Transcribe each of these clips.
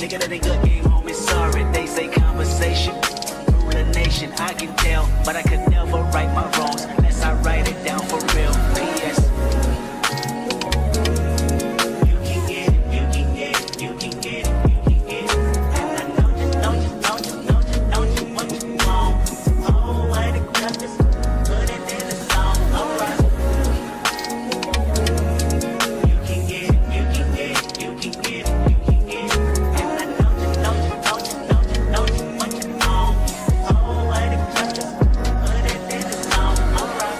Take another good game home, it's sorry. They say conversation rule the nation. I can tell, but I could never right my wrongs unless I write it down for real. P.S. You can get it, you can get it, you can get it, you can get it. And I know you, know you, know you, know you, know you what you want. Oh, I accept this, put it in the song, alright. You can get it, you can get it, you can get it, you can get it. And I know you, know you, know you, know you, know you what you want. Oh, I accept this, put it in the song, alright.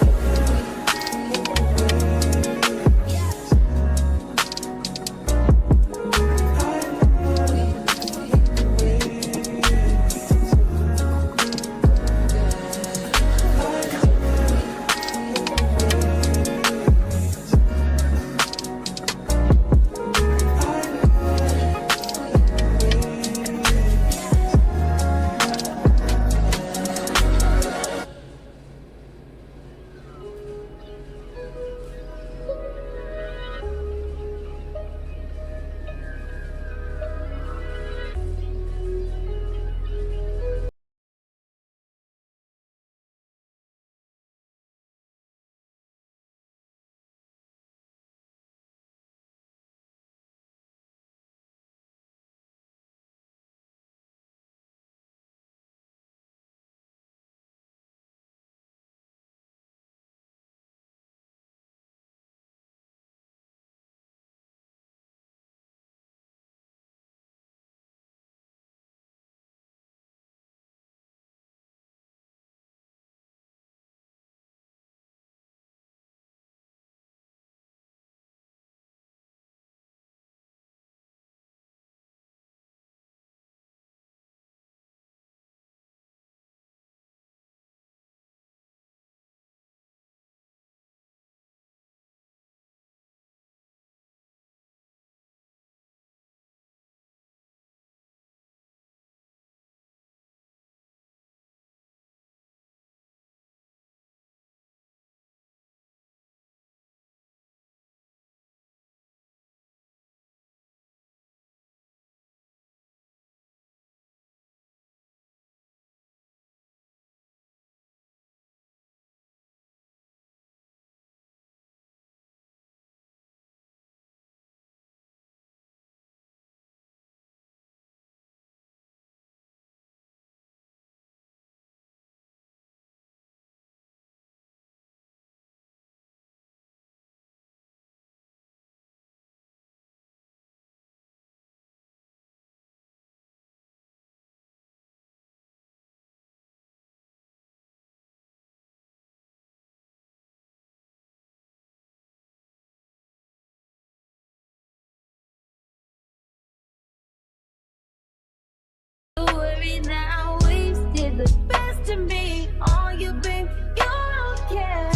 Worry now, wasted the best of me. All you babe, you don't care.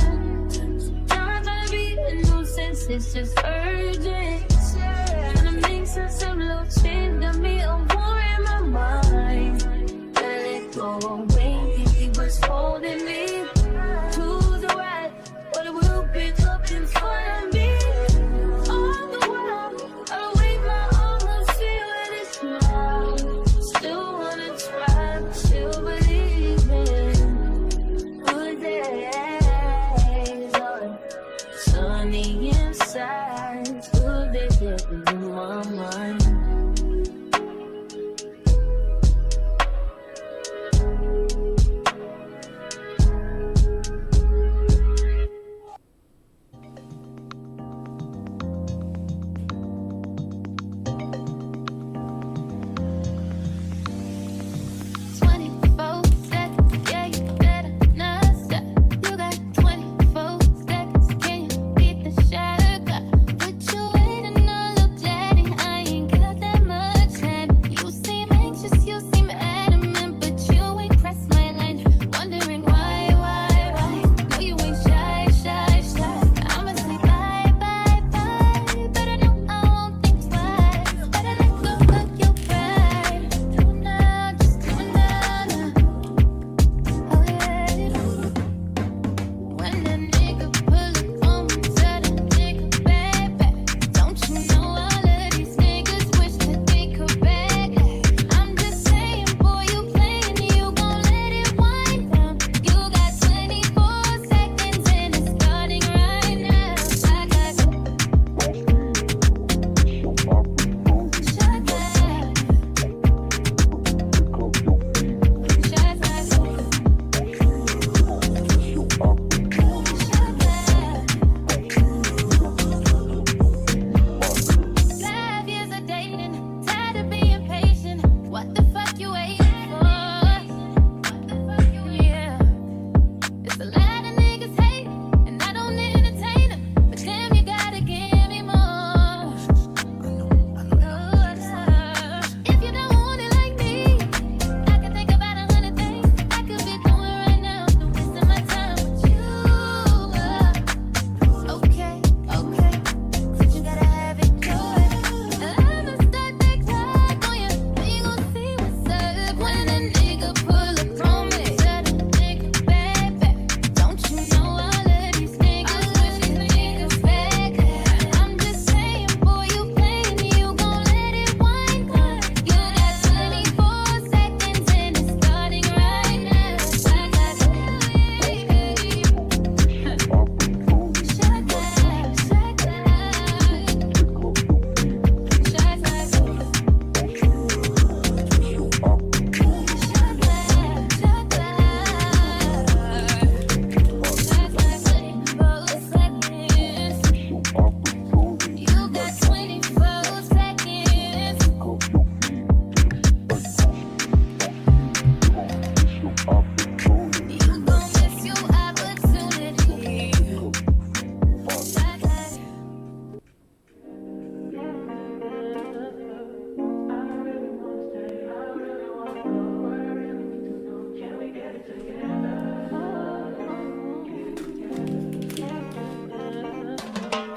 Sometimes I be a nuisance, it's just urgent. Trying to make sense of little change, got me a war in my mind. Let it go away, think he was holding me to the right, but it will pick up in front of me. All the while, I wave my arms and see when it's smile. Still wanna try, but still believe in good days are sunny inside. Good days that in my mind. Shot.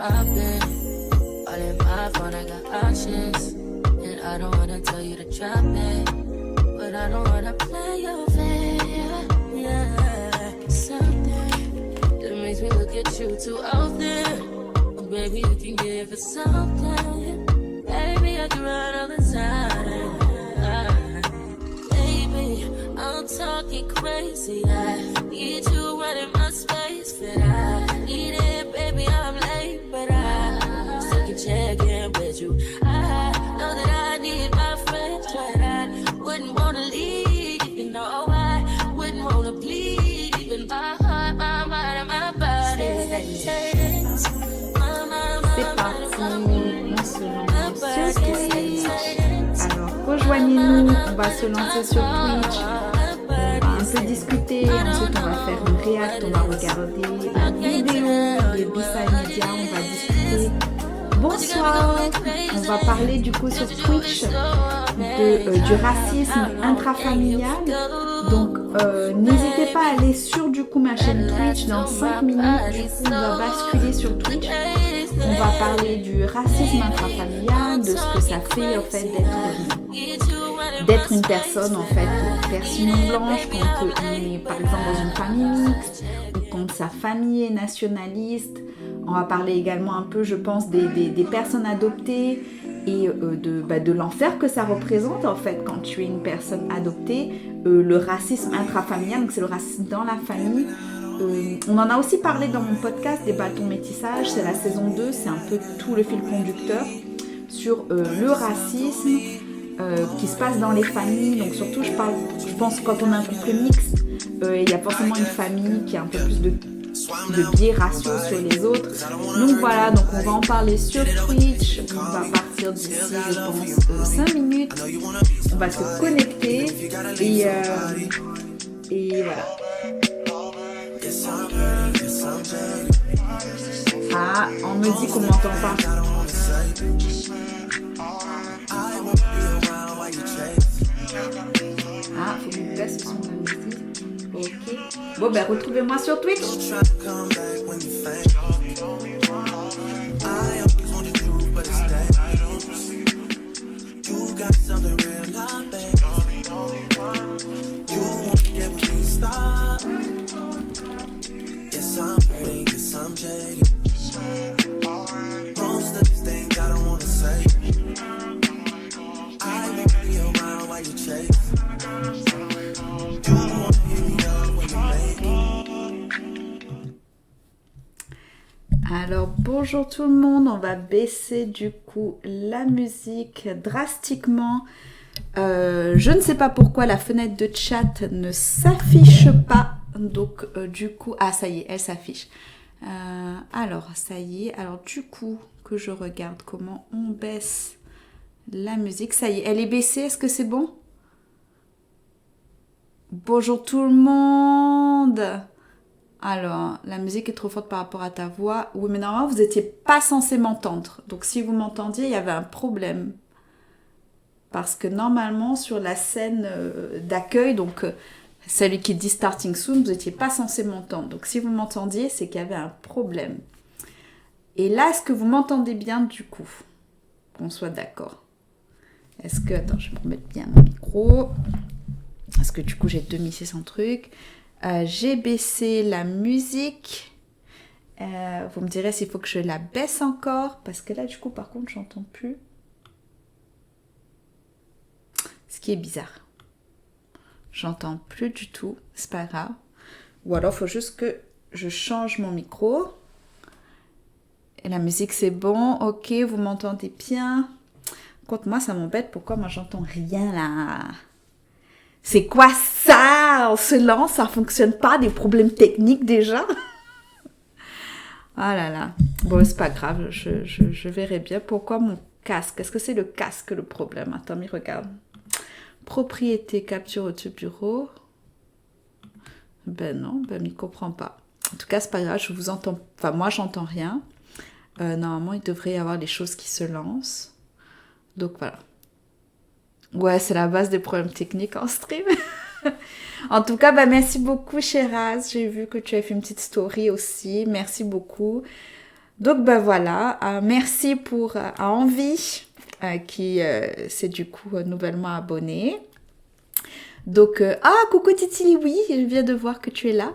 I've been. All in my phone, I got options. And I don't wanna tell you to drop it, but I don't wanna play your fair. Yeah, something that makes me look at you too often. Oh, baby, you can give it something. Baby, I can run all the time. Baby, I'm talking crazy. I need you right in my space, but I need it, baby. I'm late, but I still can check in with you. I know that I need my friends, but I wouldn't wanna leave. You know, I wouldn't wanna bleed. Even my heart, my mind, and my body. C'est parti, on se lance sur Twitch. Alors rejoignez-nous, on va se lancer sur Twitch. On va un peu discuter, ensuite on va faire une react, on va regarder la vidéo, les B-Side Media, on va discuter. Bonsoir, on va parler du coup sur Twitch du racisme intrafamilial. Donc n'hésitez pas à aller sur du coup ma chaîne Twitch dans 5 minutes. Du coup on va basculer sur Twitch. On va parler du racisme intrafamilial, de ce que ça fait en fait d'être une personne en fait blanche quand on est par exemple dans une famille mixte ou quand sa famille est nationaliste. On va parler également un peu, je pense, des personnes adoptées et de l'enfer que ça représente en fait quand tu es une personne adoptée, le racisme intrafamilial, donc c'est le racisme dans la famille. On en a aussi parlé dans mon podcast des bâtons métissage, c'est la saison 2, c'est un peu tout le fil conducteur sur le racisme qui se passe dans les familles. Donc surtout je pense quand on a un couple mixte, il y a forcément une famille qui a un peu plus de biais raciaux sur les autres. Donc voilà, donc on va en parler sur Twitch. On va partir d'ici, je pense, 5 minutes. On va se connecter et voilà. Ah, on me dit qu'on m'entend pas. Ah, faut que je baisse le son de la musique. Ok. Bon, ben retrouvez-moi sur Twitch. Alors bonjour tout le monde, on va baisser du coup la musique drastiquement. Je ne sais pas pourquoi la fenêtre de chat ne s'affiche pas, donc du coup, ah ça y est, elle s'affiche. Alors ça y est, alors du coup que je regarde comment on baisse la musique, ça y est, elle est baissée, est-ce que c'est bon? Bonjour tout le monde. Alors, la musique est trop forte par rapport à ta voix. Oui, mais normalement, vous n'étiez pas censé m'entendre. Donc, si vous m'entendiez, il y avait un problème. Parce que normalement, sur la scène d'accueil, donc celui qui dit Starting Soon, vous n'étiez pas censé m'entendre. Donc, si vous m'entendiez, c'est qu'il y avait un problème. Et là, est-ce que vous m'entendez bien du coup? Qu'on soit d'accord. Est-ce que... Attends, je vais me remettre bien mon micro. Parce que du coup, j'ai 2600 trucs. J'ai baissé la musique. Vous me direz s'il faut que je la baisse encore. Parce que là, du coup, par contre, j'entends plus. Ce qui est bizarre. J'entends plus du tout. C'est pas grave. Ou alors, il faut juste que je change mon micro. Et la musique, c'est bon. Ok, vous m'entendez bien. Contre moi, ça m'embête. Pourquoi moi, j'entends rien là? C'est quoi ça? On se lance, ça fonctionne pas, des problèmes techniques déjà. Ah là là. Bon, c'est pas grave, je verrai bien. Pourquoi mon casque? Est-ce que c'est le casque le problème? Attends, mais regarde. Propriété, capture au bureau. Ben non, ben il comprend pas. En tout cas, c'est pas grave, je vous entends. Enfin, moi, j'entends rien. Normalement, il devrait y avoir des choses qui se lancent. Donc voilà. Ouais, c'est la base des problèmes techniques en stream. En tout cas, bah, merci beaucoup, Sheraz. J'ai vu que tu as fait une petite story aussi. Merci beaucoup. Donc ben voilà, merci pour à Envie qui s'est du coup nouvellement abonné. Donc coucou Titi, oui, je viens de voir que tu es là.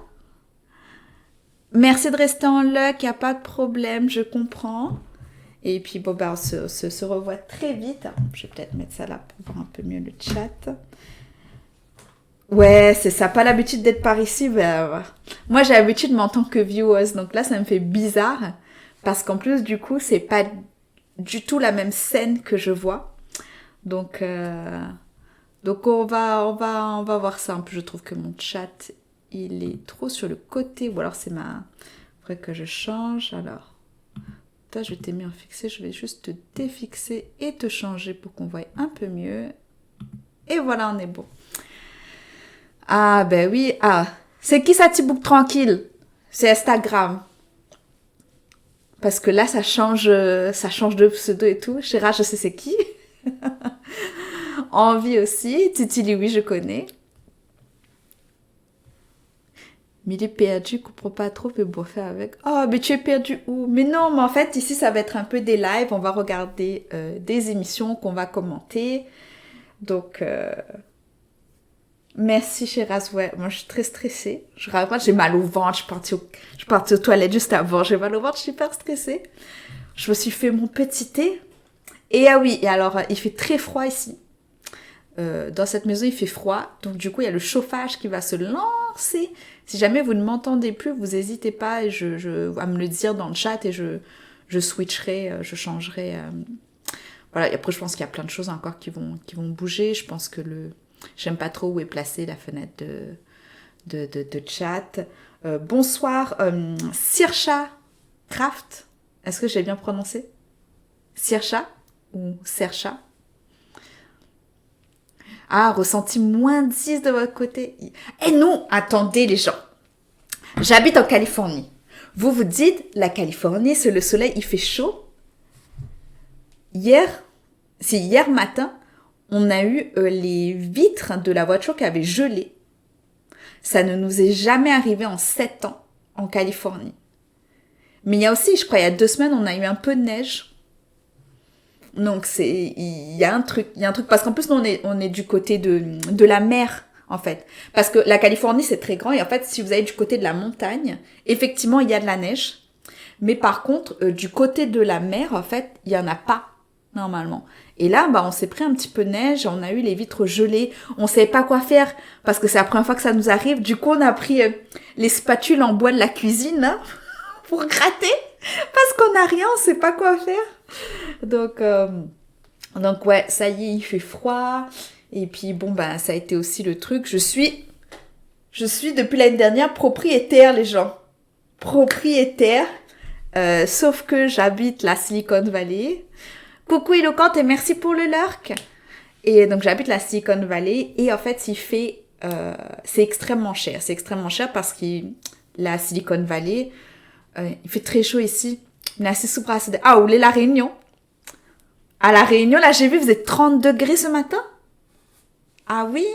Merci de rester en luck, y a pas de problème, je comprends. Et puis bon ben on se revoit très vite. Je vais peut-être mettre ça là pour voir un peu mieux le chat. Ouais, c'est ça, pas l'habitude d'être par ici. Ben, moi j'ai l'habitude mais en tant que vieweuse, donc là ça me fait bizarre. Parce qu'en plus, du coup, c'est pas du tout la même scène que je vois. Donc on va voir ça. En plus, je trouve que mon chat, il est trop sur le côté. Ou alors, c'est ma... Faudrait que je change. Alors, toi, je t'ai mis en fixé. Je vais juste te défixer et te changer pour qu'on voie un peu mieux. Et voilà, on est bon. Ah, ben oui. Ah, c'est qui ça, Tibouk tranquille? C'est Instagram. Parce que là, ça change de pseudo et tout. Chéra, je sais c'est qui. Envie aussi. Titi, oui, je connais. Mais il est perdu, comprends pas trop, peut bouffer avec. Oh, mais tu es perdu où? Mais non, mais en fait, ici, ça va être un peu des lives. On va regarder des émissions qu'on va commenter. Donc, merci, Chéras. Ouais, moi, je suis très stressée. Je raconte, j'ai mal au ventre. Je suis partie aux toilettes juste avant. J'ai mal au ventre, je suis hyper stressée. Je me suis fait mon petit thé. Et ah oui, et alors, il fait très froid ici. Dans cette maison, il fait froid. Donc, du coup, il y a le chauffage qui va se lancer. Si jamais vous ne m'entendez plus, vous n'hésitez pas à me le dire dans le chat et je switcherai, je changerai. Voilà, et après, je pense qu'il y a plein de choses encore qui vont bouger. Je pense que j'aime pas trop où est placée la fenêtre de chat. Bonsoir, Sirsha Craft. Est-ce que j'ai bien prononcé? Sirsha ou Sersha? Ah, ressenti -10 de votre côté. Eh non, attendez les gens. J'habite en Californie. Vous vous dites, la Californie, c'est le soleil, il fait chaud. Hier matin, on a eu les vitres de la voiture qui avaient gelé. Ça ne nous est jamais arrivé en 7 ans en Californie. Mais il y a aussi, je crois, il y a 2 semaines, on a eu un peu de neige. Donc, il y a un truc, parce qu'en plus, nous, on est du côté de la mer, en fait. Parce que la Californie, c'est très grand, et en fait, si vous allez du côté de la montagne, effectivement, il y a de la neige. Mais par contre, du côté de la mer, en fait, il y en a pas, normalement. Et là, on s'est pris un petit peu de neige, on a eu les vitres gelées, on savait pas quoi faire, parce que c'est la première fois que ça nous arrive. Du coup, on a pris les spatules en bois de la cuisine, hein, pour gratter, parce qu'on n'a rien, on sait pas quoi faire. Donc ouais, ça y est, il fait froid. Et puis bon, ça a été aussi le truc. Je suis depuis l'année dernière propriétaire, les gens. Propriétaire. Sauf que j'habite la Silicon Valley. Coucou Eloquente et merci pour le lurk. Et donc j'habite la Silicon Valley. Et en fait, c'est extrêmement cher. C'est extrêmement cher parce que la Silicon Valley, il fait très chaud ici. On est assez sous brasse. Ah, où est la Réunion? À la Réunion, là, j'ai vu, vous êtes 30 degrés ce matin? Ah oui!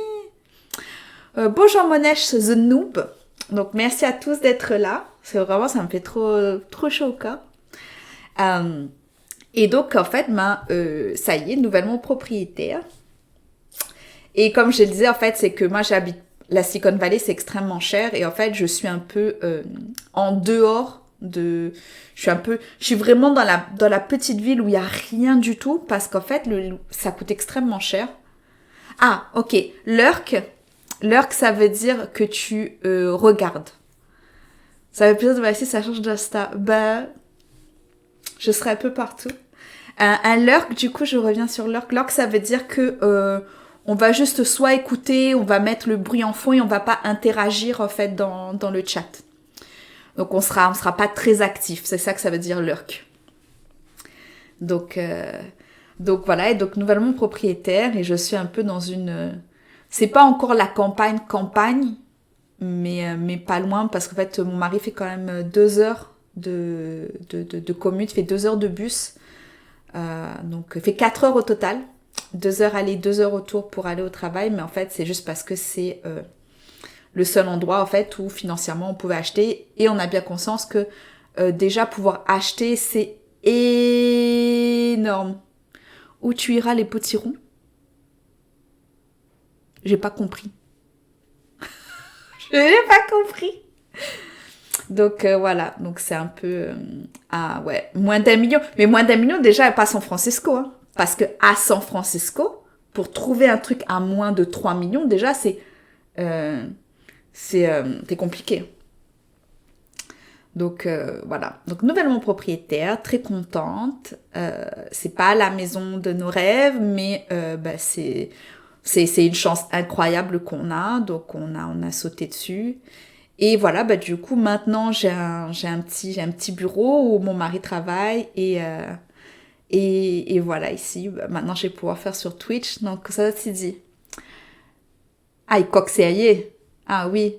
Bonjour Monesh, The Noob. Donc, merci à tous d'être là. C'est vraiment, ça me fait trop chaud au cœur. Et donc, en fait, ça y est, nouvellement propriétaire. Et comme je le disais, en fait, c'est que moi, j'habite la Silicon Valley, c'est extrêmement cher. Et en fait, je suis un peu en dehors je suis vraiment dans la petite ville où il y a rien du tout parce qu'en fait ça coûte extrêmement cher. Ah, ok, lurk, ça veut dire que tu regardes. Ça veut dire ici ça change d'insta. Je serai un peu partout. Un lurk, du coup je reviens sur lurk, ça veut dire que on va juste soit écouter, on va mettre le bruit en fond et on va pas interagir en fait dans le chat. Donc on sera pas très actif, c'est ça que ça veut dire lurk. Donc voilà, et donc nouvellement propriétaire et je suis un peu dans c'est pas encore la campagne, mais pas loin parce qu'en fait mon mari fait quand même 2 heures de commute, fait 2 heures de bus, donc fait 4 heures au total, 2 heures aller, 2 heures retour pour aller au travail, mais en fait c'est juste parce que c'est le seul endroit en fait où financièrement on pouvait acheter et on a bien conscience que déjà pouvoir acheter, c'est énorme. Où tu iras les potirons? J'ai pas compris. Je n'ai pas compris. Donc voilà, donc c'est un peu... ah ouais, moins d'1 million. Mais moins d'1 million déjà pas à San Francisco. Hein. Parce que à San Francisco, pour trouver un truc à moins de 3 millions, déjà c'est compliqué. Donc voilà, donc nouvellement propriétaire, très contente. C'est pas la maison de nos rêves, mais c'est une chance incroyable qu'on a, donc on a sauté dessus. Et voilà, du coup maintenant j'ai un petit bureau où mon mari travaille et voilà ici maintenant je vais pouvoir faire sur Twitch, donc ça c'est dit. Ah, il coque c'est aillé. Ah oui.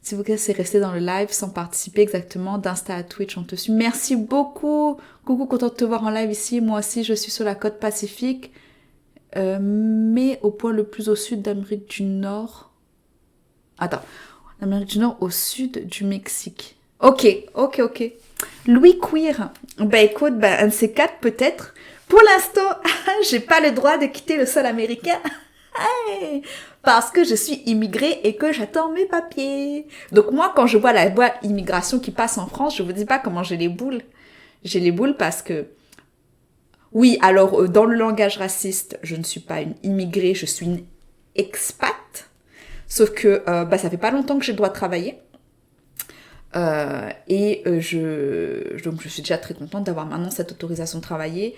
Si vous c'est resté dans le live sans participer exactement d'Insta à Twitch, on te suit. Merci beaucoup. Coucou, contente de te voir en live ici. Moi aussi, je suis sur la côte Pacifique, mais au point le plus au sud d'Amérique du Nord. Attends, l'Amérique du Nord au sud du Mexique. Ok. Louis Queer. Écoute, un de ces quatre peut-être. Pour l'instant, j'ai pas le droit de quitter le sol américain. Parce que je suis immigrée et que j'attends mes papiers. Donc moi, quand je vois la voie immigration qui passe en France, je vous dis pas comment j'ai les boules. J'ai les boules parce que... Oui, alors dans le langage raciste, je ne suis pas une immigrée, je suis une expat. Sauf que ça fait pas longtemps que j'ai le droit de travailler. Donc je suis déjà très contente d'avoir maintenant cette autorisation de travailler.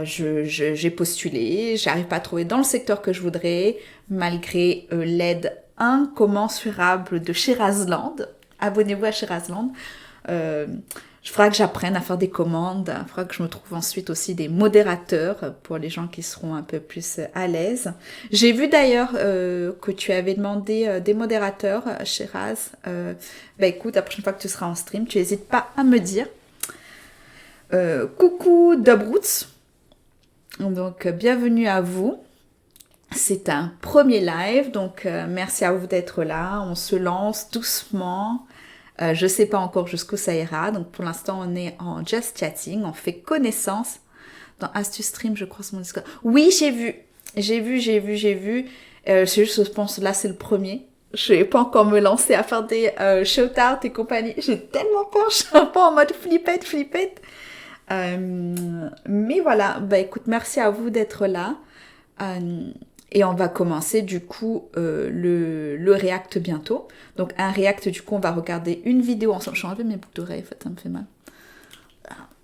J'ai postulé, j'arrive pas à trouver dans le secteur que je voudrais, malgré l'aide incommensurable de Sherazland. Abonnez-vous à Sherazland. Je ferai que j'apprenne à faire des commandes, il faudra que je me trouve ensuite aussi des modérateurs pour les gens qui seront un peu plus à l'aise. J'ai vu d'ailleurs que tu avais demandé des modérateurs, Sheraz. Écoute, la prochaine fois que tu seras en stream, tu n'hésites pas à me dire. Coucou Dubroots. Donc, bienvenue à vous. C'est un premier live, donc merci à vous d'être là. On se lance doucement. Je sais pas encore jusqu'où ça ira. Donc, pour l'instant, on est en just chatting. On fait connaissance. Dans Astuce Stream, je crois, sur mon Discord. Oui, j'ai vu. C'est juste, je pense, là, c'est le premier. Je vais pas encore me lancer à faire des shout-out et compagnie. J'ai tellement peur. Je suis un peu en mode flippette. Mais voilà, écoute, merci à vous d'être là. Et on va commencer du coup le react bientôt. Donc un react, du coup, on va regarder une vidéo ensemble. Je vais enlever mes boucles d'oreilles, en fait, ça me fait mal.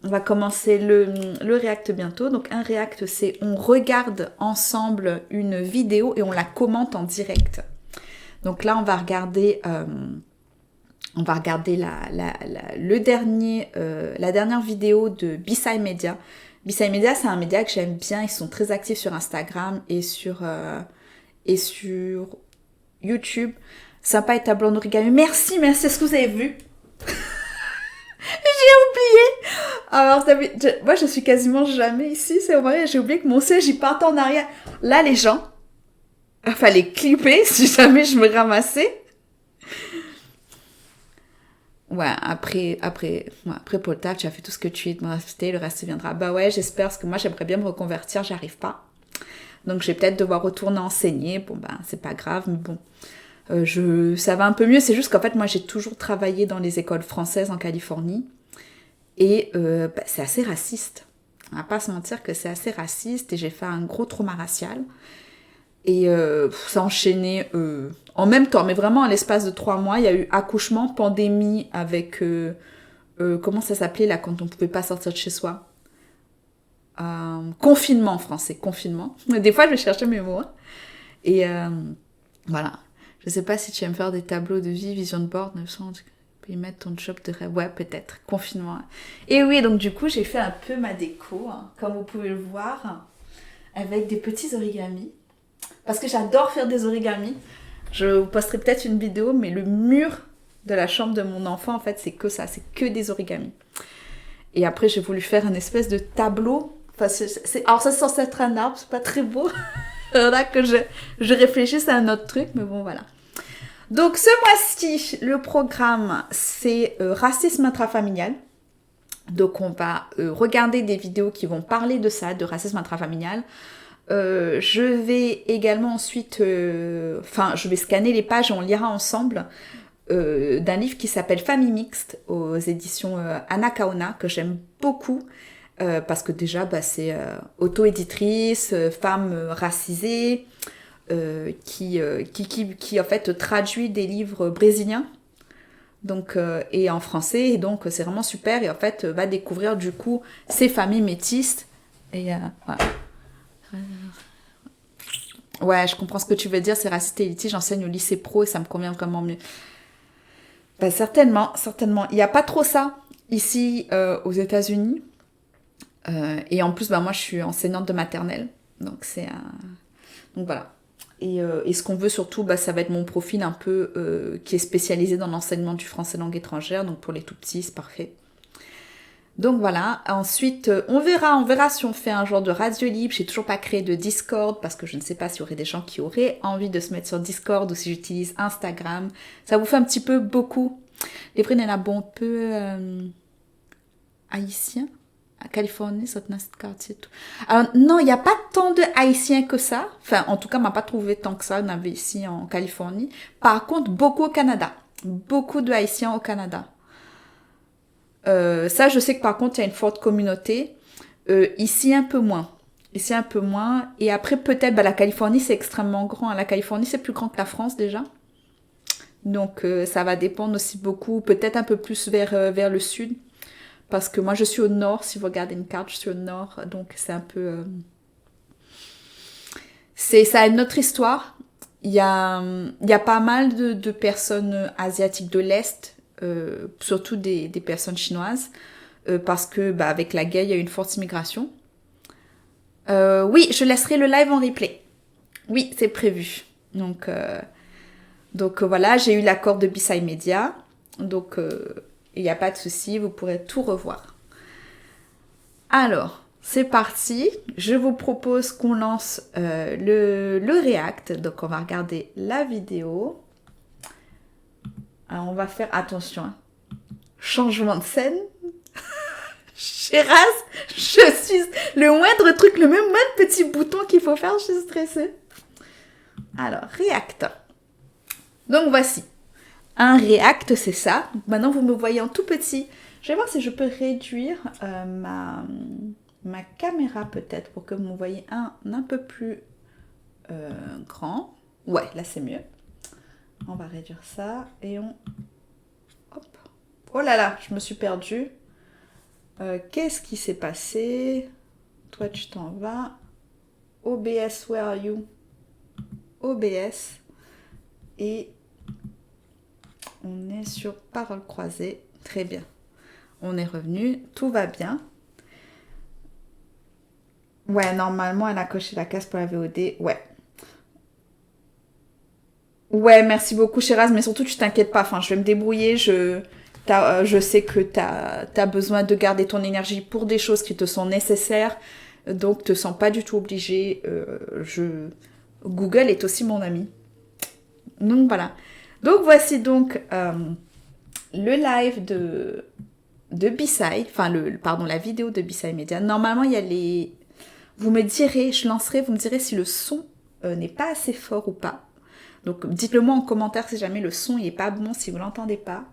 On va commencer le react bientôt. Donc un react, c'est on regarde ensemble une vidéo et on la commente en direct. Donc là, on va regarder... la dernière vidéo de B-Side Media. B-Side Media, c'est un média que j'aime bien. Ils sont très actifs sur Instagram et sur YouTube. Sympa et tableau en origami. Merci, est-ce que vous avez vu? J'ai oublié. Alors, moi, je suis quasiment jamais ici. C'est vrai, j'ai oublié que mon siège, il partait en arrière. Là, les gens, il fallait clipper si jamais je me ramassais. Ouais, après pour le taf, tu as fait tout ce que tu es de me rester, le reste viendra. Ouais, j'espère, parce que moi, j'aimerais bien me reconvertir, j'arrive pas. Donc, je vais peut-être devoir retourner enseigner. Bon, c'est pas grave, mais bon. Ça va un peu mieux, c'est juste qu'en fait, moi, j'ai toujours travaillé dans les écoles françaises en Californie. Et c'est assez raciste. On va pas se mentir que c'est assez raciste et j'ai fait un gros trauma racial. Et ça a enchaîné en même temps, mais vraiment à l'espace de 3 mois, il y a eu accouchement, pandémie avec... comment ça s'appelait là quand on pouvait pas sortir de chez soi? Confinement en français, confinement. Des fois, je vais chercher mes mots. Hein. Et voilà. Je sais pas si tu aimes faire des tableaux de vie, vision de board, 900, tu peux y mettre ton job de rêve. Ouais, peut-être. Confinement. Et oui, donc du coup, j'ai fait un peu ma déco, hein, comme vous pouvez le voir, avec des petits origamis. Parce que j'adore faire des origamis. Je vous posterai peut-être une vidéo, mais le mur de la chambre de mon enfant, en fait, c'est que ça. C'est que des origamis. Et après, j'ai voulu faire une espèce de tableau. Enfin, alors ça, c'est censé être un arbre. C'est pas très beau. Là que je réfléchisse à un autre truc. Mais bon, voilà. Donc ce mois-ci, le programme, c'est racisme intrafamilial. Donc on va regarder des vidéos qui vont parler de ça, de racisme intrafamilial. Je vais également ensuite, je vais scanner les pages et on lira ensemble d'un livre qui s'appelle Famille mixte aux éditions Anna Kaona, que j'aime beaucoup. Parce que déjà, c'est auto-éditrice, femme racisée, qui en fait traduit des livres brésiliens donc, et en français. Et donc, c'est vraiment super. Et en fait, va découvrir du coup ces familles métisses. Et voilà. Ouais, je comprends ce que tu veux dire. C'est raciste et élitiste. J'enseigne au lycée pro et ça me convient vraiment mieux. Bah, certainement. Il n'y a pas trop ça ici aux États-Unis. Et en plus, moi, je suis enseignante de maternelle. Donc, donc voilà. Et ce qu'on veut surtout, ça va être mon profil un peu qui est spécialisé dans l'enseignement du français langue étrangère. Donc, pour les tout petits, c'est parfait. Donc, voilà. Ensuite, on verra si on fait un genre de radio libre. J'ai toujours pas créé de Discord parce que je ne sais pas s'il y aurait des gens qui auraient envie de se mettre sur Discord ou si j'utilise Instagram. Ça vous fait un petit peu beaucoup. Les prix d'un bon peu haïtien. À Californie, ça tenait cette carte et tout. Alors, non, il n'y a pas tant de Haïtiens que ça. Enfin, en tout cas, on m'a pas trouvé tant que ça. On avait ici en Californie. Par contre, beaucoup au Canada. Beaucoup de Haïtiens au Canada. Ça, je sais que par contre, il y a une forte communauté. Ici, un peu moins. Et après, peut-être, la Californie, c'est extrêmement grand. La Californie, c'est plus grand que la France, déjà. Donc, ça va dépendre aussi beaucoup. Peut-être un peu plus vers le sud. Parce que moi, je suis au nord. Si vous regardez une carte, je suis au nord. Donc, c'est un peu... Ça a une autre histoire. Il y a pas mal de personnes asiatiques de l'Est, surtout des personnes chinoises, parce que avec la guerre, il y a eu une forte immigration. Oui, je laisserai le live en replay. Oui, c'est prévu. Donc voilà, j'ai eu l'accord de Bisai Media. Donc... il n'y a pas de souci, vous pourrez tout revoir. Alors, c'est parti. Je vous propose qu'on lance le React. Donc, on va regarder la vidéo. Alors, on va faire attention. Changement de scène. Chéraz, je suis... Le moindre truc, le même moindre petit bouton qu'il faut faire, je suis stressée. Alors, React. Donc, voici. Un React, c'est ça. Maintenant, vous me voyez en tout petit. Je vais voir si je peux réduire ma caméra peut-être pour que vous me voyez un peu plus grand. Ouais, là, c'est mieux. On va réduire ça et on... Hop. Oh là là, je me suis perdue. Qu'est-ce qui s'est passé? Toi, tu t'en vas. OBS, where are you? OBS. Et... on est sur parole croisée. Très bien. On est revenu. Tout va bien. Ouais, normalement, elle a coché la case pour la VOD. Ouais. Ouais, merci beaucoup, Chéraz. Mais surtout, tu t'inquiètes pas. Enfin, je vais me débrouiller. Je sais que t'as besoin de garder ton énergie pour des choses qui te sont nécessaires. Donc, te sens pas du tout obligée. Google est aussi mon ami. Donc, voilà. Donc voici donc le live de Bisai, la vidéo de Bisai Media. Normalement, il y a les... Vous me direz, je lancerai, vous me direz si le son n'est pas assez fort ou pas. Donc dites-le moi en commentaire si jamais le son n'est pas bon, si vous ne l'entendez pas.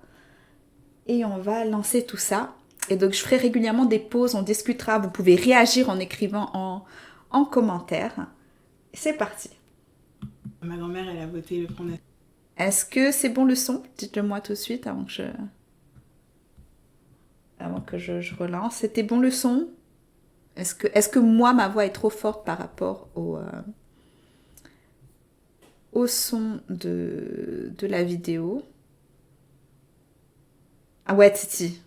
Et on va lancer tout ça. Et donc je ferai régulièrement des pauses, on discutera. Vous pouvez réagir en écrivant en commentaire. C'est parti. Ma grand-mère, elle a voté le Front National. Est-ce que c'est bon le son? Dites-le moi tout de suite avant que je relance. C'était bon le son? Est-ce que moi, ma voix est trop forte par rapport au son de la vidéo? Ah ouais, Titi.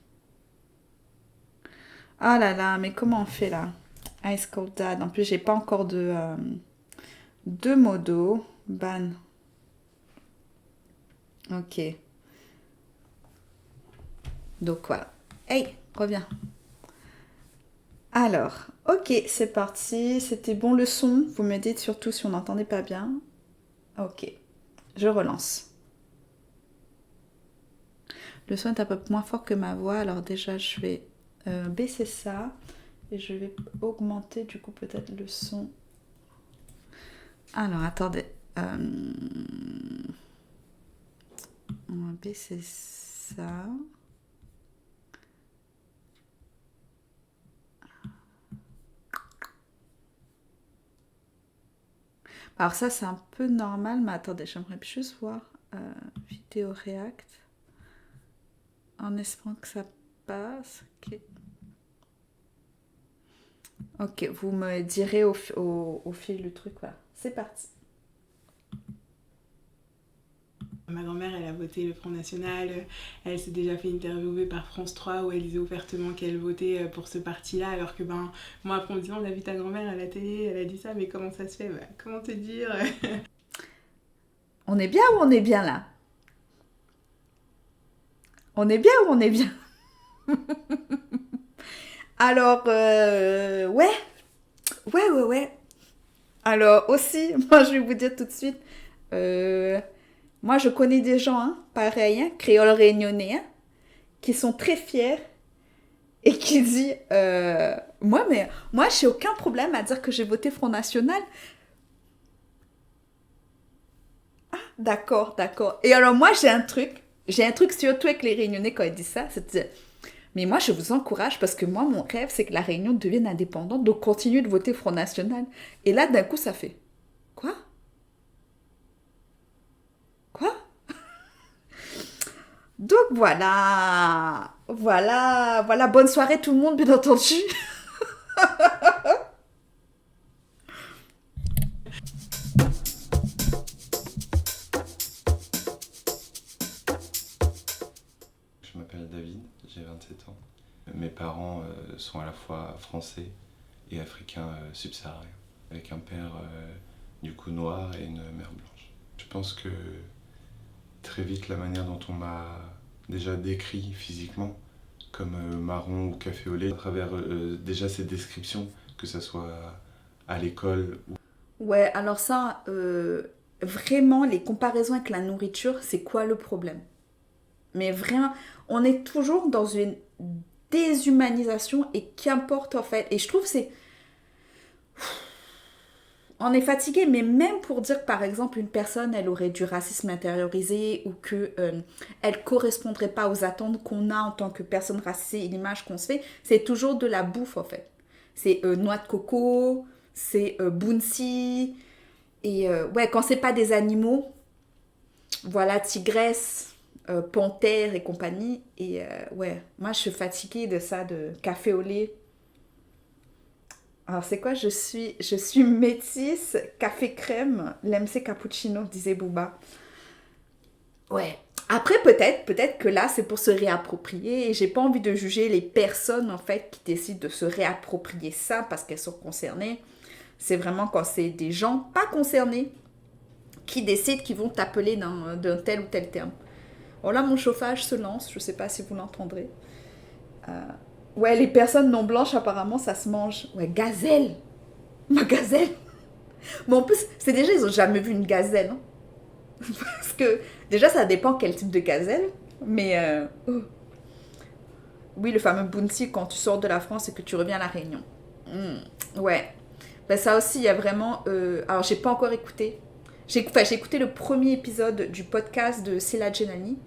Ah là là, mais comment on fait là? Ice Cold Dad. En plus, j'ai pas encore de modo. Ban. Ok. Donc voilà. Hey, reviens. Alors, ok, c'est parti. C'était bon le son. Vous me dites surtout si on n'entendait pas bien. Ok. Je relance. Le son est un peu moins fort que ma voix, alors déjà je vais baisser ça et je vais augmenter du coup peut-être le son. Alors attendez, on va baisser ça. Alors ça c'est un peu normal, mais attendez, j'aimerais juste voir vidéo react en espérant que ça passe. Ok, vous me direz au fil du truc, voilà. C'est parti. Ma grand-mère, elle a voté le Front National. Elle s'est déjà fait interviewer par France 3 où elle disait ouvertement qu'elle votait pour ce parti-là. Alors que moi, après, on me dit, on a vu ta grand-mère à la télé, elle a dit ça, mais comment ça se fait? Comment te dire? On est bien ou on est bien là? On est bien ou on est bien? Alors, ouais. Alors aussi, moi je vais vous dire tout de suite, moi je connais des gens, pareil, créoles réunionnais, qui sont très fiers et qui disent, moi j'ai aucun problème à dire que j'ai voté Front National. Ah, d'accord. Et alors moi j'ai un truc surtout avec les Réunionnais quand ils disent ça, c'est de dire, mais moi, je vous encourage parce que moi, mon rêve, c'est que la Réunion devienne indépendante, donc continue de voter Front National. Et là, d'un coup, ça fait quoi? Donc voilà. Bonne soirée tout le monde, bien entendu. Je m'appelle David, j'ai 27 ans. Mes parents sont à la fois français et africains subsahariens, avec un père du coup noir et une mère blanche. Je pense que très vite la manière dont on m'a déjà décrit physiquement, comme marron ou café au lait, à travers déjà ces descriptions, que ce soit à l'école ou... Ouais, alors ça, vraiment, les comparaisons avec la nourriture, c'est quoi le problème? Mais vraiment, on est toujours dans une déshumanisation et qu'importe en fait. Et je trouve que c'est... On est fatigué, mais même pour dire que par exemple une personne, elle aurait du racisme intériorisé ou que elle correspondrait pas aux attentes qu'on a en tant que personne racisée et l'image qu'on se fait, c'est toujours de la bouffe en fait. C'est noix de coco, c'est bouncy, et ouais, quand c'est pas des animaux, voilà, tigresse, panthère et compagnie, et ouais, moi je suis fatiguée de ça, de café au lait. Alors c'est quoi? Je suis métisse, café crème, l'MC cappuccino, disait Booba. Ouais. Après peut-être que là c'est pour se réapproprier et j'ai pas envie de juger les personnes en fait qui décident de se réapproprier ça parce qu'elles sont concernées. C'est vraiment quand c'est des gens pas concernés qui décident qu'ils vont t'appeler d'un tel ou tel terme. Bon là mon chauffage se lance, je sais pas si vous l'entendrez. Ouais, les personnes non blanches, apparemment, ça se mange. Ouais, gazelle. Ma gazelle. Mais en plus, c'est déjà, ils ont jamais vu une gazelle. Hein. Parce que, déjà, ça dépend quel type de gazelle. Mais, oui, le fameux bounty, quand tu sors de la France et que tu reviens à La Réunion. Ouais. Ben, ça aussi, il y a vraiment... Alors, j'ai pas encore écouté. J'ai écouté le premier épisode du podcast de Sela Djenani.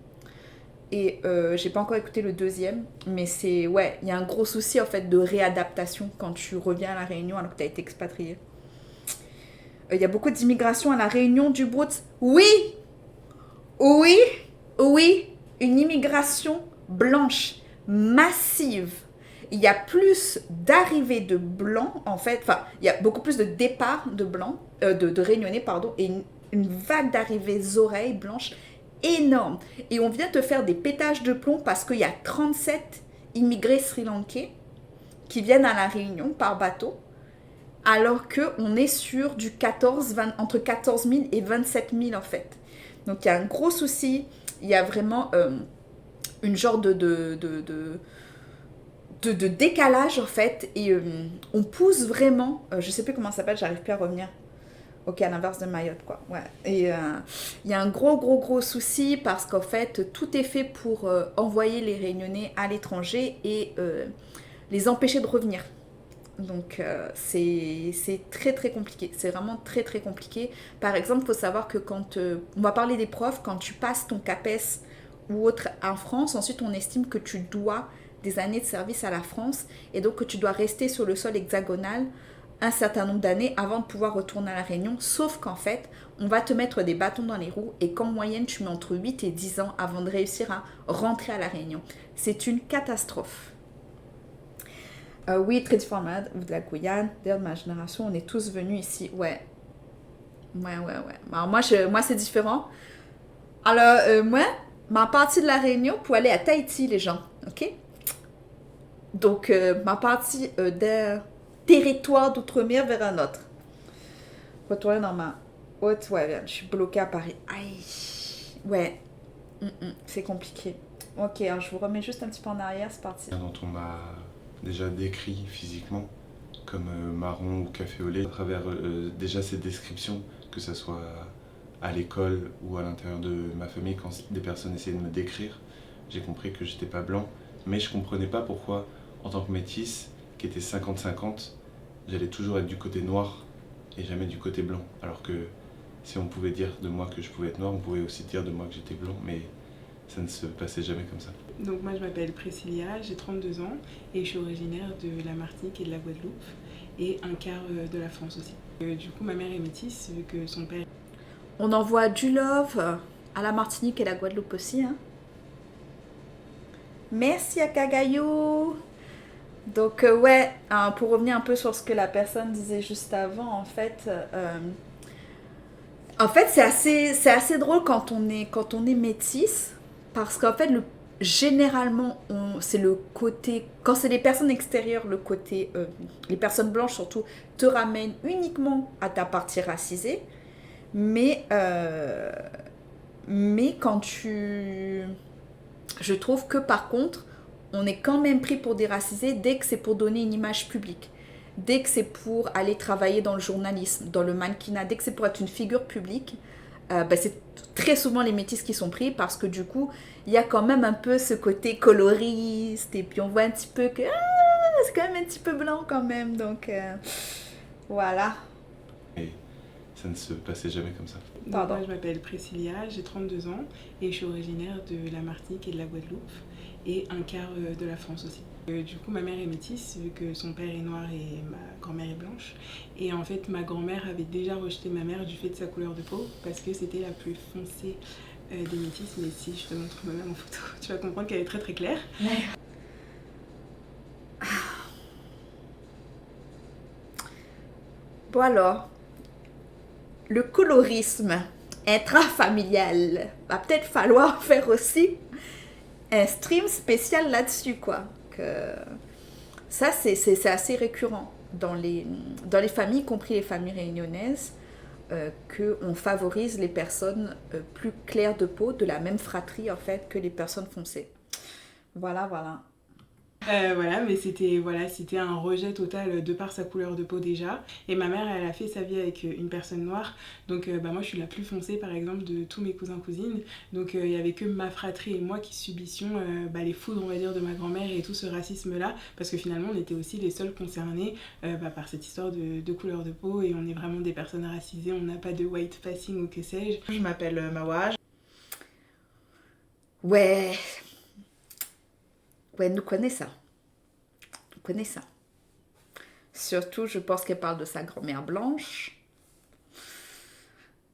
Et j'ai pas encore écouté le deuxième, mais c'est, ouais, il y a un gros souci en fait de réadaptation quand tu reviens à La Réunion alors que tu as été expatrié. Il y a beaucoup d'immigration à La Réunion du Broots. Oui, une immigration blanche massive. Il y a plus d'arrivées de blancs en fait, enfin, il y a beaucoup plus de départs de blancs, de Réunionnais, pardon, et une vague d'arrivées oreilles blanches énorme. Et on vient te faire des pétages de plomb parce qu'il y a 37 immigrés sri-lankais qui viennent à La Réunion par bateau, alors qu'on est sur du entre 14 000 et 27 000 en fait. Donc il y a un gros souci, il y a vraiment une genre de décalage en fait, et on pousse vraiment, je sais plus comment ça s'appelle, j'arrive plus à revenir Ok, à l'inverse de Mayotte, quoi. Ouais. Et il y a un gros souci parce qu'en fait, tout est fait pour envoyer les Réunionnais à l'étranger et les empêcher de revenir. Donc, c'est très compliqué. C'est vraiment très compliqué. Par exemple, il faut savoir que quand... on va parler des profs. Quand tu passes ton CAPES ou autre en France, ensuite, on estime que tu dois des années de service à la France et donc que tu dois rester sur le sol hexagonal un certain nombre d'années avant de pouvoir retourner à la Réunion, sauf qu'en fait, on va te mettre des bâtons dans les roues et qu'en moyenne, tu mets entre 8 et 10 ans avant de réussir à rentrer à la Réunion. C'est une catastrophe. Oui, très différent de la Guyane. D'ailleurs, de ma génération, on est tous venus ici. Ouais. Alors, moi, c'est différent. Alors, moi, ma partie de la Réunion pour aller à Tahiti, les gens. Ok? Donc, ma partie d'un territoire d'outre-mer vers un autre. Retourner dans ma haute, ouais, je suis bloquée à Paris. Aïe, ouais, c'est compliqué. Ok, alors je vous remets juste un petit peu en arrière, c'est parti. Dont on m'a déjà décrit physiquement comme marron ou café au lait, à travers déjà ces descriptions, que ce soit à l'école ou à l'intérieur de ma famille, quand des personnes essayaient de me décrire, j'ai compris que j'étais pas blanc, mais je comprenais pas pourquoi, en tant que métisse, qui était 50-50, j'allais toujours être du côté noir et jamais du côté blanc. Alors que si on pouvait dire de moi que je pouvais être noir, on pouvait aussi dire de moi que j'étais blanc, mais ça ne se passait jamais comme ça. Donc moi je m'appelle Priscilla, j'ai 32 ans et je suis originaire de la Martinique et de la Guadeloupe et un quart de la France aussi. Du coup ma mère est métisse vu que son père... On envoie du love à la Martinique et la Guadeloupe aussi. Hein. Merci à Kagayou. Donc ouais, pour revenir un peu sur ce que la personne disait juste avant, en fait c'est assez drôle quand on est métisse, parce qu'en fait généralement c'est le côté, quand c'est les personnes extérieures, le côté les personnes blanches surtout te ramènent uniquement à ta partie racisée, mais quand je trouve que par contre on est quand même pris pour déraciser dès que c'est pour donner une image publique, dès que c'est pour aller travailler dans le journalisme, dans le mannequinat, dès que c'est pour être une figure publique, c'est très souvent les métis qui sont pris, parce que du coup, il y a quand même un peu ce côté coloriste, et puis on voit un petit peu que c'est quand même un petit peu blanc quand même, donc voilà. Et ça ne se passait jamais comme ça. Donc moi je m'appelle Priscilla, j'ai 32 ans et je suis originaire de la Martinique et de la Guadeloupe et un quart de la France aussi. Du coup ma mère est métisse vu que son père est noir et ma grand-mère est blanche, et en fait ma grand-mère avait déjà rejeté ma mère du fait de sa couleur de peau parce que c'était la plus foncée des métisses, mais si je te montre ma mère en photo tu vas comprendre qu'elle est très claire. Ouais. Bon alors, le colorisme intrafamilial, va peut-être falloir faire aussi un stream spécial là-dessus, quoi. Que ça, c'est assez récurrent dans les familles, y compris les familles réunionnaises, qu'on favorise les personnes plus claires de peau, de la même fratrie, en fait, que les personnes foncées. Voilà. Voilà, mais c'était un rejet total de par sa couleur de peau déjà. Et ma mère, elle a fait sa vie avec une personne noire. Donc moi, je suis la plus foncée, par exemple, de tous mes cousins-cousines. Donc il n'y avait que ma fratrie et moi qui subissions les foudres, on va dire, de ma grand-mère et tout ce racisme-là. Parce que finalement, on était aussi les seuls concernés par cette histoire de couleur de peau. Et on est vraiment des personnes racisées, on n'a pas de white passing ou que sais-je. Je m'appelle Mawa. Ouais, nous connaissons ça. Surtout, je pense qu'elle parle de sa grand-mère blanche.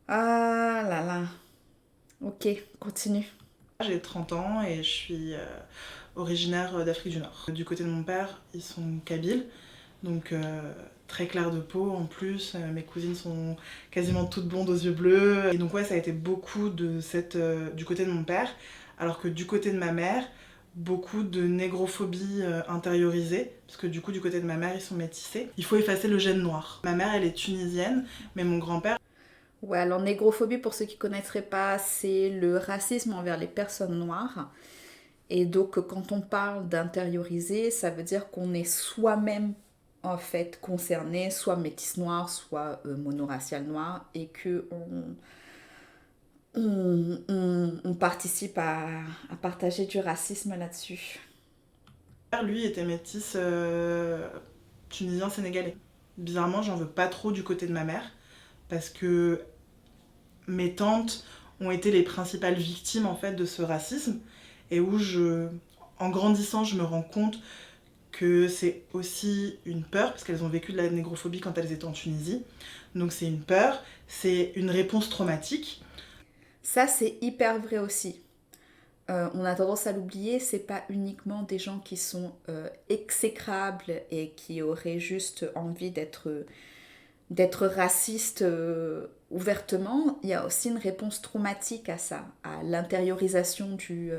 Ah là là. Ok, continue. J'ai 30 ans et je suis originaire d'Afrique du Nord. Du côté de mon père, ils sont kabyles, donc très clair de peau en plus. Mes cousines sont quasiment toutes blondes aux yeux bleus. Et donc ouais, ça a été beaucoup de du côté de mon père, alors que du côté de ma mère, beaucoup de négrophobie intériorisée, parce que du coup, du côté de ma mère, ils sont métissés. Il faut effacer le gène noir. Ma mère, elle est tunisienne, mais mon grand-père... Ouais, alors négrophobie, pour ceux qui ne connaîtraient pas, c'est le racisme envers les personnes noires. Et donc, quand on parle d'intérioriser, ça veut dire qu'on est soi-même en fait concernés, soit métis noirs, soit monoracial noirs, et que on participe à partager du racisme là-dessus. Lui était métis tunisien-sénégalais. Bizarrement, j'en veux pas trop du côté de ma mère, parce que mes tantes ont été les principales victimes en fait de ce racisme, et où en grandissant, je me rends compte que c'est aussi une peur, parce qu'elles ont vécu de la négrophobie quand elles étaient en Tunisie. Donc c'est une peur, c'est une réponse traumatique. Ça, c'est hyper vrai aussi. On a tendance à l'oublier, c'est pas uniquement des gens qui sont exécrables et qui auraient juste envie d'être racistes ouvertement. Il y a aussi une réponse traumatique à ça, à l'intériorisation du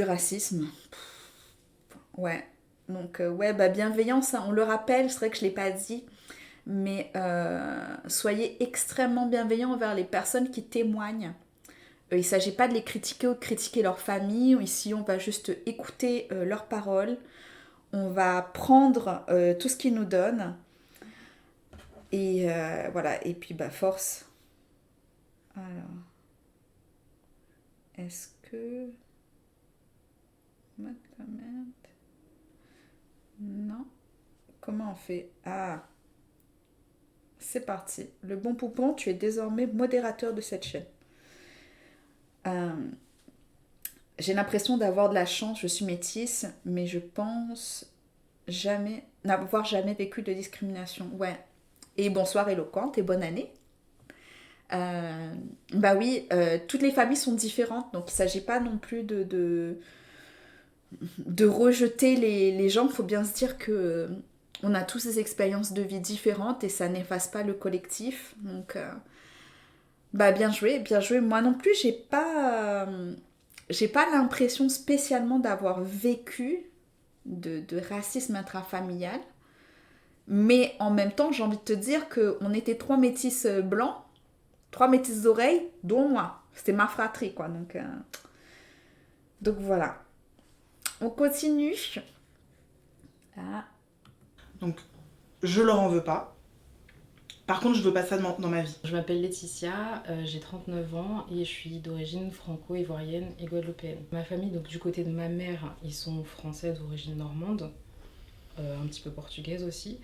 racisme. Ouais, donc bienveillance, hein, on le rappelle, c'est vrai que je l'ai pas dit, mais soyez extrêmement bienveillants envers les personnes qui témoignent. Il ne s'agit pas de les critiquer ou de critiquer leur famille. Ici, on va juste écouter leurs paroles. On va prendre tout ce qu'ils nous donnent. Et voilà. Et puis, force. Alors. Est-ce que... Non. Comment on fait? Ah. C'est parti. Le bon poupon, tu es désormais modérateur de cette chaîne. J'ai l'impression d'avoir de la chance, je suis métisse, mais je pense n'avoir jamais vécu de discrimination. Ouais. Et bonsoir éloquente et bonne année. Toutes les familles sont différentes, donc il ne s'agit pas non plus de rejeter les gens. Il faut bien se dire que on a tous des expériences de vie différentes et ça n'efface pas le collectif. Donc bien joué. Moi non plus, j'ai pas l'impression spécialement d'avoir vécu de racisme intrafamilial. Mais en même temps, j'ai envie de te dire qu'on était 3 métis blancs, 3 métis d'oreilles, dont moi. C'était ma fratrie, quoi. Donc voilà. On continue. Ah. Donc, je leur en veux pas. Par contre, je veux pas ça dans ma vie. Je m'appelle Laetitia, j'ai 39 ans et je suis d'origine franco-ivoirienne et guadeloupéenne. Ma famille, donc du côté de ma mère, ils sont français d'origine normande, un petit peu portugaise aussi.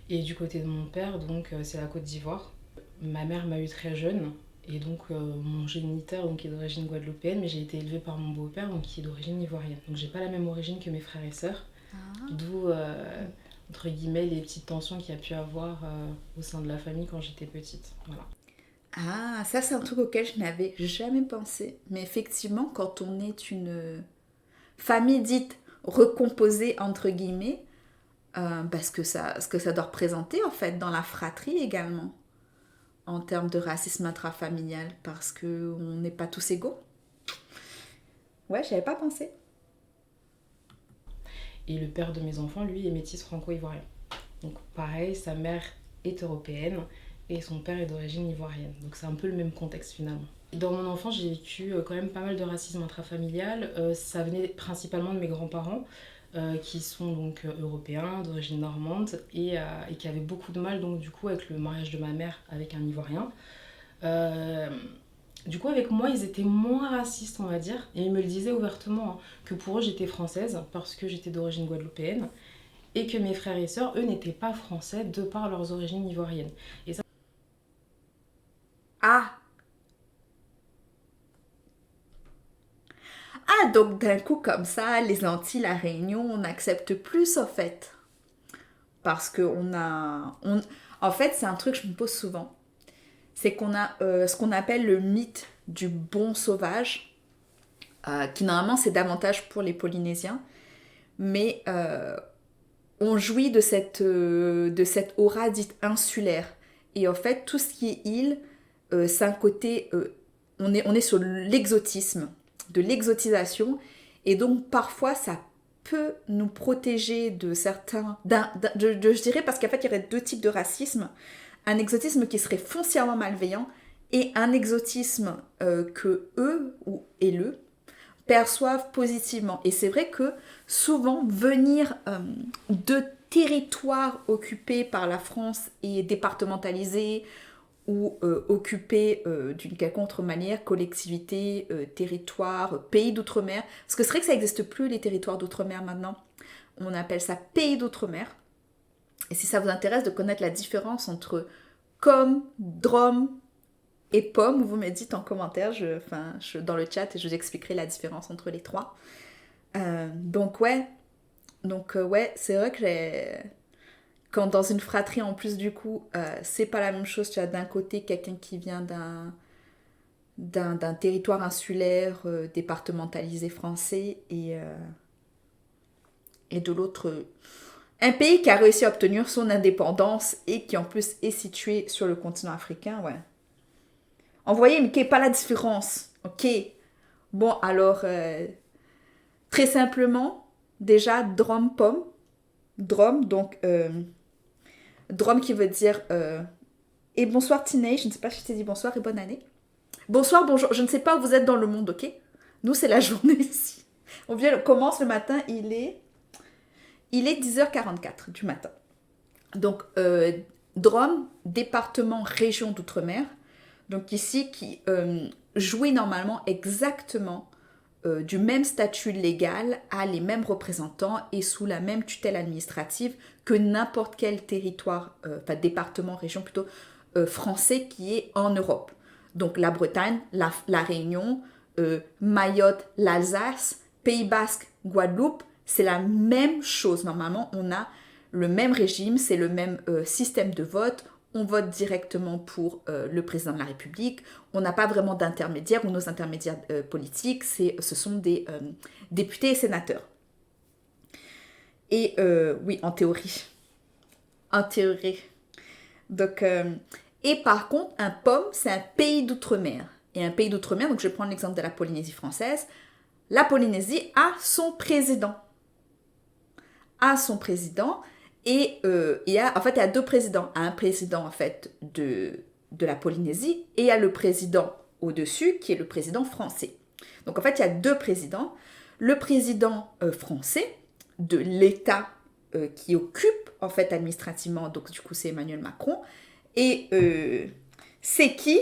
Et du côté de mon père, donc c'est la Côte d'Ivoire. Ma mère m'a eu très jeune et donc mon géniteur donc, est d'origine guadeloupéenne, mais j'ai été élevée par mon beau-père donc, qui est d'origine ivoirienne. Donc j'ai pas la même origine que mes frères et sœurs, d'où... entre guillemets, les petites tensions qu'il y a pu avoir au sein de la famille quand j'étais petite. Voilà. Ah, ça c'est un truc auquel je n'avais jamais pensé. Mais effectivement, quand on est une famille dite recomposée, entre guillemets, ce que ça doit représenter en fait dans la fratrie également, en termes de racisme intrafamilial, parce qu'on n'est pas tous égaux. Ouais, j'avais pas pensé. Et le père de mes enfants, lui, est métis franco-ivoirien. Donc pareil, sa mère est européenne et son père est d'origine ivoirienne. Donc c'est un peu le même contexte finalement. Dans mon enfance, j'ai vécu quand même pas mal de racisme intrafamilial. Ça venait principalement de mes grands-parents qui sont donc européens, d'origine normande et qui avaient beaucoup de mal donc du coup avec le mariage de ma mère avec un Ivoirien. Du coup, avec moi, ils étaient moins racistes, on va dire. Et ils me le disaient ouvertement, hein, que pour eux, j'étais française parce que j'étais d'origine guadeloupéenne. Et que mes frères et sœurs, eux, n'étaient pas français de par leurs origines ivoiriennes. Et ça... Ah, donc d'un coup, comme ça, les Antilles, la Réunion, on accepte plus, en fait. Parce qu'on a... En fait, c'est un truc que je me pose souvent. C'est qu'on a ce qu'on appelle le mythe du bon sauvage, qui normalement c'est davantage pour les Polynésiens, mais on jouit de cette aura dite insulaire. Et en fait, tout ce qui est île, c'est un côté... on est sur l'exotisme, de l'exotisation, et donc parfois ça peut nous protéger de certains... je dirais parce qu'en fait, il y aurait 2 types de racisme. Un exotisme qui serait foncièrement malveillant et un exotisme que eux ou elles perçoivent positivement. Et c'est vrai que souvent venir de territoire occupé par la France et départementalisé ou occupé d'une quelconque manière, collectivité, territoire, pays d'outre-mer. Parce que c'est vrai que ça n'existe plus, les territoires d'outre-mer maintenant. On appelle ça pays d'outre-mer. Et si ça vous intéresse de connaître la différence entre com, drom et pomme, vous me dites en commentaire, dans le chat, et je vous expliquerai la différence entre les trois. Donc ouais, c'est vrai que quand dans une fratrie en plus du coup, c'est pas la même chose. Tu as d'un côté quelqu'un qui vient d'un territoire insulaire, départementalisé français, et de l'autre, un pays qui a réussi à obtenir son indépendance et qui en plus est situé sur le continent africain, ouais. En voyez, mais quelle n'est pas la différence, ok? Bon, alors, très simplement, déjà, drum, pomme. Drum, donc, drum qui veut dire, et bonsoir Teenage, je ne sais pas si je t'ai dit bonsoir et bonne année. Bonsoir, bonjour, je ne sais pas où vous êtes dans le monde, ok? Nous, c'est la journée ici. On commence le matin, il est 10h44 du matin. Donc, Drôme, département, région d'outre-mer. Donc ici, qui jouit normalement exactement du même statut légal, a les mêmes représentants et sous la même tutelle administrative que n'importe quel territoire, département, région plutôt, français qui est en Europe. Donc la Bretagne, la Réunion, Mayotte, l'Alsace, Pays Basque, Guadeloupe, c'est la même chose. Normalement, on a le même régime, c'est le même système de vote. On vote directement pour le président de la République. On n'a pas vraiment d'intermédiaires, ou nos intermédiaires politiques, ce sont des députés et sénateurs. Et oui, en théorie. En théorie. Donc, et par contre, un POM, c'est un pays d'outre-mer. Et un pays d'outre-mer, donc je vais prendre l'exemple de la Polynésie française. La Polynésie a son président. Et il y a deux présidents. Un président en fait de la Polynésie et il y a le président au-dessus qui est le président français. Donc en fait, il y a deux présidents. Le président français de l'État qui occupe en fait administrativement, donc du coup c'est Emmanuel Macron. Et c'est qui?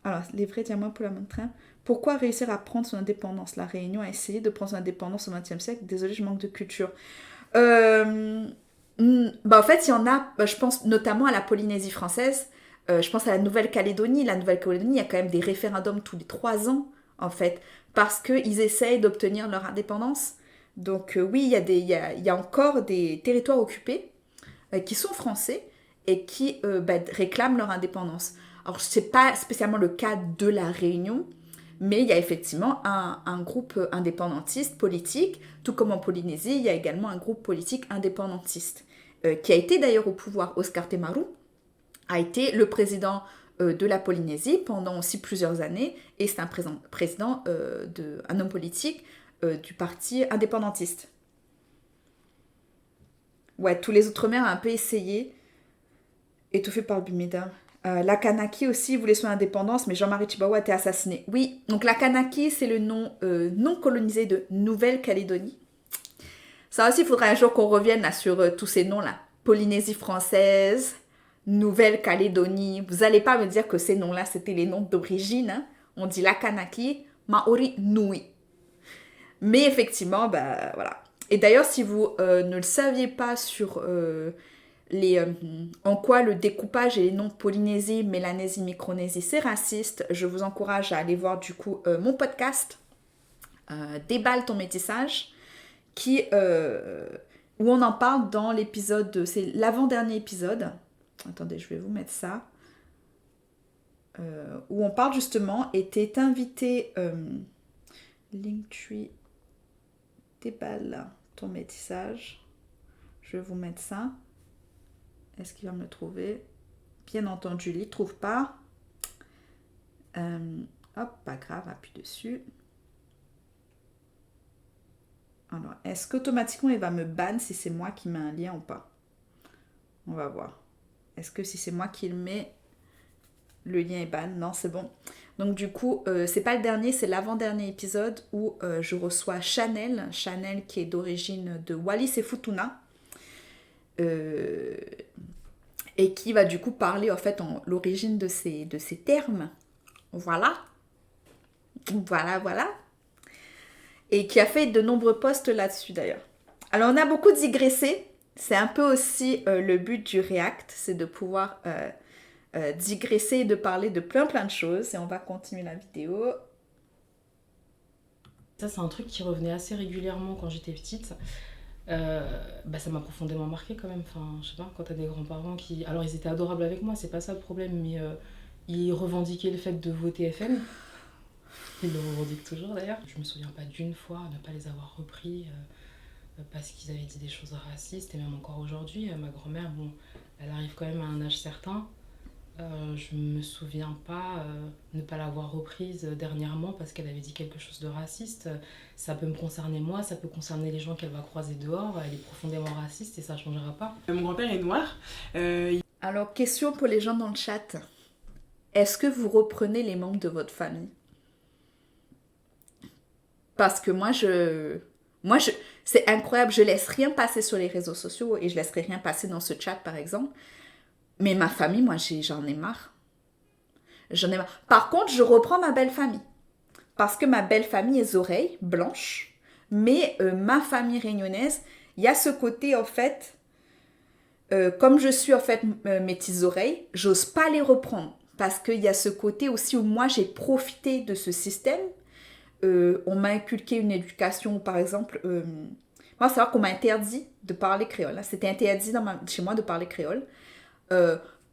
Alors, les vrais diamants pour la montre. Pourquoi réussir à prendre son indépendance? La Réunion a essayé de prendre son indépendance au XXe siècle. Désolée, je manque de culture. En fait, il y en a, je pense notamment à la Polynésie française, je pense à la Nouvelle-Calédonie. La Nouvelle-Calédonie, il y a quand même des référendums tous les 3 ans, en fait, parce qu'ils essayent d'obtenir leur indépendance. Donc oui, il y a encore des territoires occupés qui sont français et qui réclament leur indépendance. Alors, ce n'est pas spécialement le cas de la Réunion, mais il y a effectivement un groupe indépendantiste politique, tout comme en Polynésie, il y a également un groupe politique indépendantiste, qui a été d'ailleurs au pouvoir. Oscar Temaru a été le président de la Polynésie pendant aussi plusieurs années, et c'est un président, un homme politique du parti indépendantiste. Ouais, tous les Outre-mer ont un peu essayé, étouffé par le Bumida. La Kanaki aussi voulait son indépendance, mais Jean-Marie Tjibaou a été assassiné. Oui, donc la Kanaki, c'est le nom non colonisé de Nouvelle-Calédonie. Ça aussi, il faudra un jour qu'on revienne là, sur tous ces noms-là. Polynésie française, Nouvelle-Calédonie. Vous n'allez pas me dire que ces noms-là, c'était les noms d'origine. Hein. On dit la Kanaki, Maori Nui. Mais effectivement, voilà. Et d'ailleurs, si vous ne le saviez pas sur... en quoi le découpage et les noms Polynésie, Mélanésie, Micronésie, c'est raciste, je vous encourage à aller voir du coup mon podcast Déballe ton métissage où on en parle dans l'épisode, c'est l'avant-dernier épisode, attendez je vais vous mettre ça, où on parle justement, était invité Linktree Déballe ton métissage, je vais vous mettre ça. Est-ce qu'il va me le trouver? Bien entendu, il ne trouve pas. Hop, pas grave, appuie dessus. Alors, est-ce qu'automatiquement il va me ban si c'est moi qui mets un lien ou pas? On va voir. Est-ce que si c'est moi qui le mets, le lien est ban? Non, c'est bon. Donc du coup, c'est pas le dernier, c'est l'avant-dernier épisode où je reçois Chanel qui est d'origine de Wallis et Futuna. et qui va du coup parler en fait en l'origine de ces termes. Voilà. Voilà. Et qui a fait de nombreux posts là-dessus d'ailleurs. Alors on a beaucoup digressé. C'est un peu aussi le but du React, c'est de pouvoir digresser et de parler de plein de choses. Et on va continuer la vidéo. Ça, c'est un truc qui revenait assez régulièrement quand j'étais petite. Ça m'a profondément marqué quand même. Enfin, je sais pas, quand t'as des grands-parents qui... Alors, ils étaient adorables avec moi, c'est pas ça le problème, mais ils revendiquaient le fait de voter FN. Ils le revendiquent toujours d'ailleurs. Je me souviens pas d'une fois ne pas les avoir repris parce qu'ils avaient dit des choses racistes, et même encore aujourd'hui. Ma grand-mère, bon, elle arrive quand même à un âge certain. Je me souviens pas ne pas l'avoir reprise dernièrement parce qu'elle avait dit quelque chose de raciste. Ça peut me concerner moi, ça peut concerner les gens qu'elle va croiser dehors. Elle est profondément raciste et ça changera pas. Mon grand-père est noir. Alors, question pour les gens dans le chat. Est-ce que vous reprenez les membres de votre famille? Parce que moi, c'est incroyable, je laisse rien passer sur les réseaux sociaux et je laisserai rien passer dans ce chat, par exemple. Mais ma famille, moi, j'en ai marre. Par contre, je reprends ma belle famille. Parce que ma belle famille est oreille, blanche. Mais ma famille réunionnaise, il y a ce côté, en fait, comme je suis, en fait, métisse oreille, j'ose pas les reprendre. Parce qu'il y a ce côté aussi où moi, j'ai profité de ce système. On m'a inculqué une éducation, par exemple... moi, c'est vrai qu'on m'a interdit de parler créole. C'était interdit chez moi de parler créole.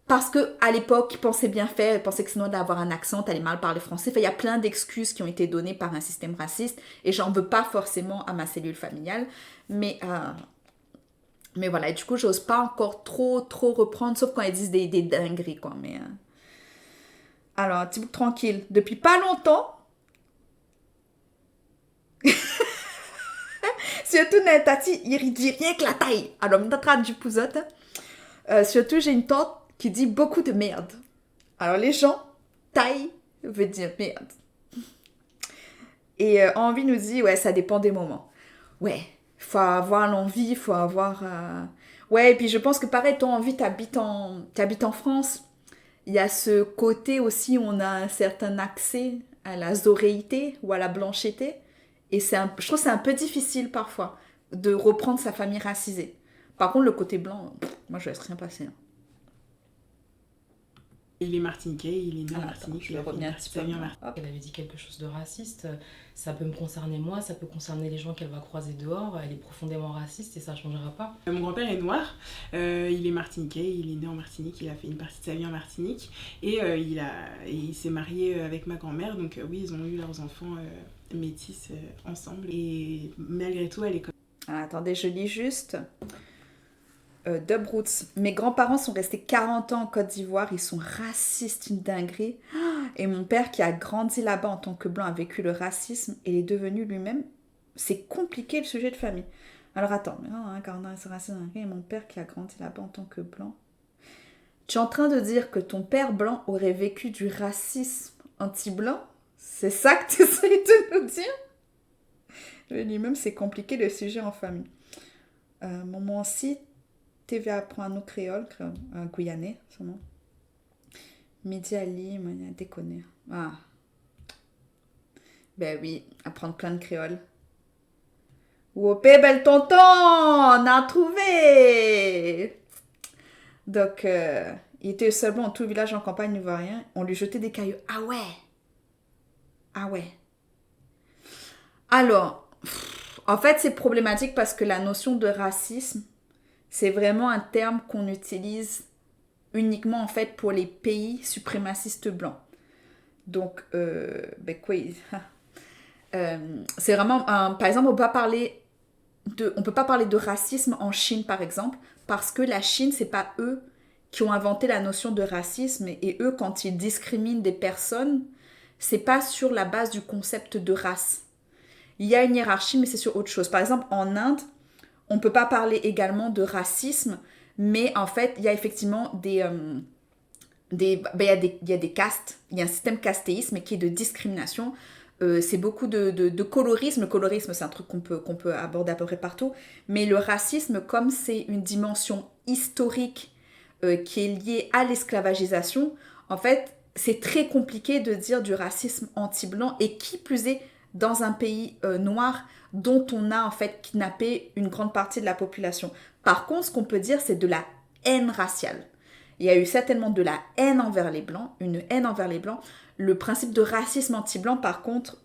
Parce qu'à l'époque, ils pensaient bien faire, ils pensaient que sinon d'avoir un accent, t'allais mal parler français. Enfin, il y a plein d'excuses qui ont été données par un système raciste et j'en veux pas forcément à ma cellule familiale. Mais voilà, et du coup, j'ose pas encore trop reprendre, sauf quand ils disent des dingueries, quoi. Mais, alors, petit bout tranquille. Depuis pas longtemps, surtout Natati, il dit rien que la taille. Alors, on train du pouzote. Surtout, j'ai une tante qui dit beaucoup de merde. Alors, les gens, taille veut dire merde. Et envie nous dit, ouais, ça dépend des moments. Ouais, faut avoir l'envie, faut avoir... Ouais, et puis je pense que pareil, toi, envie, t'habites en France. Il y a ce côté aussi où on a un certain accès à la zoréité ou à la blanchité. Et je trouve que c'est un peu difficile parfois de reprendre sa famille racisée. Par contre, le côté blanc, moi, je laisse rien passer. Hein. Il est martiniquais, il est né en Martinique. Je vais revenir un petit peu. Elle avait dit quelque chose de raciste. Ça peut me concerner moi, ça peut concerner les gens qu'elle va croiser dehors. Elle est profondément raciste et ça changera pas. Mon grand-père est noir, il est martiniquais, il est né en Martinique, il a fait une partie de sa vie en Martinique. Et il s'est marié avec ma grand-mère, donc oui, ils ont eu leurs enfants métis ensemble. Et malgré tout, elle est comme... Attendez, je lis juste... Dub Roots. Mes grands-parents sont restés 40 ans en Côte d'Ivoire. Ils sont racistes, une dinguerie. Et mon père, qui a grandi là-bas en tant que blanc, a vécu le racisme et est devenu lui-même. C'est compliqué le sujet de famille. Alors attends, 40 ans, ils sont racistes, et mon père, qui a grandi là-bas en tant que blanc. Tu es en train de dire que ton père blanc aurait vécu du racisme anti-blanc? C'est ça que tu essayes de nous dire? Lui-même, c'est compliqué le sujet en famille. Maman aussi. TVA apprend un autre créole, un guyanais, son nom. Midi Ali, déconner. Ah. Ben oui, apprendre plein de créoles. Wopé, belle tonton, on a trouvé! Donc, il était seul dans tout le village en campagne ivoirien. On lui jetait des cailloux. Ah ouais! Ah ouais. Alors, en fait, c'est problématique parce que la notion de racisme, c'est vraiment un terme qu'on utilise uniquement en fait pour les pays suprémacistes blancs. Donc, c'est vraiment, par exemple, on peut pas parler de racisme en Chine, par exemple, parce que la Chine, c'est pas eux qui ont inventé la notion de racisme, et eux, quand ils discriminent des personnes, c'est pas sur la base du concept de race. Il y a une hiérarchie, mais c'est sur autre chose. Par exemple, en Inde, on ne peut pas parler également de racisme, mais en fait, il y a effectivement il y a des castes, il y a un système castéisme qui est de discrimination c'est beaucoup de colorisme. Le colorisme, c'est un truc qu'on peut aborder à peu près partout. Mais le racisme, comme c'est une dimension historique qui est liée à l'esclavagisation, en fait, c'est très compliqué de dire du racisme anti-blanc et qui plus est dans un pays noir dont on a en fait kidnappé une grande partie de la population. Par contre, ce qu'on peut dire, c'est de la haine raciale. Il y a eu certainement de la haine envers les blancs, une haine envers les blancs. Le principe de racisme anti-blanc, par contre,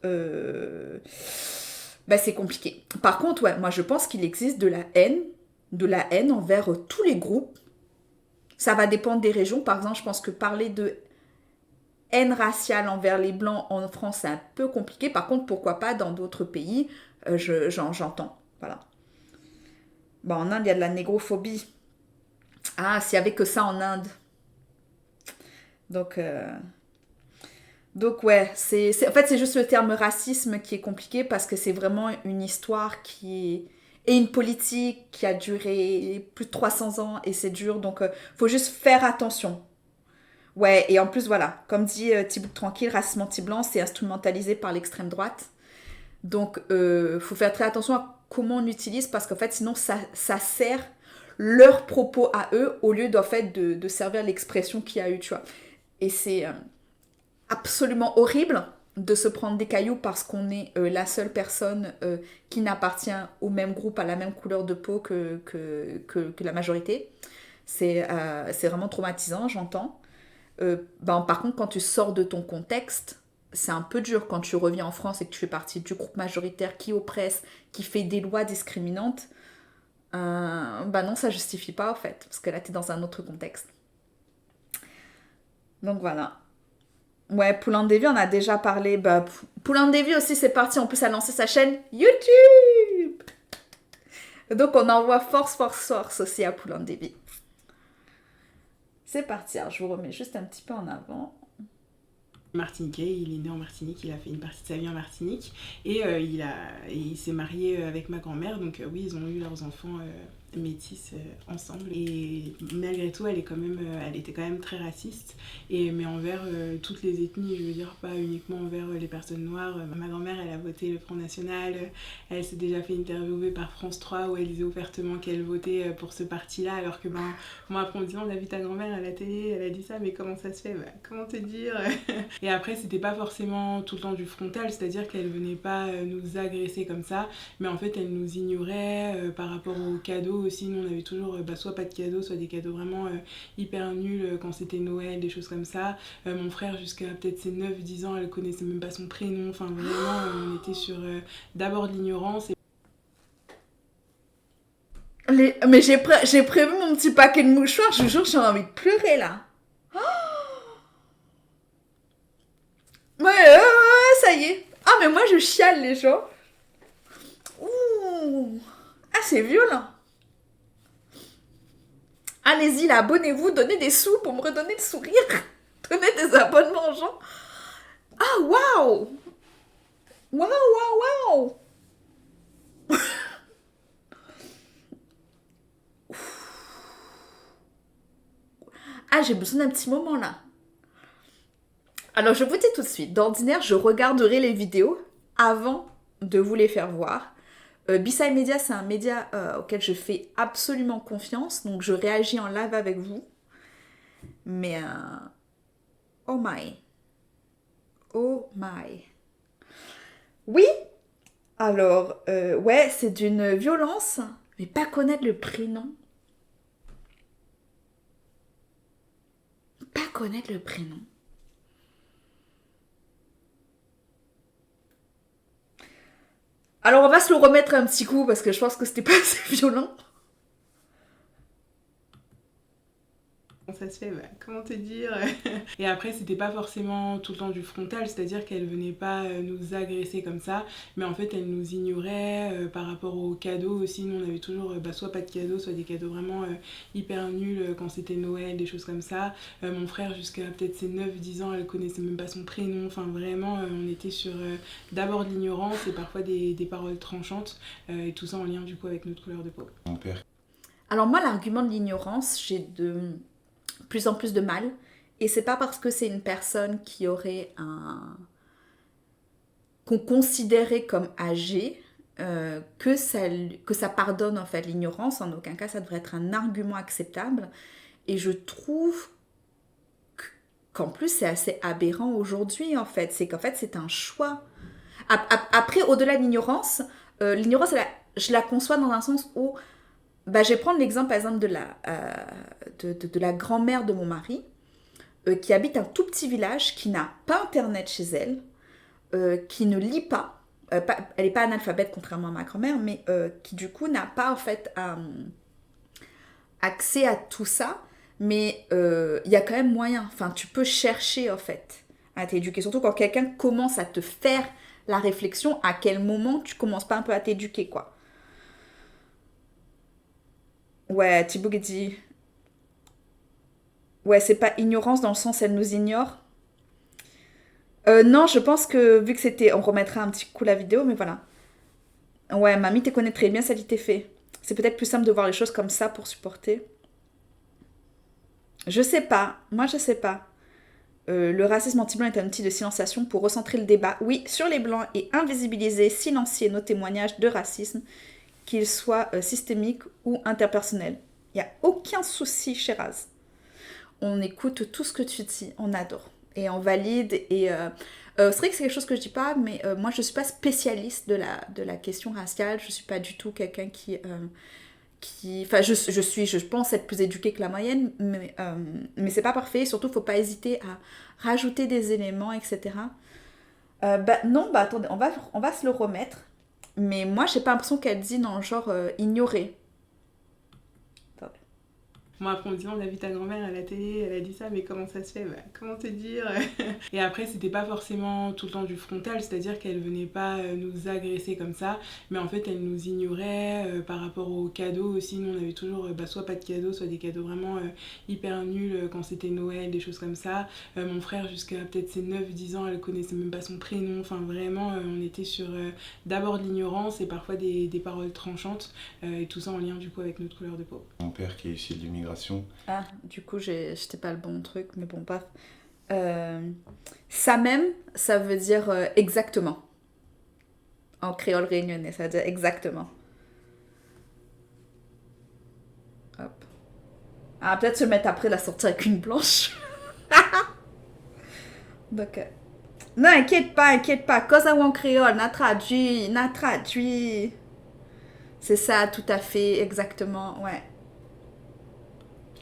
c'est compliqué. Par contre, ouais, moi je pense qu'il existe de la haine envers tous les groupes. Ça va dépendre des régions. Par exemple, je pense que parler de haine raciale envers les blancs en France, c'est un peu compliqué. Par contre, pourquoi pas dans d'autres pays, j'entends. Voilà. Bon, en Inde, il y a de la négrophobie. Ah, s'il n'y avait que ça en Inde. Donc ouais, en fait, c'est juste le terme racisme qui est compliqué parce que c'est vraiment une histoire et une politique qui a duré plus de 300 ans et c'est dur. Donc, faut juste faire attention. Ouais, et en plus, voilà, comme dit Thibaut Tranquille, racisme anti-blanc, c'est instrumentalisé par l'extrême droite. Donc, faut faire très attention à comment on utilise parce qu'en fait, sinon, ça sert leurs propos à eux au lieu d'en fait de servir l'expression qu'il y a eu, tu vois. Et c'est absolument horrible de se prendre des cailloux parce qu'on est la seule personne qui n'appartient au même groupe, à la même couleur de peau que la majorité. C'est vraiment traumatisant, j'entends. Par contre, quand tu sors de ton contexte, c'est un peu dur quand tu reviens en France et que tu fais partie du groupe majoritaire qui oppresse, qui fait des lois discriminantes. Non, ça justifie pas en fait, parce que là t'es dans un autre contexte. Donc voilà. Ouais, Poulain Davy, on a déjà parlé. Poulain Davy aussi, c'est parti. En plus, a lancé sa chaîne YouTube. Donc on envoie force aussi à Poulain Davy. C'est parti, alors je vous remets juste un petit peu en avant. Martiniquais, il est né en Martinique, il a fait une partie de sa vie en Martinique et il s'est marié avec ma grand-mère, donc oui, ils ont eu leurs enfants métis ensemble et malgré tout elle était quand même très raciste mais envers toutes les ethnies, je veux dire pas uniquement envers les personnes noires. Ma grand-mère, elle a voté le Front National, elle s'est déjà fait interviewer par France 3 où elle disait ouvertement qu'elle votait pour ce parti-là, alors que moi après on me dit on a vu ta grand-mère à la télé, elle a dit ça, mais comment ça se fait, comment te dire. Et après c'était pas forcément tout le temps du frontal, c'est-à-dire qu'elle venait pas nous agresser comme ça, mais en fait elle nous ignorait par rapport aux cadeaux aussi. Nous on avait toujours soit pas de cadeaux, soit des cadeaux vraiment hyper nuls quand c'était Noël, des choses comme ça. Mon frère jusqu'à peut-être ses 9-10 ans, elle connaissait même pas son prénom, enfin vraiment on était sur d'abord de l'ignorance. Mais j'ai prévu mon petit paquet de mouchoirs, je vous jure j'ai envie de pleurer là. Ouais, ça y est. Ah mais moi je chiale les gens. Ouh. Ah c'est violent. Allez-y là, abonnez-vous, donnez des sous pour me redonner le sourire. Donnez des abonnements aux gens. Ah waouh. Waouh. Ah j'ai besoin d'un petit moment là. Alors je vous dis tout de suite, d'ordinaire je regarderai les vidéos avant de vous les faire voir. B-Side Media, c'est un média auquel je fais absolument confiance, donc je réagis en live avec vous. Mais oh my. Oui, alors ouais, c'est d'une violence, mais pas connaître le prénom. Alors on va se le remettre un petit coup parce que je pense que c'était pas assez violent. Ça se fait, comment te dire. Et après c'était pas forcément tout le temps du frontal, c'est-à-dire qu'elle venait pas nous agresser comme ça, mais en fait elle nous ignorait par rapport aux cadeaux aussi. Nous on avait toujours soit pas de cadeaux, soit des cadeaux vraiment hyper nuls quand c'était Noël, des choses comme ça. Mon frère jusqu'à peut-être ses 9-10 ans, elle connaissait même pas son prénom, enfin vraiment on était sur d'abord de l'ignorance et parfois des paroles tranchantes et tout ça en lien du coup avec notre couleur de peau. Mon père. Alors moi l'argument de l'ignorance, j'ai de plus en plus de mal, et c'est pas parce que c'est une personne qui aurait qu'on considérait comme âgé, que ça pardonne en fait l'ignorance. En aucun cas ça devrait être un argument acceptable. Et je trouve qu'en plus c'est assez aberrant aujourd'hui en fait. C'est qu'en fait c'est un choix. Après, au-delà de l'ignorance, je la conçois dans un sens où, bah, je vais prendre l'exemple par exemple de la grand-mère de mon mari, qui habite un tout petit village, qui n'a pas internet chez elle, qui ne lit pas, elle n'est pas analphabète contrairement à ma grand-mère, mais qui du coup n'a pas en fait accès à tout ça, mais il y a quand même moyen, enfin tu peux chercher en fait à t'éduquer, surtout quand quelqu'un commence à te faire la réflexion, à quel moment tu commences pas un peu à t'éduquer quoi. Ouais, Thibaut qui dit... Ouais, c'est pas ignorance dans le sens elle nous ignore. Non, je pense que vu que c'était... On remettra un petit coup la vidéo, mais voilà. Ouais, mamie te connaît très bien, ça dit t'es fait. C'est peut-être plus simple de voir les choses comme ça pour supporter. Je sais pas. Moi, je sais pas. Le racisme anti-blanc est un outil de silenciation pour recentrer le débat, oui, sur les blancs et invisibiliser, silencier nos témoignages de racisme, qu'ils soient systémiques ou interpersonnels. Il n'y a aucun souci, Sheraz. On écoute tout ce que tu dis, on adore. Et on valide. Et c'est vrai que c'est quelque chose que je dis pas, mais moi je ne suis pas spécialiste de la question raciale. Je ne suis pas du tout quelqu'un qui... Enfin, je pense être plus éduquée que la moyenne, mais c'est pas parfait. Surtout, faut pas hésiter à rajouter des éléments, etc. Non, attendez, on va se le remettre. Mais moi, j'ai pas l'impression qu'elle dit dans le genre ignorer. Moi, après, on me dit, on a vu ta grand-mère à la télé, elle a dit ça, mais comment ça se fait ? Bah, comment te dire ? Et après, c'était pas forcément tout le temps du frontal, c'est-à-dire qu'elle venait pas nous agresser comme ça, mais en fait, elle nous ignorait par rapport aux cadeaux aussi. Nous, on avait toujours soit pas de cadeaux, soit des cadeaux vraiment hyper nuls quand c'était Noël, des choses comme ça. Mon frère, jusqu'à peut-être ses 9-10 ans, elle connaissait même pas son prénom. Enfin, vraiment, on était sur d'abord de l'ignorance et parfois des paroles tranchantes, et tout ça en lien, du coup, avec notre couleur de peau. Mon père qui est issu de l'immigration. Ah, du coup, j'étais pas le bon truc, mais bon, bref. Ça même, ça veut dire exactement. En créole réunionnais, ça veut dire exactement. Hop. Ah, peut-être se mettre après la sortir avec une blanche. Donc, non, inquiète pas. Cosa ou en créole, n'a traduit. C'est ça, tout à fait, exactement, ouais.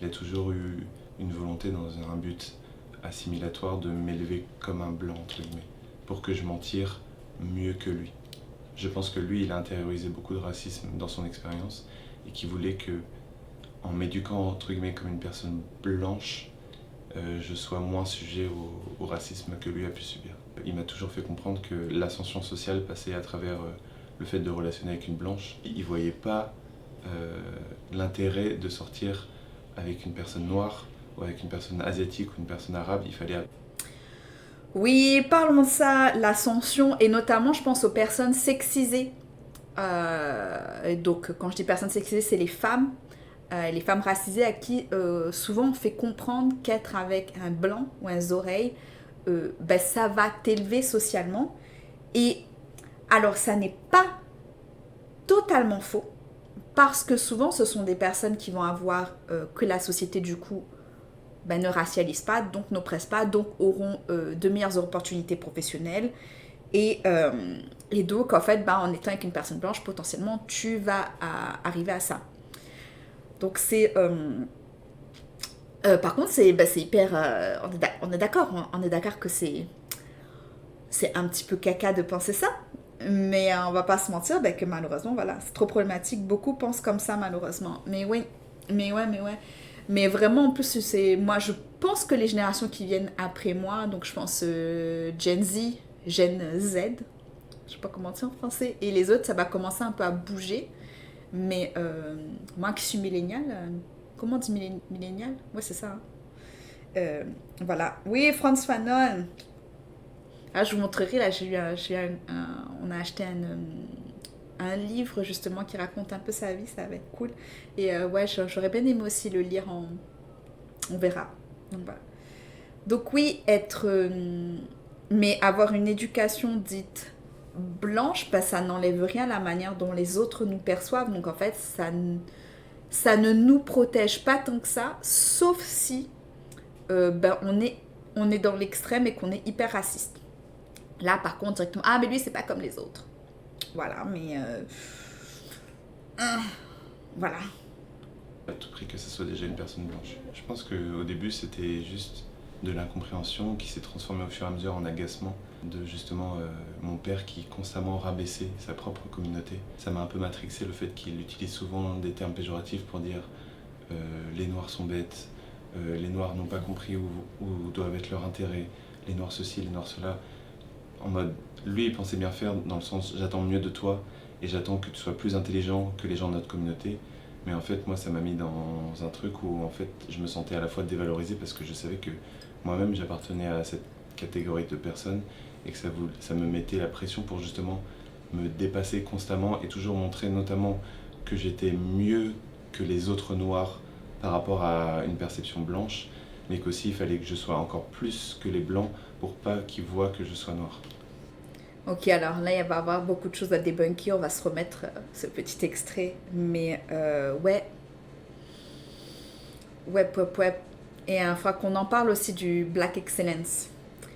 Il a toujours eu une volonté dans un but assimilatoire de m'élever comme un blanc, entre guillemets, pour que je m'en tire mieux que lui. Je pense que lui, il a intériorisé beaucoup de racisme dans son expérience et qu'il voulait que, en m'éduquant, entre guillemets, comme une personne blanche, je sois moins sujet au racisme que lui a pu subir. Il m'a toujours fait comprendre que l'ascension sociale passait à travers le fait de relationner avec une blanche. Il ne voyait pas l'intérêt de sortir avec une personne noire ou avec une personne asiatique ou une personne arabe, il fallait... Oui, parlons de ça, l'ascension, et notamment je pense aux personnes sexisées. Donc quand je dis personnes sexisées, c'est les femmes racisées à qui souvent on fait comprendre qu'être avec un blanc ou un zoreille, ça va t'élever socialement. Et alors ça n'est pas totalement faux, parce que souvent, ce sont des personnes qui vont avoir que la société, du coup, ne racialise pas, donc n'oppresse pas, donc auront de meilleures opportunités professionnelles. Et donc, en fait, en étant avec une personne blanche, potentiellement, tu vas arriver à ça. Donc, c'est... par contre, c'est hyper... on est d'accord que c'est un petit peu caca de penser ça. Mais on va pas se mentir que malheureusement, voilà, c'est trop problématique. Beaucoup pensent comme ça, malheureusement. Mais ouais. Mais vraiment, en plus, moi, je pense que les générations qui viennent après moi, donc je pense Gen Z, Gen Z, je sais pas comment dire en français, et les autres, ça va commencer un peu à bouger. Mais moi qui suis millénial, comment on dit millénial ? Ouais, c'est ça. Voilà. Oui, Franz Fanon. Ah, je vous montrerai, là, on a acheté un livre, justement, qui raconte un peu sa vie, ça va être cool. Et ouais, j'aurais bien aimé aussi le lire on verra. Donc, voilà. Donc oui, mais avoir une éducation dite blanche, bah, ça n'enlève rien à la manière dont les autres nous perçoivent. Donc en fait, ça ne nous protège pas tant que ça, sauf si ben, on est dans l'extrême et qu'on est hyper raciste. Là, par contre, directement, ah, mais lui, c'est pas comme les autres. Voilà, mais... voilà. À tout prix que ce soit déjà une personne blanche. Je pense qu'au début, c'était juste de l'incompréhension qui s'est transformée au fur et à mesure en agacement de justement mon père qui constamment rabaissait sa propre communauté. Ça m'a un peu matrixé le fait qu'il utilise souvent des termes péjoratifs pour dire les noirs sont bêtes, les noirs n'ont pas compris où doivent être leurs intérêts, les noirs ceci, les noirs cela. En mode, lui il pensait bien faire dans le sens j'attends mieux de toi et j'attends que tu sois plus intelligent que les gens de notre communauté. Mais en fait, moi, ça m'a mis dans un truc où en fait, je me sentais à la fois dévalorisé parce que je savais que moi-même, j'appartenais à cette catégorie de personnes et que ça me mettait la pression pour justement me dépasser constamment et toujours montrer notamment que j'étais mieux que les autres noirs par rapport à une perception blanche, mais qu'aussi il fallait que je sois encore plus que les blancs pour pas qu'ils voient que je sois noir. Ok, alors là, il va y avoir beaucoup de choses à débunker. On va se remettre ce petit extrait. Mais ouais. Ouais. Et une fois qu'on en parle aussi du Black Excellence.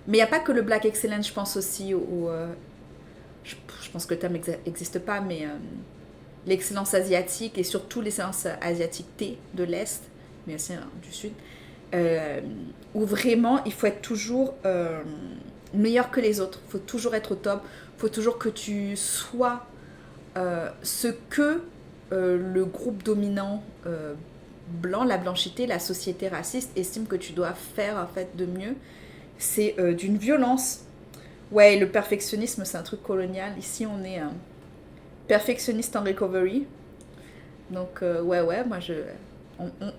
Mais il n'y a pas que le Black Excellence, je pense aussi au... je pense que le terme n'existe pas, mais l'excellence asiatique et surtout l'excellence asiatique T de l'Est, mais aussi du Sud, où vraiment il faut être toujours... meilleur que les autres, faut toujours être au top, faut toujours que tu sois ce que le groupe dominant blanc, la blanchité, la société raciste estime que tu dois faire en fait de mieux. C'est d'une violence. Ouais, le perfectionnisme, c'est un truc colonial. Ici, on est perfectionniste en recovery. Donc, ouais, moi,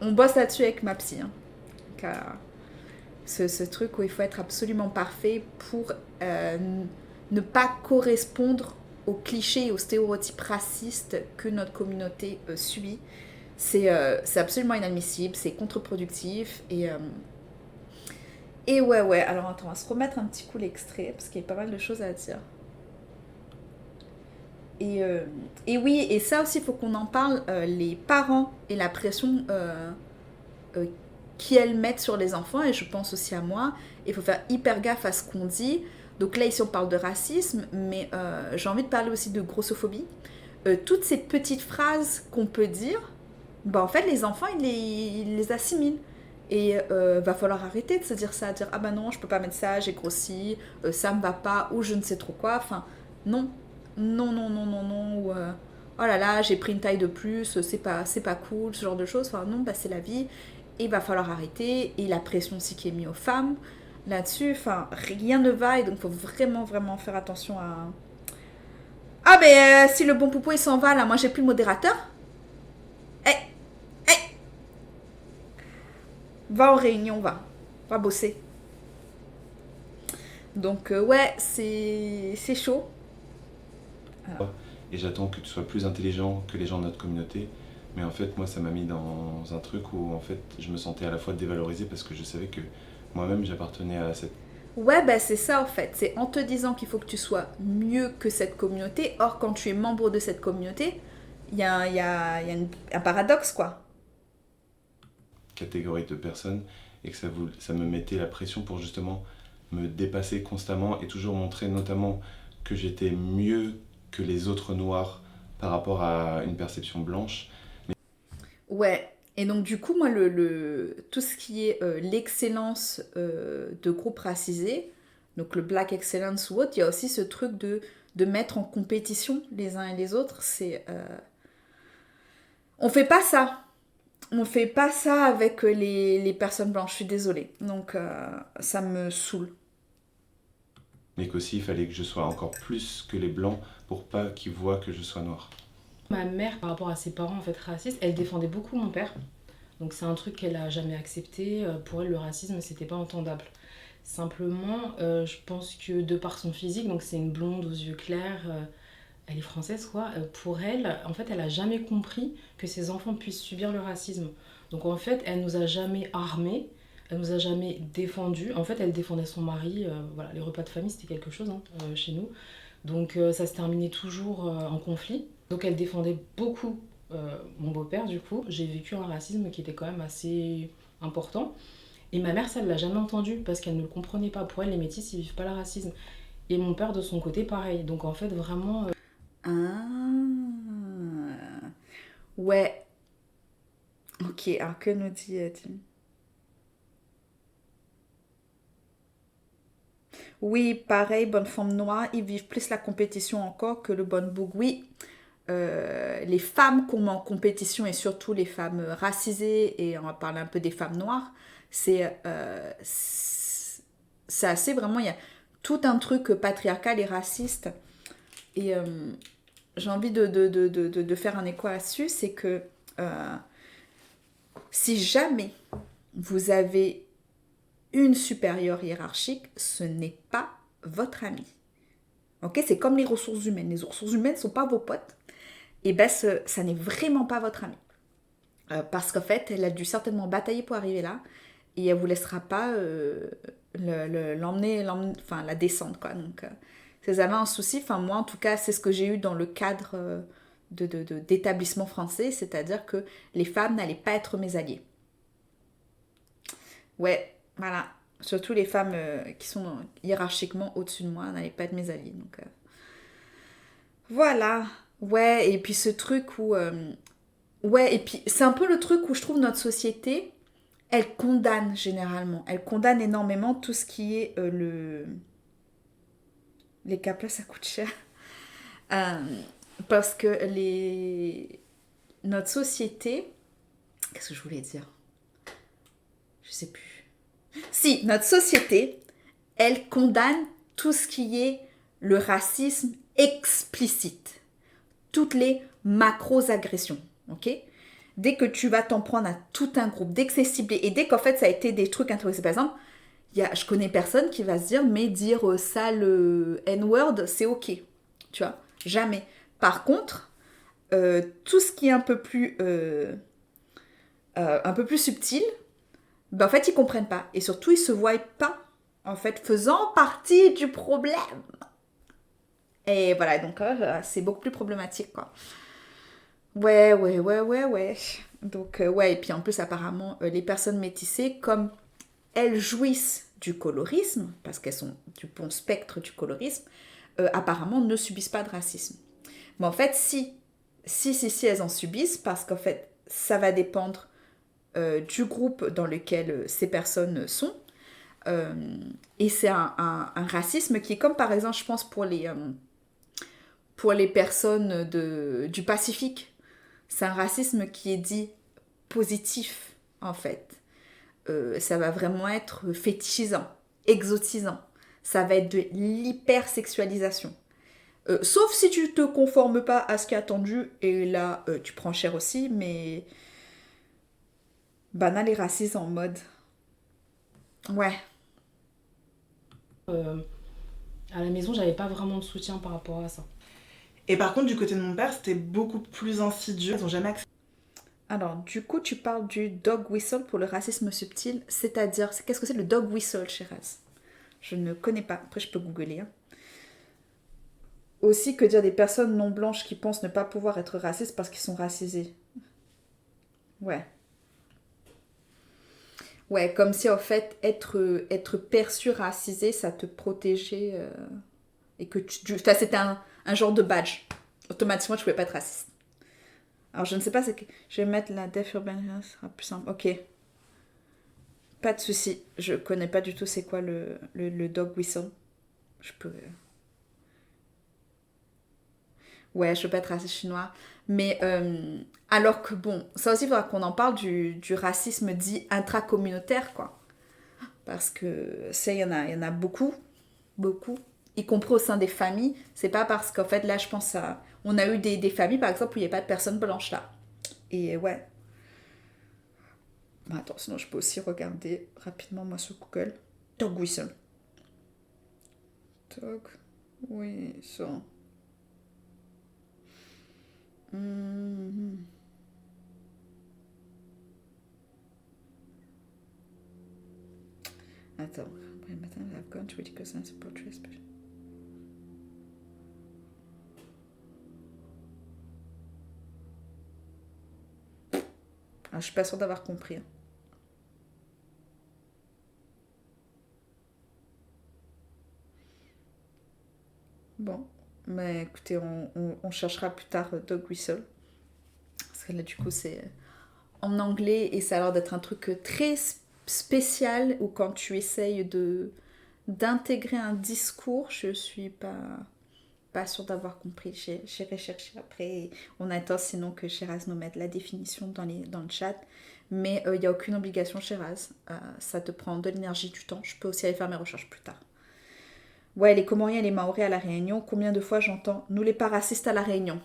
on bosse là-dessus avec ma psy. Hein. Car ce truc où il faut être absolument parfait pour ne pas correspondre aux clichés et aux stéréotypes racistes que notre communauté subit. C'est absolument inadmissible, c'est contre-productif et ouais, alors attends, on va se remettre un petit coup l'extrait parce qu'il y a pas mal de choses à dire. Et oui, et ça aussi, il faut qu'on en parle, les parents et la pression qu'elles mettent sur les enfants, et je pense aussi à moi, il faut faire hyper gaffe à ce qu'on dit. Donc là, ici, on parle de racisme, mais j'ai envie de parler aussi de grossophobie. Toutes ces petites phrases qu'on peut dire, bah, en fait, les enfants, ils les assimilent. Et va falloir arrêter de se dire ça, dire « Ah bah non, je peux pas mettre ça, j'ai grossi, ça me va pas, ou je ne sais trop quoi. » Enfin, non, ou « Oh là là, j'ai pris une taille de plus, c'est pas cool, ce genre de choses. » Enfin non, bah c'est la vie. Et il va falloir arrêter. Et la pression aussi qui est mise aux femmes là-dessus, enfin, rien ne va. Et donc, il faut vraiment, vraiment faire attention à... Ah mais si le bon poupou il s'en va, là, moi j'ai plus le modérateur. Va en réunion, va bosser. Donc ouais, c'est chaud. Et j'attends que tu sois plus intelligent que les gens de notre communauté. Mais en fait, moi, ça m'a mis dans un truc où en fait, je me sentais à la fois dévalorisé parce que je savais que moi-même, j'appartenais à cette... Ouais, bah c'est ça en fait. C'est en te disant qu'il faut que tu sois mieux que cette communauté. Or, quand tu es membre de cette communauté, il y a un paradoxe, quoi. Catégorie de personnes et que ça me mettait la pression pour justement me dépasser constamment et toujours montrer notamment que j'étais mieux que les autres noirs par rapport à une perception blanche. Ouais, et donc du coup, moi, tout ce qui est l'excellence de groupes racisés, donc le Black Excellence ou autre, il y a aussi ce truc de mettre en compétition les uns et les autres. On fait pas ça. On fait pas ça avec les personnes blanches, je suis désolée. Donc ça me saoule. Mais qu'aussi, il fallait que je sois encore plus que les blancs pour pas qu'ils voient que je sois noir. Ma mère, par rapport à ses parents en fait racistes, elle défendait beaucoup mon père. Donc c'est un truc qu'elle a jamais accepté. Pour elle, le racisme, c'était pas entendable. Simplement, je pense que de par son physique, donc c'est une blonde aux yeux clairs, elle est française quoi, pour elle, en fait, elle a jamais compris que ses enfants puissent subir le racisme. Donc en fait, elle nous a jamais armés, elle nous a jamais défendus. En fait, elle défendait son mari, voilà, les repas de famille, c'était quelque chose chez nous. Donc ça se terminait toujours en conflit. Donc elle défendait beaucoup mon beau-père du coup. J'ai vécu un racisme qui était quand même assez important. Et ma mère, ça, elle l'a jamais entendu parce qu'elle ne le comprenait pas. Pour elle, les métis, ils vivent pas le racisme. Et mon père, de son côté, pareil. Donc en fait, vraiment... Ah. Ouais. Ok, alors que nous dit Tim? Oui, pareil, bonne femme noire, ils vivent plus la compétition encore que le bon boug. Oui, les femmes qu'on met en compétition et surtout les femmes racisées, et on va parler un peu des femmes noires, c'est assez vraiment, il y a tout un truc patriarcal et raciste. Et j'ai envie de faire un écho là-dessus, c'est que si jamais vous avez une supérieure hiérarchique, ce n'est pas votre ami. Ok, c'est comme les ressources humaines. Les ressources humaines ne sont pas vos potes. Et ben, ça n'est vraiment pas votre ami. Parce qu'en fait, elle a dû certainement batailler pour arriver là. Et elle ne vous laissera pas l'emmener, enfin, la descendre, quoi. Donc, si vous avez un souci, enfin, moi, en tout cas, c'est ce que j'ai eu dans le cadre d'établissement français, c'est-à-dire que les femmes n'allaient pas être mes alliées. Ouais, voilà. Surtout les femmes qui sont hiérarchiquement au-dessus de moi n'allaient pas être mes alliées. Donc, voilà. Ouais, et puis ce truc où... ouais, et puis c'est un peu le truc où je trouve notre société, elle condamne généralement. Elle condamne énormément tout ce qui est les caplas, ça coûte cher. Parce que notre société... Qu'est-ce que je voulais dire? Je sais plus. Si, notre société, elle condamne tout ce qui est le racisme explicite. Toutes les macro-agressions, ok? Dès que tu vas t'en prendre à tout un groupe, dès que c'est ciblé, et dès qu'en fait ça a été des trucs intéressants, par exemple, je connais personne qui va se dire, mais dire ça, le N-word, c'est ok. Tu vois? Jamais. Par contre, tout ce qui est un peu plus subtil, ben en fait, ils comprennent pas. Et surtout, ils se voient pas, en fait, faisant partie du problème. Et voilà, donc c'est beaucoup plus problématique, quoi. Ouais. Donc, ouais, et puis en plus, apparemment, les personnes métissées, comme elles jouissent du colorisme, parce qu'elles sont du bon spectre du colorisme, apparemment ne subissent pas de racisme. Mais en fait, si, elles en subissent, parce qu'en fait, ça va dépendre du groupe dans lequel ces personnes sont. Et c'est un racisme qui est comme par exemple, je pense, pour les personnes du Pacifique. C'est un racisme qui est dit positif, en fait. Ça va vraiment être fétichisant, exotisant. Ça va être de l'hypersexualisation. Sauf si tu te conformes pas à ce qui est attendu, et là, tu prends cher aussi, mais... Banal et raciste en mode. Ouais. À la maison, j'avais pas vraiment de soutien par rapport à ça. Et par contre, du côté de mon père, c'était beaucoup plus insidieux. Ils n'ont jamais accepté. Alors, du coup, tu parles du dog whistle pour le racisme subtil, c'est-à-dire, qu'est-ce que c'est le dog whistle, Shiraz? Je ne connais pas. Après, je peux googler. Hein. Aussi, que dire des personnes non blanches qui pensent ne pas pouvoir être racistes parce qu'ils sont racisés. Ouais. Ouais, comme si en fait, être perçu racisé, ça te protégeait et que enfin, c'était un genre de badge. Automatiquement, tu ne pouvais pas être raciste. Alors, je ne sais pas, je vais mettre la def urban, ça sera plus simple. Ok. Pas de souci. Je connais pas du tout c'est quoi le dog whistle. Je peux... Ouais, je peux pas être raciste chinois. Mais alors que bon, ça aussi, il faudra qu'on en parle du racisme dit intracommunautaire, quoi. Parce que ça, il y en a beaucoup, y compris au sein des familles. C'est pas parce qu'en fait, là, je pense à... On a eu des familles, par exemple, où il n'y a pas de personnes blanches, là. Et ouais. Bon, attends, sinon, je peux aussi regarder rapidement, moi, sur Google. Dog whistle. Dog whistle. Mm-hmm. Attends, après le matin, I've gone to ridiculous and portrait special. je suis pas sûre d'avoir compris. Bon, mais écoutez, on cherchera plus tard Dog Whistle. Parce que là, du coup, c'est en anglais et ça a l'air d'être un truc très spécial où quand tu essayes d'intégrer un discours, je suis pas sûre d'avoir compris. J'irai chercher après. Et on attend sinon que Sheraz nous mette la définition dans le chat. Mais il n'y a aucune obligation, Sheraz. Ça te prend de l'énergie, du temps. Je peux aussi aller faire mes recherches plus tard. Ouais, les Comoriens et les Mahorais à La Réunion. Combien de fois j'entends « Nous les pas racistes à La Réunion ».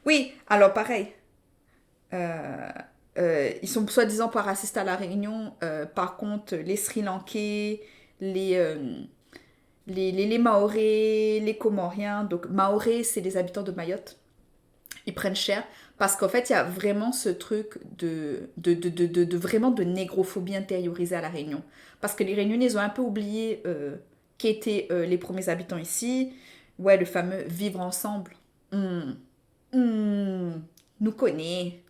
Oui, alors pareil. Ils sont soi-disant pas racistes à La Réunion. Par contre, les Sri Lankais, les Mahorais, les Comoriens. Donc, Mahorais, c'est les habitants de Mayotte. Ils prennent cher parce qu'en fait, il y a vraiment ce truc de vraiment de négrophobie intériorisée à La Réunion. Parce que les Réunionnais, ils ont un peu oublié qui étaient les premiers habitants ici. Ouais, le fameux vivre ensemble. Nous connaît.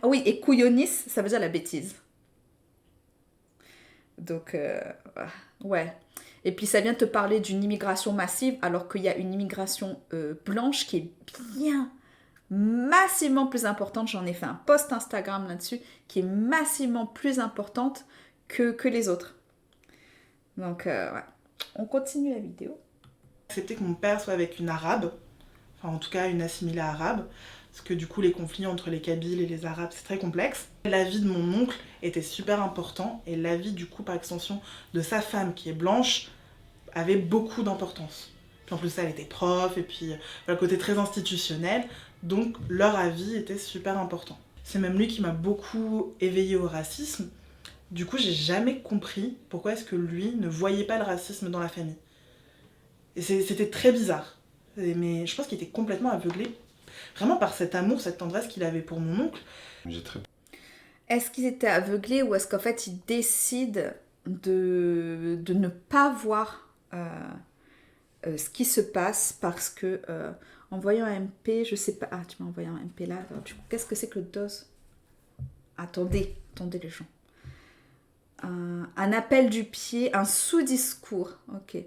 Ah oui, et couillonnis, ça veut dire la bêtise. Donc, ouais. Et puis, ça vient te parler d'une immigration massive, alors qu'il y a une immigration blanche qui est bien, massivement plus importante. J'en ai fait un post Instagram là-dessus, qui est massivement plus importante que les autres. Donc, ouais. On continue la vidéo. Accepter que mon père soit avec une arabe, enfin en tout cas une assimilée arabe, parce que du coup les conflits entre les Kabyles et les Arabes c'est très complexe. L'avis de mon oncle était super important et l'avis du coup par extension de sa femme qui est blanche avait beaucoup d'importance. Puis en plus elle était prof et puis le côté très institutionnel, donc leur avis était super important. C'est même lui qui m'a beaucoup éveillée au racisme. Du coup j'ai jamais compris pourquoi est-ce que lui ne voyait pas le racisme dans la famille. Et c'était très bizarre. Mais je pense qu'il était complètement aveuglé, vraiment par cet amour, cette tendresse qu'il avait pour mon oncle. Est-ce qu'ils étaient aveuglés ou est-ce qu'en fait ils décident de ne pas voir ce qui se passe parce que en voyant un MP, je sais pas... Ah, tu m'as envoyé un MP là. Alors, du coup, qu'est-ce que c'est que le DOS? Attendez les gens. Un appel du pied, un sous-discours. Ok.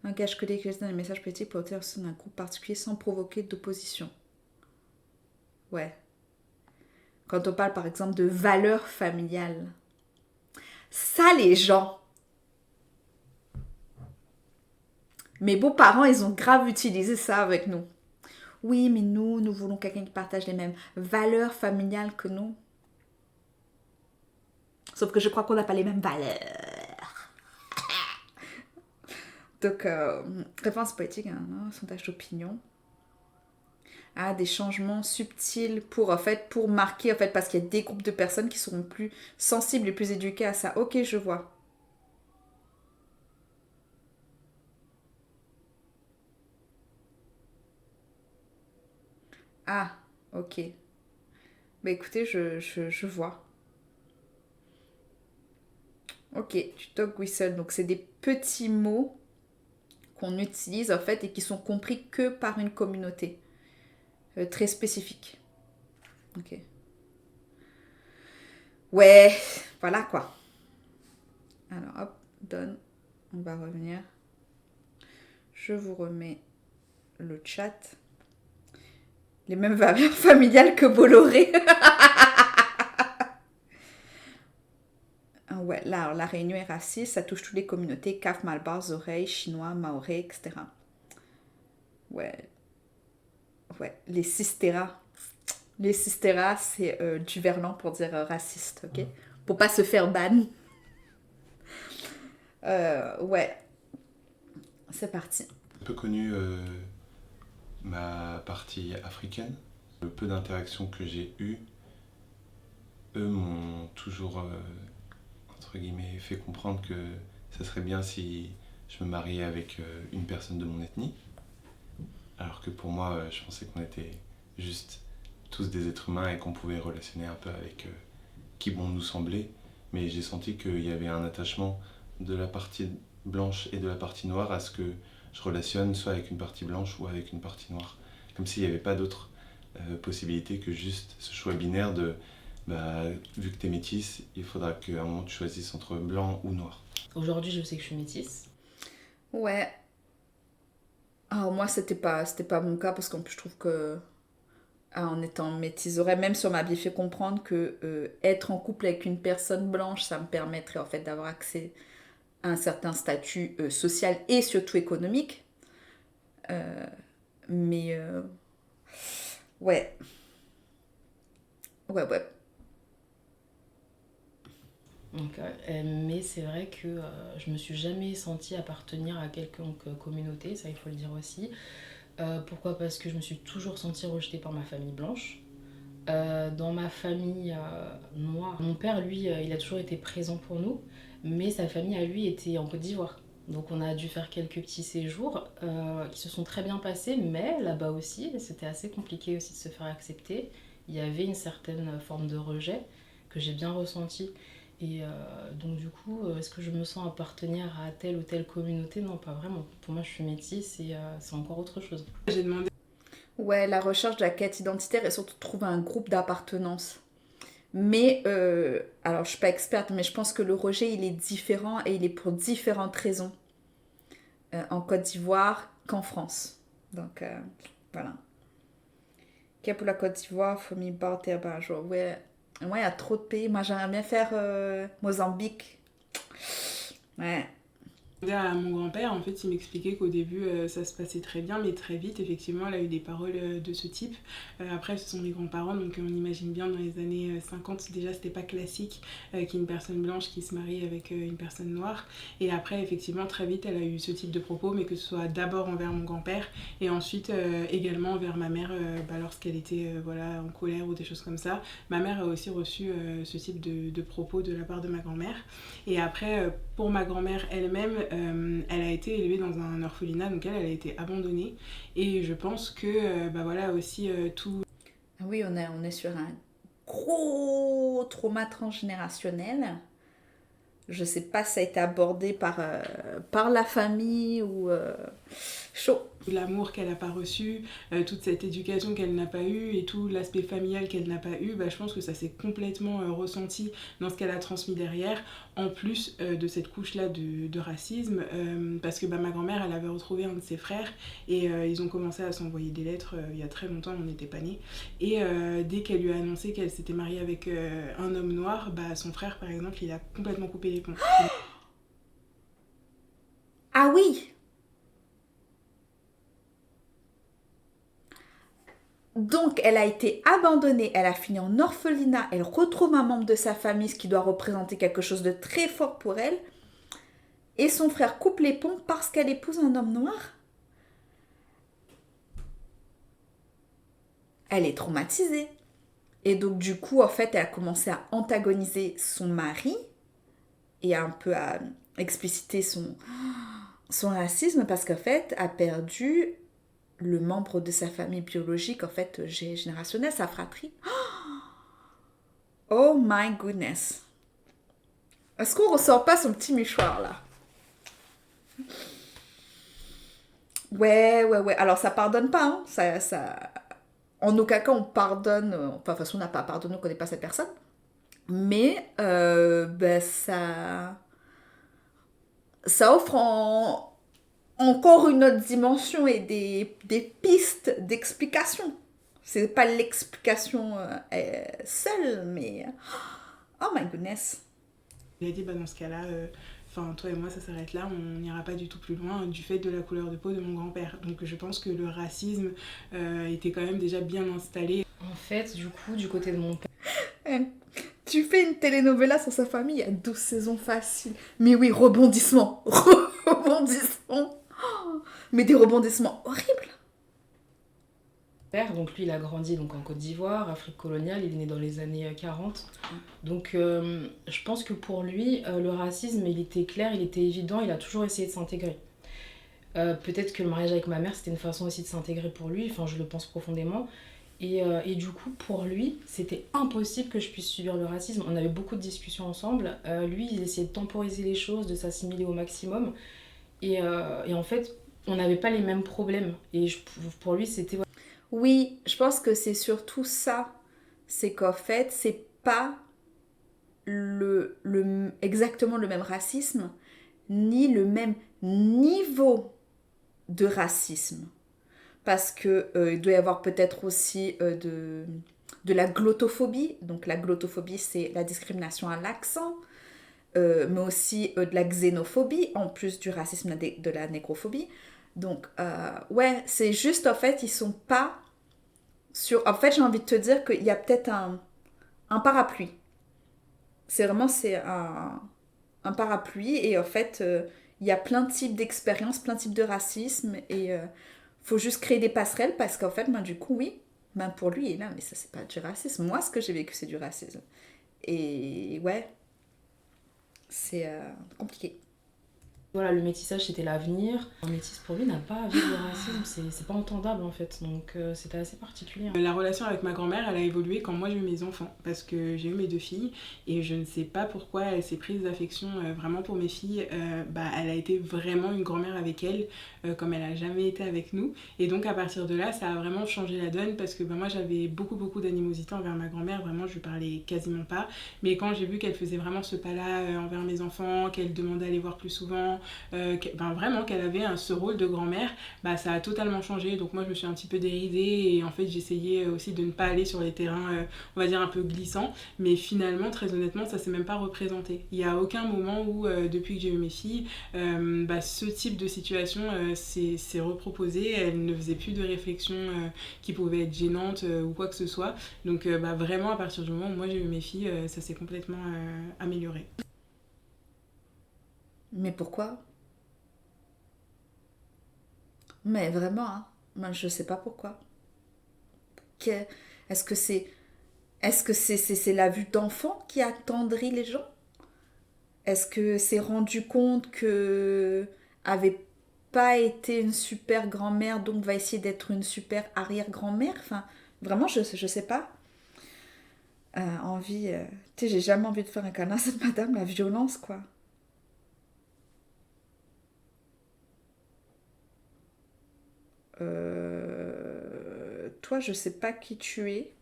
Un gage codé qui dans les messages politiques pour obtenir d'un groupe particulier sans provoquer d'opposition. Ouais. Quand on parle par exemple de valeurs familiales. Ça les gens. Mes beaux-parents, ils ont grave utilisé ça avec nous. Oui, mais nous voulons quelqu'un qui partage les mêmes valeurs familiales que nous. Sauf que je crois qu'on n'a pas les mêmes valeurs. Donc, réponse politique, hein, sondage d'opinion. Ah, des changements subtils pour marquer, parce qu'il y a des groupes de personnes qui seront plus sensibles et plus éduquées à ça. Ok, je vois. Ah, ok. Bah écoutez, je vois. Ok, du dog whistle. Donc, c'est des petits mots qu'on utilise en fait et qui sont compris que par une communauté très spécifique. Ok. Ouais, voilà quoi. Alors hop, donne. On va revenir. Je vous remets le chat. Les mêmes valeurs familiales que Bolloré. Ouais, là, la Réunion est raciste, ça touche toutes les communautés, Caf, Malbar, Zoreilles, Chinois, Maorais, etc. Ouais, les Sistéras. Les Sistéras, c'est du verlan pour dire raciste, ok? Pour pas se faire ban. Ouais, c'est parti. Un peu connu ma partie africaine. Le peu d'interactions que j'ai eues, eux m'ont toujours... entre guillemets, fait comprendre que ça serait bien si je me mariais avec une personne de mon ethnie. Alors que pour moi, je pensais qu'on était juste tous des êtres humains et qu'on pouvait relationner un peu avec qui bon nous semblait. Mais j'ai senti qu'il y avait un attachement de la partie blanche et de la partie noire à ce que je relationne soit avec une partie blanche ou avec une partie noire. comme s'il n'y avait pas d'autre possibilité que juste ce choix binaire de vu que tu es métisse, il faudra qu'à un moment tu choisisses entre blanc ou noir. Aujourd'hui, je sais que je suis métisse. Ouais. Alors moi, c'était pas mon cas parce qu'en plus, je trouve que en étant métisse, j'aurais même sur m'a bien fait comprendre que être en couple avec une personne blanche, ça me permettrait en fait d'avoir accès à un certain statut social et surtout économique. Mais ouais. Donc, mais c'est vrai que je me suis jamais sentie appartenir à quelconque communauté, ça il faut le dire aussi. Pourquoi ? Parce que je me suis toujours sentie rejetée par ma famille blanche. Dans ma famille noire, mon père, lui, il a toujours été présent pour nous, mais sa famille à lui était en Côte d'Ivoire. Donc on a dû faire quelques petits séjours qui se sont très bien passés, mais là-bas aussi, c'était assez compliqué aussi de se faire accepter. Il y avait une certaine forme de rejet que j'ai bien ressenti. Et donc du coup, est-ce que je me sens appartenir à telle ou telle communauté ? Non, pas vraiment. Pour moi, je suis métisse et c'est encore autre chose. J'ai demandé. Ouais, la recherche de la quête identitaire et surtout trouver un groupe d'appartenance. Mais, alors je suis pas experte, mais je pense que le rejet, il est différent et il est pour différentes raisons. En Côte d'Ivoire qu'en France. Donc, voilà. Ok, pour la Côte d'Ivoire, faut m'y battre un jour. Ouais, il y a trop de pays. Moi, j'aimerais bien faire Mozambique. Ouais. À mon grand-père, en fait, il m'expliquait qu'au début, ça se passait très bien, mais très vite, effectivement, elle a eu des paroles de ce type. Après, ce sont mes grands-parents, donc on imagine bien dans les années 50, déjà, c'était pas classique qu'il y ait une personne blanche qui se marie avec une personne noire. Et après, effectivement, très vite, elle a eu ce type de propos, mais que ce soit d'abord envers mon grand-père, et ensuite également envers ma mère, lorsqu'elle était en colère ou des choses comme ça. Ma mère a aussi reçu ce type de propos de la part de ma grand-mère. Et après, pour ma grand-mère elle-même, elle a été élevée dans un orphelinat, donc elle a été abandonnée. Et je pense que aussi tout. Oui, on est sur un gros trauma transgénérationnel. Je sais pas si ça a été abordé par la famille ou chaud. L'amour qu'elle n'a pas reçu, toute cette éducation qu'elle n'a pas eue et tout l'aspect familial qu'elle n'a pas eu, je pense que ça s'est complètement ressenti dans ce qu'elle a transmis derrière, en plus de cette couche-là de racisme, parce que ma grand-mère, elle avait retrouvé un de ses frères et ils ont commencé à s'envoyer des lettres il y a très longtemps, on n'était pas nés, et dès qu'elle lui a annoncé qu'elle s'était mariée avec un homme noir, son frère, par exemple, il a complètement coupé les ponts. Ah oui! Donc, elle a été abandonnée, elle a fini en orphelinat, elle retrouve un membre de sa famille, ce qui doit représenter quelque chose de très fort pour elle. Et son frère coupe les ponts parce qu'elle épouse un homme noir. Elle est traumatisée. Et donc, du coup, en fait, elle a commencé à antagoniser son mari et un peu à expliciter son racisme parce qu'en fait, elle a perdu le membre de sa famille biologique, en fait, générationnelle, sa fratrie. Oh my goodness. Est-ce qu'on ressort pas son petit mouchoir, là? Ouais. Alors, ça pardonne pas, hein. Ça... En aucun cas, on pardonne... Enfin, de toute façon, on n'a pas pardonné, on ne connaît pas cette personne. Mais, ça offre encore une autre dimension et des pistes d'explication. C'est pas l'explication seule, mais... Oh my goodness. Il a dit, dans ce cas-là, toi et moi, ça s'arrête là, on n'ira pas du tout plus loin du fait de la couleur de peau de mon grand-père. Donc je pense que le racisme était quand même déjà bien installé. En fait, du coup, du côté de mon père... Tu fais une telenovela sur sa famille, il y a 12 saisons faciles. Mais oui, rebondissement. Mais des rebondissements horribles. Donc lui, il a grandi donc en Côte d'Ivoire, Afrique coloniale, il est né dans les années 40. Donc je pense que pour lui, le racisme, il était clair, il était évident, il a toujours essayé de s'intégrer. Peut-être que le mariage avec ma mère, c'était une façon aussi de s'intégrer pour lui, je le pense profondément. Et du coup, pour lui, c'était impossible que je puisse subir le racisme. On avait beaucoup de discussions ensemble. Lui, il essayait de temporiser les choses, de s'assimiler au maximum. Et en fait, on n'avait pas les mêmes problèmes. Et pour lui, c'était... Oui, je pense que c'est surtout ça. C'est qu'en fait, c'est pas exactement le même racisme, ni le même niveau de racisme. Parce que il doit y avoir peut-être aussi de la glottophobie. Donc la glottophobie, c'est la discrimination à l'accent, mais aussi de la xénophobie, en plus du racisme de la négrophobie. Donc, ouais, c'est juste, en fait, ils sont pas sur... En fait, j'ai envie de te dire qu'il y a peut-être un parapluie. C'est un parapluie, et en fait, il y a plein de types d'expériences, plein de types de racisme, et faut juste créer des passerelles, parce qu'en fait, ben, du coup, oui, ben, pour lui, là, mais ça, c'est pas du racisme. Moi, ce que j'ai vécu, c'est du racisme. Et ouais, c'est compliqué. Voilà, le métissage c'était l'avenir. Un métis pour lui n'a pas à vivre le racisme, c'est pas entendable en fait, donc c'était assez particulier. La relation avec ma grand-mère, elle a évolué quand moi j'ai eu mes enfants, parce que j'ai eu mes 2 filles et je ne sais pas pourquoi elle s'est prise d'affection vraiment pour mes filles. Elle a été vraiment une grand-mère avec elles, comme elle a jamais été avec nous. Et donc à partir de là, ça a vraiment changé la donne, parce que moi j'avais beaucoup d'animosité envers ma grand-mère, vraiment je lui parlais quasiment pas. Mais quand j'ai vu qu'elle faisait vraiment ce pas-là envers mes enfants, qu'elle demandait à les voir plus souvent, vraiment qu'elle avait ce rôle de grand-mère, ça a totalement changé. Donc moi je me suis un petit peu déridée, et en fait j'essayais aussi de ne pas aller sur les terrains on va dire un peu glissants, mais finalement très honnêtement ça s'est même pas représenté. Il n'y a aucun moment où depuis que j'ai eu mes filles ce type de situation s'est reproposé. Elle ne faisait plus de réflexions qui pouvaient être gênantes ou quoi que ce soit. Donc vraiment à partir du moment où moi j'ai eu mes filles, ça s'est complètement amélioré. Mais pourquoi? Mais vraiment, hein, moi je sais pas pourquoi. Que- Est-ce que c'est la vue d'enfant qui attendrit les gens? Est-ce que c'est rendu compte que avait pas été une super grand-mère, donc va essayer d'être une super arrière-grand-mère? Enfin, vraiment, je sais pas. Tu sais, j'ai jamais envie de faire un câlin à cette madame, la violence, quoi. Toi, je sais pas qui tu es.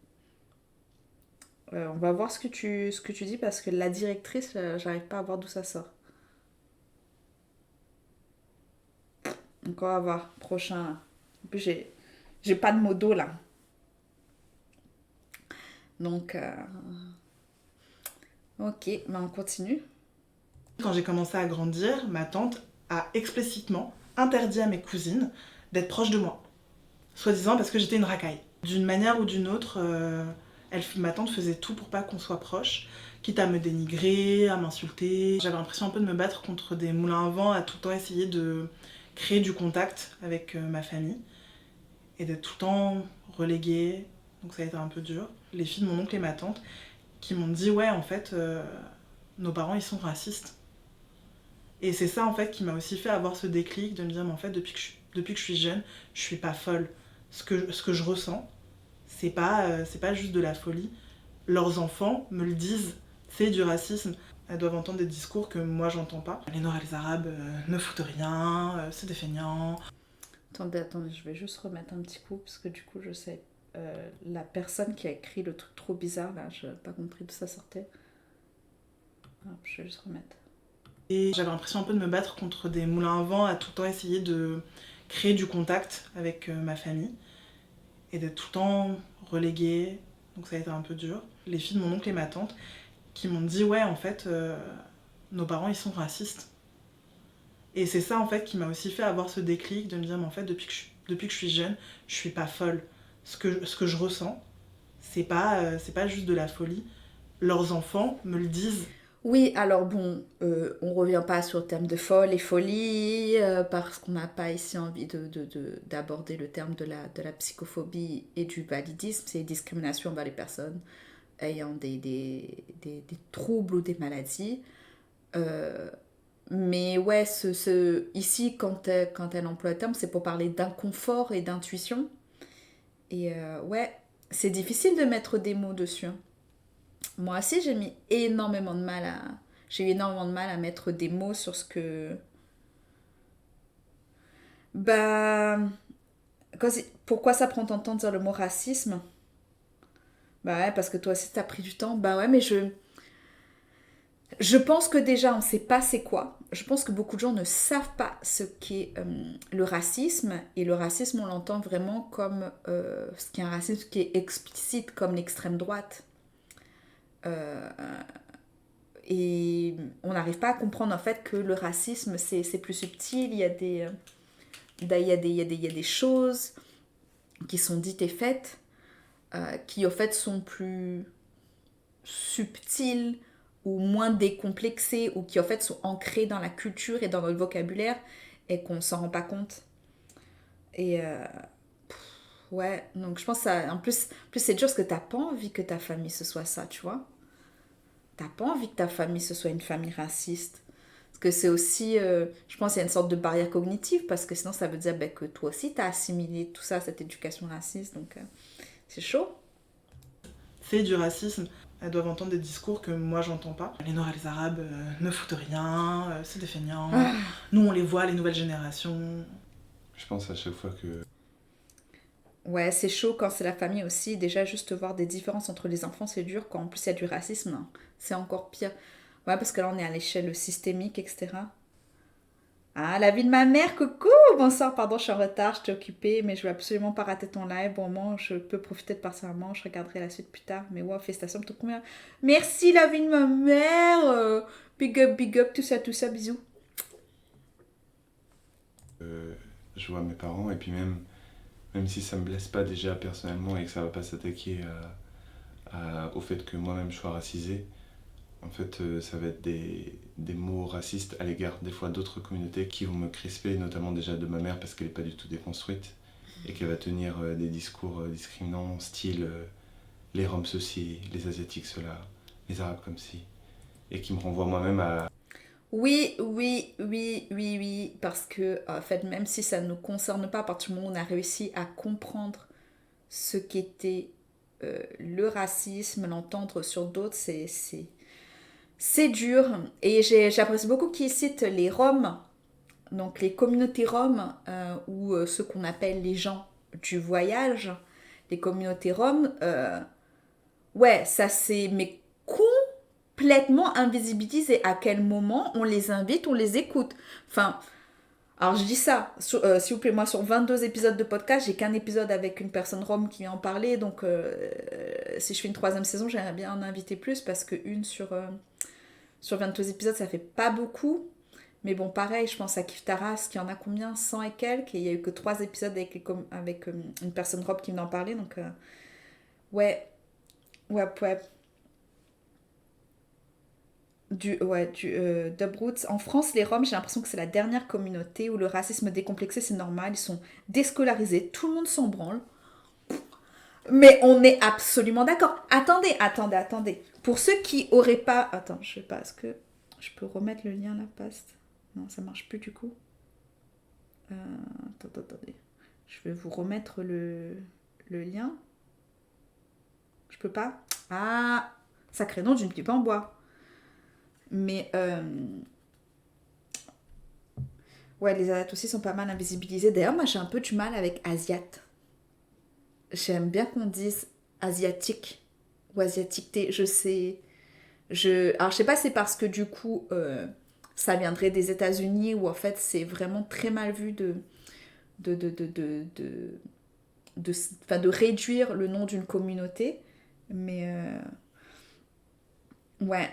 On va voir ce que tu dis, parce que la directrice, j'arrive pas à voir d'où ça sort. Donc on va voir. Prochain. En plus, j'ai pas de modo là. Donc, ok, on continue. Quand j'ai commencé à grandir, ma tante a explicitement interdit à mes cousines d'être proches de moi, soi-disant parce que j'étais une racaille. D'une manière ou d'une autre, ma tante faisait tout pour pas qu'on soit proches, quitte à me dénigrer, à m'insulter. J'avais l'impression un peu de me battre contre des moulins à vent, à tout le temps essayer de créer du contact avec ma famille, et d'être tout le temps reléguée, donc ça a été un peu dur. Les filles de mon oncle et ma tante qui m'ont dit ouais en fait nos parents ils sont racistes. Et c'est ça en fait qui m'a aussi fait avoir ce déclic de me dire mais en fait depuis que je suis jeune, je suis pas folle. Ce que je ressens, c'est pas juste de la folie. Leurs enfants me le disent, c'est du racisme. Elles doivent entendre des discours que moi j'entends pas. Les Noirs et les Arabes ne foutent rien, c'est des feignants. Attendez, je vais juste remettre un petit coup, parce que du coup je sais. La personne qui a écrit le truc trop bizarre là, je n'ai pas compris d'où ça sortait. Hop, je vais juste remettre. Et j'avais l'impression un peu de me battre contre des moulins à vent, à tout le temps essayer de créer du contact avec ma famille, et d'être tout le temps reléguée, donc ça a été un peu dur. Les filles de mon oncle et ma tante qui m'ont dit ouais en fait nos parents ils sont racistes. Et c'est ça en fait qui m'a aussi fait avoir ce déclic de me dire mais en fait depuis que je suis jeune, je suis pas folle. Ce que je ressens, c'est pas juste de la folie. Leurs enfants me le disent. Oui, alors bon, on revient pas sur le terme de folle et folie, parce qu'on n'a pas ici envie d'aborder le terme de la psychophobie et du validisme. C'est discrimination envers les personnes ayant des troubles ou des maladies. Mais ouais, ici, quand elle emploie le terme, c'est pour parler d'inconfort et d'intuition. Et ouais, c'est difficile de mettre des mots dessus, hein. Moi aussi, j'ai eu énormément de mal à mettre des mots sur ce que... Pourquoi ça prend tant de temps de dire le mot racisme? Bah ouais, parce que toi aussi t'as pris du temps. Bah ouais, mais je pense que déjà on sait pas c'est quoi. Je pense que beaucoup de gens ne savent pas ce qu'est le racisme. Et le racisme, on l'entend vraiment comme ce qui est un racisme qui est explicite, comme l'extrême droite. Et on n'arrive pas à comprendre en fait que le racisme c'est plus subtil. Il y a des choses qui sont dites et faites qui en fait sont plus subtiles ou moins décomplexées ou qui en fait sont ancrées dans la culture et dans notre vocabulaire et qu'on ne s'en rend pas compte. Et ouais, donc je pense que ça, en plus c'est dur parce que t'as pas envie que ta famille ce soit ça, tu vois. T'as pas envie que ta famille ce soit une famille raciste. Parce que c'est aussi, je pense qu'il y a une sorte de barrière cognitive parce que sinon ça veut dire que toi aussi t'as assimilé tout ça, cette éducation raciste, donc c'est chaud. C'est du racisme. Elles doivent entendre des discours que moi j'entends pas. Les Noirs et les Arabes ne foutent rien, c'est des feignants. Nous on les voit, les nouvelles générations. Je pense à chaque fois que... Ouais, c'est chaud quand c'est la famille aussi. Déjà, juste voir des différences entre les enfants, c'est dur. Quand en plus il y a du racisme, hein, c'est encore pire. Ouais, parce que là, on est à l'échelle systémique, etc. Ah, la vie de ma mère, coucou! Bonsoir, pardon, je suis en retard, je t'ai occupée, mais je veux absolument pas rater ton live. Bon, moi, je peux profiter de passer un moment, je regarderai la suite plus tard. Mais ouais, félicitations pour ton combien. Merci, la vie de ma mère! Big up, tout ça, bisous. Je vois mes parents, et puis même si ça me blesse pas déjà personnellement et que ça va pas s'attaquer au fait que moi-même je sois racisé, en fait ça va être des mots racistes à l'égard des fois d'autres communautés qui vont me crisper, notamment déjà de ma mère parce qu'elle est pas du tout déconstruite et qu'elle va tenir des discours discriminants style les Roms ceci, les Asiatiques cela, les Arabes comme ci, et qui me renvoie moi-même à... Oui, parce que, en fait, même si ça ne nous concerne pas, à partir du moment où on a réussi à comprendre ce qu'était le racisme, l'entendre sur d'autres, c'est dur. Et j'apprécie beaucoup qu'ils citent les Roms, donc les communautés Roms, ou ceux qu'on appelle les gens du voyage, les communautés Roms. Ouais, ça c'est... Mais complètement invisibilisés. À quel moment on les invite, on les écoute. Enfin, alors je dis ça, s'il vous plaît, moi sur 22 épisodes de podcast, j'ai qu'un épisode avec une personne rom qui vient en parler, donc si je fais une 3e saison, j'aimerais bien en inviter plus, parce que une sur 22 épisodes, ça fait pas beaucoup. Mais bon, pareil, je pense à Kif Taras, qui en a combien? 100 et quelques, et il y a eu que 3 épisodes avec une personne rom qui vient en parler, donc ouais. Dub Roots. En France, les Roms, j'ai l'impression que c'est la dernière communauté où le racisme décomplexé, c'est normal. Ils sont déscolarisés, tout le monde s'en branle. Mais on est absolument d'accord. Attendez. Pour ceux qui auraient pas... Attends, je sais pas, est-ce que je peux remettre le lien là, paste? Non, ça marche plus du coup. Attendez. Je vais vous remettre le lien. Je peux pas? Ah, sacré nom d'une pipe en bois. Mais ouais, les Asiates aussi sont pas mal invisibilisés. D'ailleurs, moi j'ai un peu du mal avec Asiate. J'aime bien qu'on dise asiatique ou asiaticté. Je sais. Alors je sais pas, c'est parce que du coup ça viendrait des États-Unis où en fait c'est vraiment très mal vu de réduire le nom d'une communauté. Mais ouais.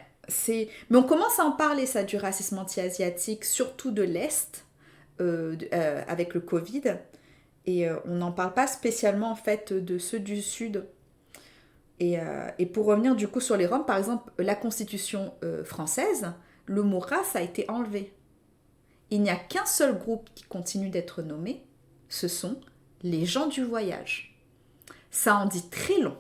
Mais on commence à en parler, ça, du racisme anti-asiatique, surtout de l'Est, avec le Covid. Et on n'en parle pas spécialement, en fait, de ceux du Sud. Et pour revenir, du coup, sur les Roms, par exemple, la Constitution française, le mot race a été enlevé. Il n'y a qu'un seul groupe qui continue d'être nommé, ce sont les gens du voyage. Ça en dit très long.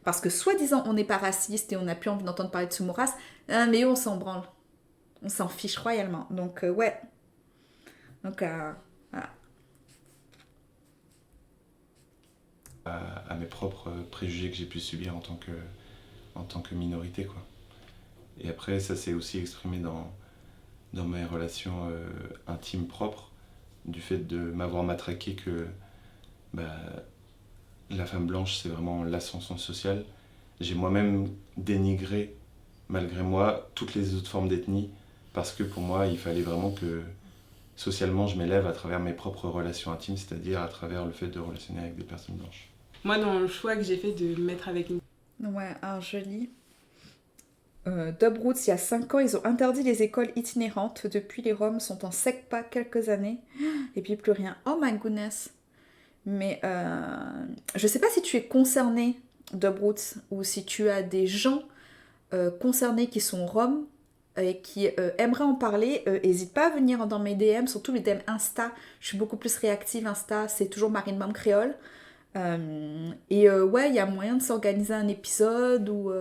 Parce que soi-disant on n'est pas raciste et on n'a plus envie d'entendre parler de ce mot race, mais eux on s'en branle. On s'en fiche royalement. Donc ouais. Donc voilà. À mes propres préjugés que j'ai pu subir en tant que minorité, quoi. Et après ça s'est aussi exprimé dans mes relations intimes propres, du fait de m'avoir matraqué que la femme blanche, c'est vraiment l'ascension sociale. J'ai moi-même dénigré, malgré moi, toutes les autres formes d'ethnie, parce que pour moi, il fallait vraiment que socialement, je m'élève à travers mes propres relations intimes, c'est-à-dire à travers le fait de relationner avec des personnes blanches. Moi, dans le choix que j'ai fait de me mettre avec une... Ouais, alors je lis. Dub Roots, il y a 5 ans, ils ont interdit les écoles itinérantes. Depuis, les Roms sont en SECPA quelques années. Et puis plus rien. Oh my goodness. Mais je sais pas si tu es concerné, Dub Roots, ou si tu as des gens concernés qui sont Roms et qui aimeraient en parler. N'hésite pas à venir dans mes DM, surtout les DM Insta. Je suis beaucoup plus réactive Insta. C'est toujours Marine Mom Créole. Ouais, il y a moyen de s'organiser un épisode ou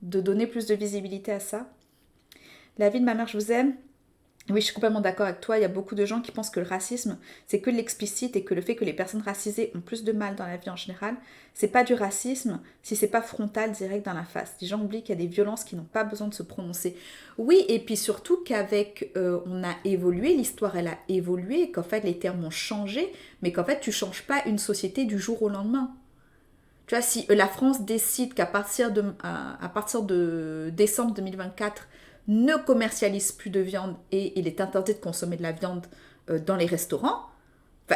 de donner plus de visibilité à ça. La vie de ma mère, je vous aime. Oui, je suis complètement d'accord avec toi. Il y a beaucoup de gens qui pensent que le racisme, c'est que l'explicite et que le fait que les personnes racisées ont plus de mal dans la vie en général, c'est pas du racisme si c'est pas frontal, direct dans la face. Les gens oublient qu'il y a des violences qui n'ont pas besoin de se prononcer. Oui, et puis surtout qu'avec, on a évolué, l'histoire elle a évolué, qu'en fait les termes ont changé, mais qu'en fait tu changes pas une société du jour au lendemain. Tu vois, si la France décide qu'à partir de décembre 2024, ne commercialise plus de viande et il est interdit de consommer de la viande dans les restaurants,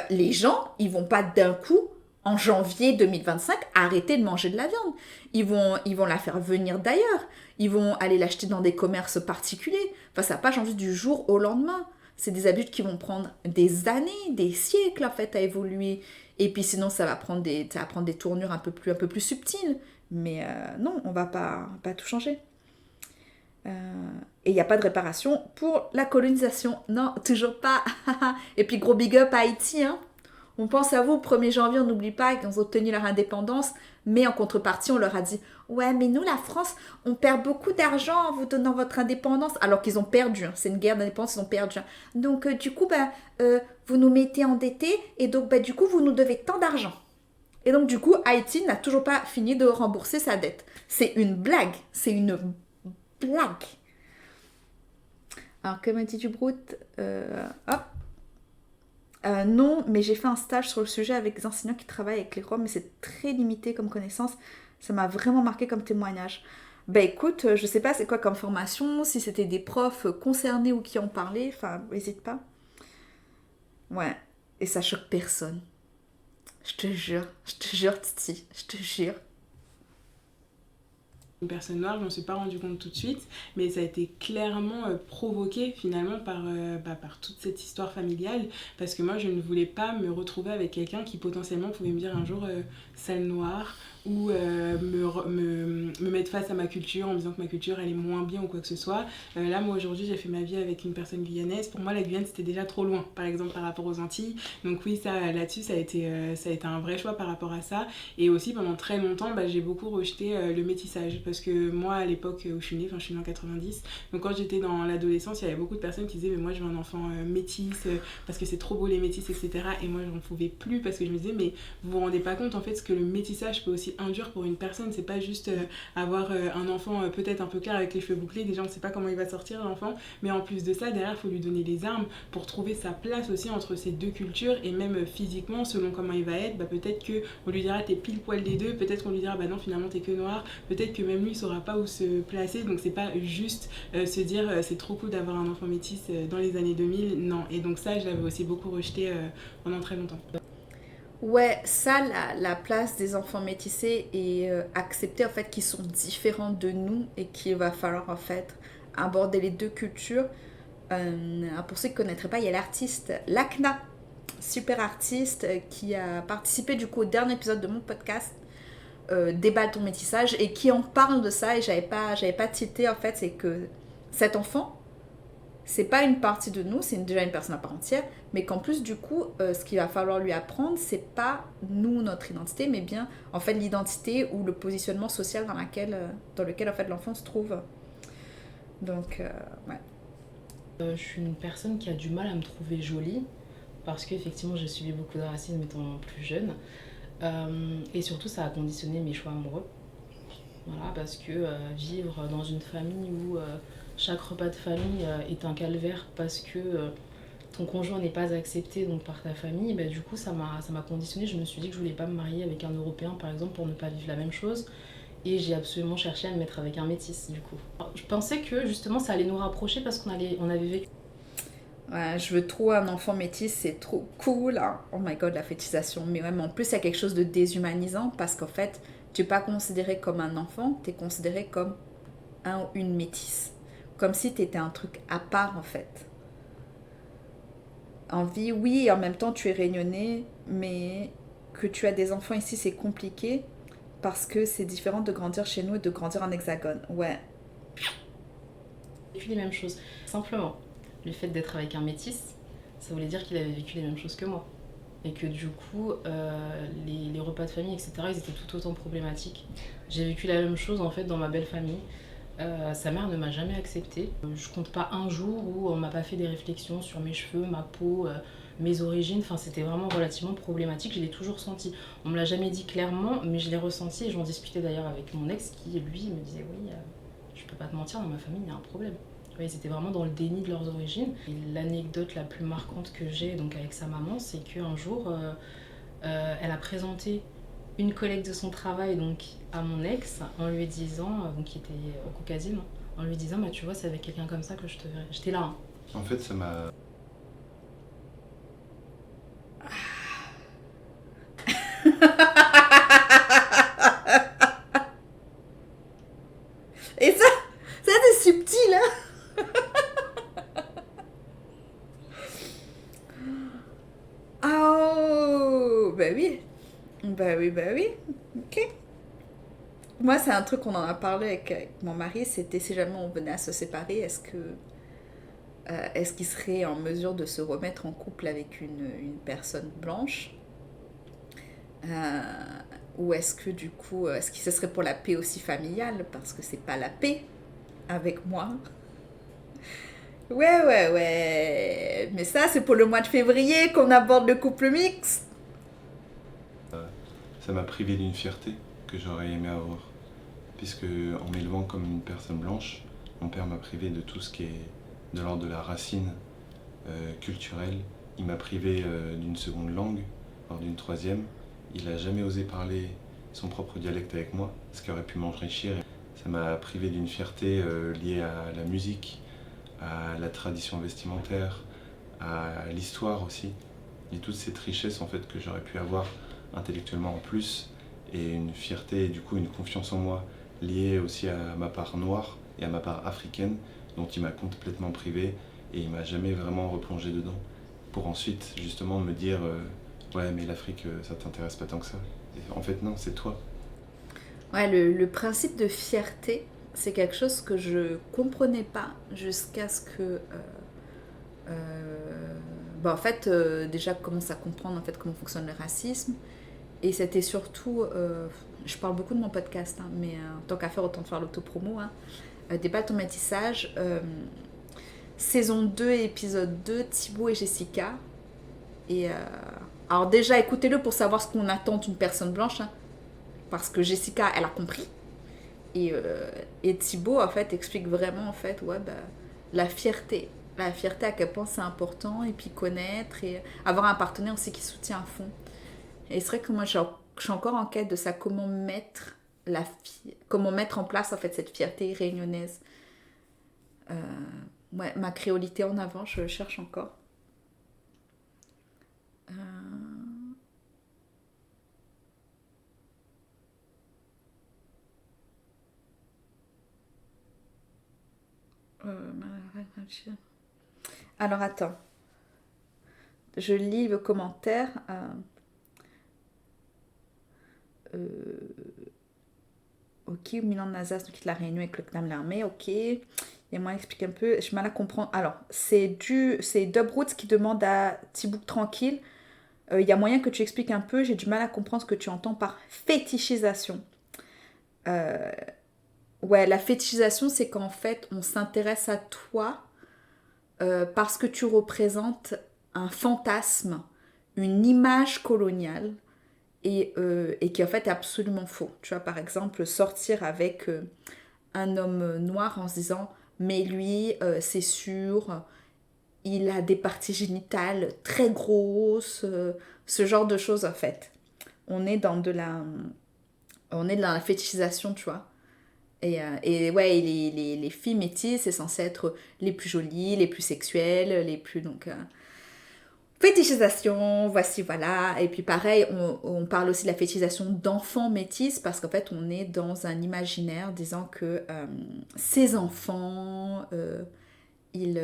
les gens, ils vont pas d'un coup, en janvier 2025, arrêter de manger de la viande. Ils vont la faire venir d'ailleurs. Ils vont aller l'acheter dans des commerces particuliers. Ça n'a pas changé du jour au lendemain. C'est des habitudes qui vont prendre des années, des siècles en fait à évoluer. Et puis sinon, ça va prendre des tournures un peu plus subtiles. Mais non, on va pas tout changer. Et il n'y a pas de réparation pour la colonisation. Non, toujours pas. Et puis gros big up à Haïti. Hein. On pense à vous, au 1er janvier, on n'oublie pas qu'ils ont obtenu leur indépendance. Mais en contrepartie, on leur a dit « Ouais, mais nous, la France, on perd beaucoup d'argent en vous donnant votre indépendance. » Alors qu'ils ont perdu. Hein. C'est une guerre d'indépendance, ils ont perdu. Hein. Donc, du coup, vous nous mettez endettés. Et donc, du coup, vous nous devez tant d'argent. Et donc, du coup, Haïti n'a toujours pas fini de rembourser sa dette. C'est une blague. C'est une blague. Alors, que m'a dit Dubrut non, mais j'ai fait un stage sur le sujet avec des enseignants qui travaillent avec les Roms, mais c'est très limité comme connaissance. Ça m'a vraiment marqué comme témoignage. Écoute, je sais pas c'est quoi comme formation, si c'était des profs concernés ou qui en parlaient, n'hésite pas. Ouais, et ça choque personne. Je te jure, Titi, je te jure. Une personne noire, je m'en suis pas rendu compte tout de suite, mais ça a été clairement provoqué finalement par toute cette histoire familiale, parce que moi je ne voulais pas me retrouver avec quelqu'un qui potentiellement pouvait me dire un jour sale noire, ou me mettre face à ma culture en me disant que ma culture elle est moins bien ou quoi que ce soit. Là moi aujourd'hui j'ai fait ma vie avec une personne guyanaise, pour moi la Guyane c'était déjà trop loin par exemple par rapport aux Antilles, donc oui ça là-dessus ça a été un vrai choix par rapport à ça. Et aussi pendant très longtemps j'ai beaucoup rejeté le métissage, parce que moi à l'époque où je suis née en 90, donc quand j'étais dans l'adolescence il y avait beaucoup de personnes qui disaient mais moi je veux un enfant métis parce que c'est trop beau les métis etc. Et moi j'en pouvais plus, parce que je me disais mais vous vous rendez pas compte en fait ce que le métissage peut aussi induire pour une personne. C'est pas juste avoir un enfant peut-être un peu clair avec les cheveux bouclés, déjà on sait pas comment il va sortir l'enfant, mais en plus de ça derrière il faut lui donner les armes pour trouver sa place aussi entre ces deux cultures, et même physiquement selon comment il va être, peut-être que on lui dira t'es pile poil des deux, peut-être qu'on lui dira non finalement t'es que noir, peut-être que même lui il saura pas où se placer, donc c'est pas juste se dire c'est trop cool d'avoir un enfant métis dans les années 2000, non. Et donc ça je l'avais aussi beaucoup rejeté pendant très longtemps. Ouais, ça, la place des enfants métissés et accepter en fait qu'ils sont différents de nous et qu'il va falloir en fait aborder les deux cultures. Pour ceux qui ne connaîtraient pas, il y a l'artiste Lakna, super artiste qui a participé du coup au dernier épisode de mon podcast Déballe ton métissage, et qui en parle de ça, et j'avais pas cité en fait, c'est que cet enfant, c'est pas une partie de nous, c'est déjà une personne à part entière, mais qu'en plus du coup, ce qu'il va falloir lui apprendre, c'est pas nous, notre identité, mais bien en fait l'identité ou le positionnement social dans lequel en fait l'enfant se trouve. Donc, ouais. Je suis une personne qui a du mal à me trouver jolie, parce qu'effectivement j'ai subi beaucoup de racisme étant plus jeune, et surtout ça a conditionné mes choix amoureux. Voilà, parce que vivre dans une famille où chaque repas de famille est un calvaire, parce que ton conjoint n'est pas accepté donc par ta famille, bah, du coup ça m'a conditionné. Je me suis dit que je voulais pas me marier avec un Européen par exemple pour ne pas vivre la même chose. Et j'ai absolument cherché à me mettre avec un métis du coup. Je pensais que justement ça allait nous rapprocher parce on avait vécu. Ouais, je veux trop un enfant métis, c'est trop cool. Hein. Oh my god, la fétichisation. Mais ouais, mais en plus, il y a quelque chose de déshumanisant parce qu'en fait, tu n'es pas considéré comme un enfant, tu es considéré comme un ou une métisse. Comme si tu étais un truc à part en fait. En vie, oui, et en même temps, tu es réunionnais, mais que tu as des enfants ici, c'est compliqué parce que c'est différent de grandir chez nous et de grandir en hexagone. Ouais. Vécu les mêmes choses. Simplement, le fait d'être avec un métis, ça voulait dire qu'il avait vécu les mêmes choses que moi. Et que du coup, les repas de famille, etc., ils étaient tout autant problématiques. J'ai vécu la même chose en fait dans ma belle famille. Sa mère ne m'a jamais acceptée. Je compte pas un jour où on m'a pas fait des réflexions sur mes cheveux, ma peau, mes origines. Enfin, c'était vraiment relativement problématique. Je l'ai toujours senti. On me l'a jamais dit clairement, mais je l'ai ressenti et j'en discutais d'ailleurs avec mon ex qui, lui, me disait oui, je peux pas te mentir, dans ma famille, il y a un problème. Ils étaient vraiment dans le déni de leurs origines. Et l'anecdote la plus marquante que j'ai donc avec sa maman, c'est qu'un jour, elle a présenté une collègue de son travail donc, à mon ex en lui disant, donc, qui était au Caucasine, en lui disant bah, tu vois, c'est avec quelqu'un comme ça que je te verrai. J'étais là. Hein. En fait, ça m'a... Et ça c'est subtil, hein. Oh, bah oui. Bah oui. Ok. Moi, c'est un truc qu'on en a parlé avec mon mari, c'était si jamais on venait à se séparer, est-ce qu'il serait en mesure de se remettre en couple avec une personne blanche ou est-ce que du coup, est-ce que ce serait pour la paix aussi familiale parce que c'est pas la paix avec moi. Ouais. Mais ça, c'est pour le mois de février qu'on aborde le couple mixte. Ça m'a privé d'une fierté que j'aurais aimé avoir. Puisque en m'élevant comme une personne blanche, mon père m'a privé de tout ce qui est de l'ordre de la racine culturelle. Il m'a privé d'une seconde langue, voire d'une troisième. Il n'a jamais osé parler son propre dialecte avec moi, ce qui aurait pu m'enrichir. Ça m'a privé d'une fierté liée à la musique, à la tradition vestimentaire, à l'histoire aussi. Et toutes ces richesses en fait, que j'aurais pu avoir intellectuellement en plus, et une fierté et du coup une confiance en moi liée aussi à ma part noire et à ma part africaine, dont il m'a complètement privé et il m'a jamais vraiment replongé dedans. Pour ensuite justement me dire ouais mais l'Afrique ça t'intéresse pas tant que ça. Et en fait non, c'est toi. Ouais, le principe de fierté, c'est quelque chose que je comprenais pas jusqu'à ce que en fait déjà commence à comprendre en fait comment fonctionne le racisme. Et c'était surtout, je parle beaucoup de mon podcast, hein, mais tant qu'à faire, autant de faire l'autopromo. Hein. Débat ton métissage, saison 2, épisode 2, Thibaut et Jessica. Et alors déjà, écoutez-le pour savoir ce qu'on attend d'une personne blanche. Hein, parce que Jessica, elle a compris. Et Thibaut, en fait, explique vraiment, en fait, la fierté. La fierté, à quel point c'est important. Et puis connaître et avoir un partenaire aussi qui soutient à fond. Et c'est vrai que moi, je suis encore en quête de ça, comment mettre en place en fait cette fierté réunionnaise. Ouais, ma créolité en avant, je cherche encore. Alors attends, je lis le commentaire. Ok, Milan Nazas nous quitte la Réunion avec le clan de l'armée, ok. Et moi, explique un peu, j'ai mal à comprendre. Alors, c'est Dubroots qui demande à Thibaut Tranquille, il y a moyen que tu expliques un peu, j'ai du mal à comprendre ce que tu entends par fétichisation. Ouais, la fétichisation, c'est qu'en fait, on s'intéresse à toi parce que tu représentes un fantasme, une image coloniale, et qui en fait est absolument faux. Tu vois, par exemple, sortir avec un homme noir en se disant « mais lui, c'est sûr, il a des parties génitales très grosses, ce genre de choses en fait. On est dans la fétichisation, tu vois. Et ouais, les filles métisses, c'est censé être les plus jolies, les plus sexuelles, les plus... Donc, fétichisation, voici, voilà. Et puis pareil, on parle aussi de la fétichisation d'enfants métis parce qu'en fait, on est dans un imaginaire disant que ces enfants, ils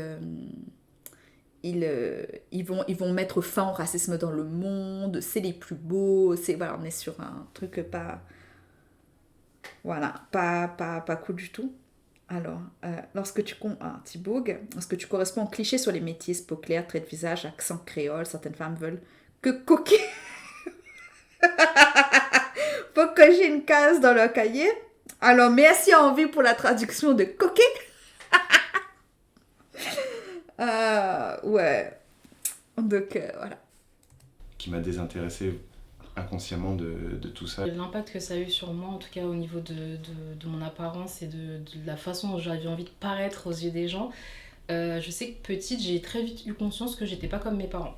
vont mettre fin au racisme dans le monde, c'est les plus beaux, voilà, on est sur un truc pas... Voilà, pas cool du tout. Alors, lorsque tu corresponds au cliché sur les métis, peau claire, trait de visage, accent créole, certaines femmes veulent que coquet. Faut que j'ai une case dans le cahier. Alors, merci à Envie pour la traduction de coquet. Ouais. Donc, voilà. Qui m'a désintéressé inconsciemment de tout ça. L'impact que ça a eu sur moi, en tout cas au niveau de mon apparence et de la façon dont j'avais envie de paraître aux yeux des gens, je sais que petite, j'ai très vite eu conscience que j'étais pas comme mes parents.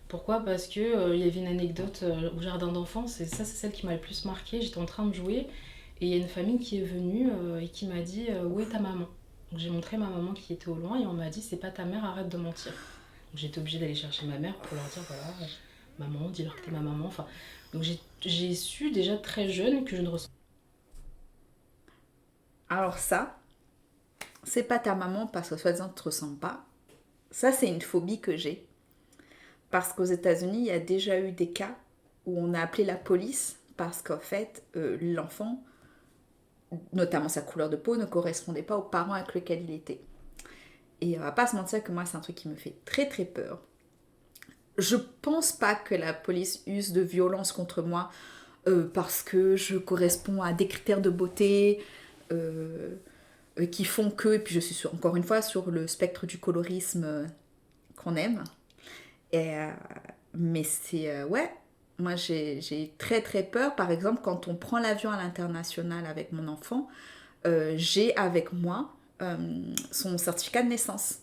Pourquoi ? Parce que y avait une anecdote au jardin d'enfants, c'est celle qui m'a le plus marquée. J'étais en train de jouer et il y a une famille qui est venue et qui m'a dit où est ta maman ? Donc j'ai montré ma maman qui était au loin et on m'a dit c'est pas ta mère, arrête de mentir. Donc j'étais obligée d'aller chercher ma mère pour leur dire voilà, maman, dis-leur que t'es ma maman. Enfin, donc j'ai su déjà très jeune que je ne ressens. Alors ça, c'est pas ta maman parce que soi-disant tu te ressembles pas. Ça, c'est une phobie que j'ai. Parce qu'aux États-Unis, il y a déjà eu des cas où on a appelé la police parce qu'en fait, l'enfant, notamment sa couleur de peau, ne correspondait pas aux parents avec lesquels il était. Et on va pas se mentir que moi, c'est un truc qui me fait très très peur. Je pense pas que la police use de violence contre moi parce que je corresponds à des critères de beauté qui font que, et puis je suis encore une fois sur le spectre du colorisme qu'on aime. Mais c'est... ouais, moi j'ai très très peur. Par exemple, quand on prend l'avion à l'international avec mon enfant, j'ai avec moi son certificat de naissance.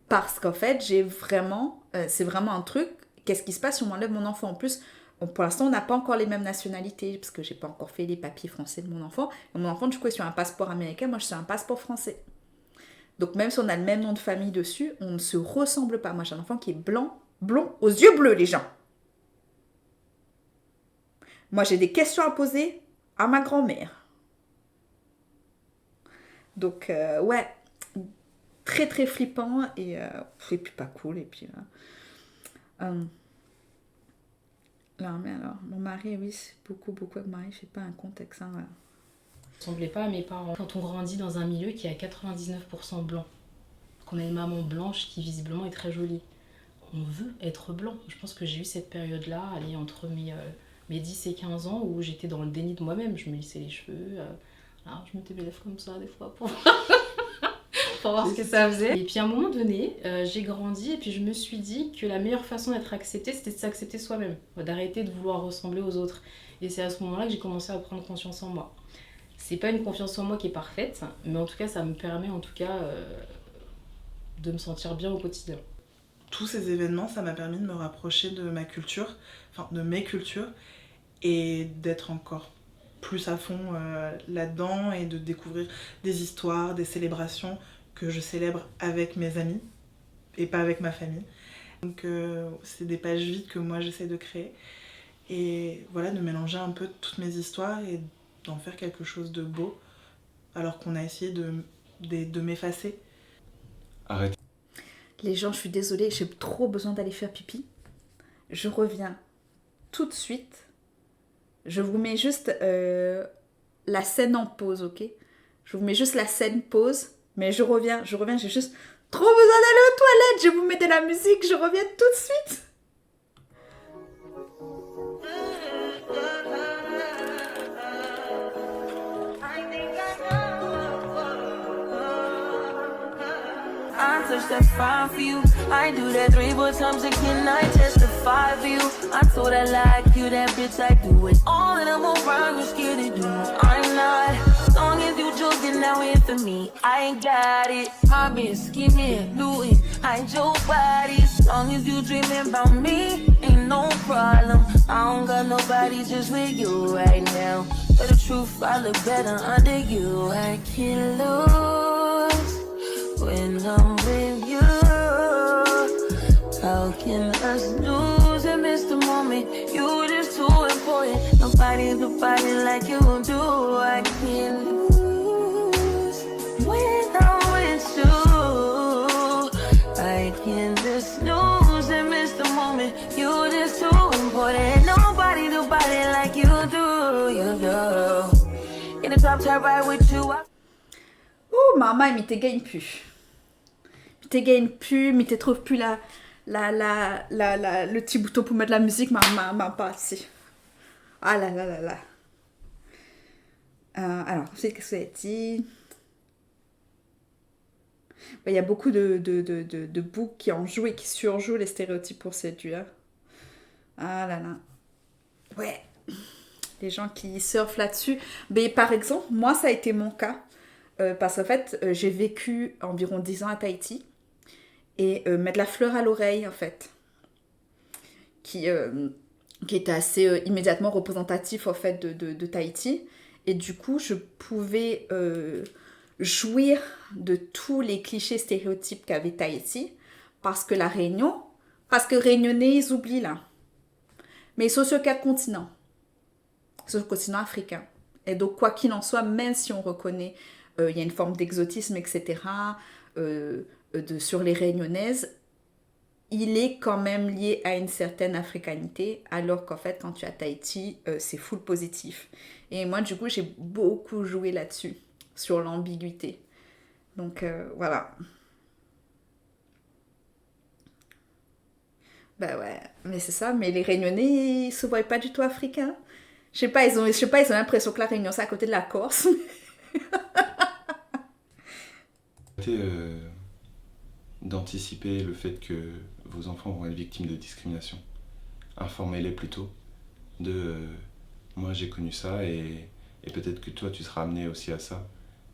Parce qu'en fait, j'ai vraiment... c'est vraiment un truc... Qu'est-ce qui se passe si on m'enlève mon enfant ? En plus, pour l'instant, on n'a pas encore les mêmes nationalités, parce que j'ai pas encore fait les papiers français de mon enfant. Et mon enfant, du coup, est sur un passeport américain, moi, je suis sur un passeport français. Donc, même si on a le même nom de famille dessus, on ne se ressemble pas. Moi, j'ai un enfant qui est blanc, blond, aux yeux bleus, les gens. Moi, j'ai des questions à poser à ma grand-mère. Donc, ouais... très très flippant et puis pas cool et puis là mais alors mon mari oui c'est beaucoup avec mon mari, je fais pas un contexte hein, voilà. Je ne ressemblais pas à mes parents. Quand on grandit dans un milieu qui est à 99% blanc, qu'on a une maman blanche qui visiblement est très jolie, on veut être blanc. Je pense que j'ai eu cette période là entre mes 10 et 15 ans où j'étais dans le déni de moi-même. Je me lissais les cheveux, alors je mettais mes lèvres comme ça des fois pour voir ce que ça faisait. Et puis à un moment donné, j'ai grandi et puis je me suis dit que la meilleure façon d'être acceptée, c'était de s'accepter soi-même, d'arrêter de vouloir ressembler aux autres. Et c'est à ce moment-là que j'ai commencé à prendre confiance en moi. C'est pas une confiance en moi qui est parfaite, mais en tout cas, ça me permet en tout cas de me sentir bien au quotidien. Tous ces événements, ça m'a permis de me rapprocher de ma culture, enfin de mes cultures, et d'être encore plus à fond là-dedans et de découvrir des histoires, des célébrations que je célèbre avec mes amis et pas avec ma famille. Donc c'est des pages vides que moi j'essaie de créer et voilà, de mélanger un peu toutes mes histoires et d'en faire quelque chose de beau alors qu'on a essayé de m'effacer. Arrête. Les gens, je suis désolée, j'ai trop besoin d'aller faire pipi. Je reviens tout de suite. Je vous mets juste la scène en pause, ok ? Je vous mets juste la scène pause, mais je reviens, j'ai juste trop besoin d'aller aux toilettes. Je vous mets de la musique, je reviens tout de suite. I touch that 5 for you. I do that 3 more times again. I testify for you. I told I like you, that bitch. I do it all, and I'm around. You're scared to do it. I'm not. As long as you joking now in for me, I ain't got it. My bitch, skinny, looting. hide your body. As long as you dreaming about me, ain't no problem. I don't got nobody just with you right now. But the truth, I look better under you. I can't lose when I'm with you. How can us lose and miss the moment? You just too important. Nobody like you do. I can't lose when I'm with you. I can just lose and miss the moment. You just too important. Nobody like you do. You do. In the top tier ride with you. Ouh, maman, mais t'es gagne plus. T'es gagne plus, mais t'es trouves plus le petit bouton pour mettre la musique, maman, pas assez. Ah là là là là. Alors, ensuite, qu'est-ce que ça a dit? Il y a beaucoup de boucs qui en jouent et qui surjouent les stéréotypes pour séduire. Ah là là. Ouais. Les gens qui surfent là-dessus. Mais par exemple, moi, ça a été mon cas. Parce qu'en fait, j'ai vécu environ 10 ans à Tahiti. Et mettre la fleur à l'oreille, en fait. Qui était assez immédiatement représentatif, en fait, de Tahiti. Et du coup, je pouvais jouir de tous les clichés stéréotypes qu'avait Tahiti. Parce que la Réunion... Parce que Réunionnais, ils oublient, là. Mais ils sont sur 4 continents. Sur le continent africain. Et donc, quoi qu'il en soit, même si on reconnaît... il y a une forme d'exotisme, etc., sur les Réunionnaises, il est quand même lié à une certaine africanité, alors qu'en fait, quand tu es à Tahiti, c'est full positif. Et moi, du coup, j'ai beaucoup joué là-dessus, sur l'ambiguïté. Donc, voilà. Bah ouais, mais c'est ça, mais les Réunionnais, ils se voient pas du tout africains. Je sais pas, ils ont l'impression que la Réunion, c'est à côté de la Corse. D'anticiper le fait que vos enfants vont être victimes de discrimination. Informez-les plutôt de moi j'ai connu ça et peut-être que toi tu seras amené aussi à ça,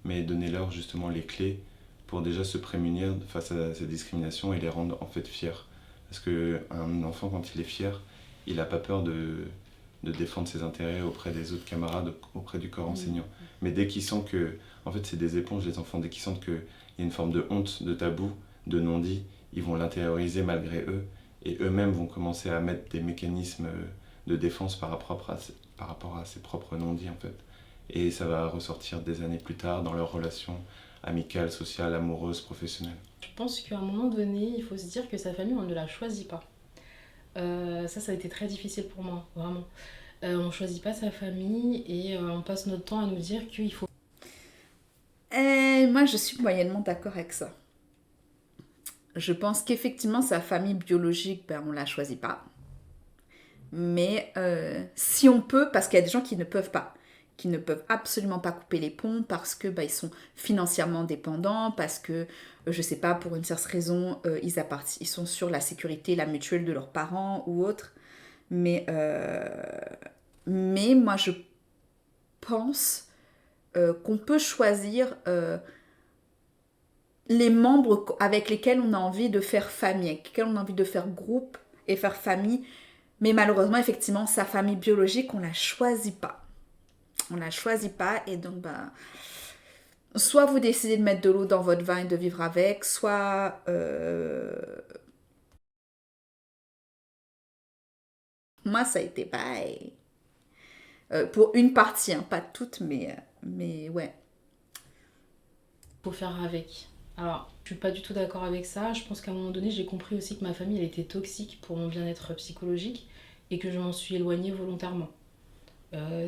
mais donnez-leur justement les clés pour déjà se prémunir face à ces discriminations et les rendre en fait fiers. Parce qu'un enfant, quand il est fier, il n'a pas peur de défendre ses intérêts auprès des autres camarades, auprès du corps enseignant. Mais dès qu'ils sentent que, en fait c'est des éponges les enfants, dès qu'ils sentent qu'il y a une forme de honte, de tabou, de non-dit, ils vont l'intérioriser malgré eux et eux-mêmes vont commencer à mettre des mécanismes de défense par rapport à ses propres non-dits en fait. Et ça va ressortir des années plus tard dans leurs relations amicales, sociales, amoureuses, professionnelles. Je pense qu'à un moment donné, il faut se dire que sa famille, on ne la choisit pas. Ça a été très difficile pour moi, vraiment. On ne choisit pas sa famille et on passe notre temps à nous dire qu'il faut... Moi, je suis moyennement d'accord avec ça. Je pense qu'effectivement, sa famille biologique, on ne la choisit pas. Mais si on peut, parce qu'il y a des gens qui ne peuvent pas, qui ne peuvent absolument pas couper les ponts parce que ils sont financièrement dépendants, parce que, je sais pas, pour une certaine raison, ils sont sur la sécurité, la mutuelle de leurs parents ou autre. Mais moi, je pense qu'on peut choisir... les membres avec lesquels on a envie de faire famille, avec lesquels on a envie de faire groupe et faire famille. Mais malheureusement, effectivement, sa famille biologique, on ne la choisit pas. On ne la choisit pas et donc, soit vous décidez de mettre de l'eau dans votre vin et de vivre avec, soit... Moi, ça a été pareil. Pour une partie, hein, pas toutes, mais ouais. Faut faire avec. Alors, je suis pas du tout d'accord avec ça. Je pense qu'à un moment donné, j'ai compris aussi que ma famille, elle était toxique pour mon bien-être psychologique et que je m'en suis éloignée volontairement.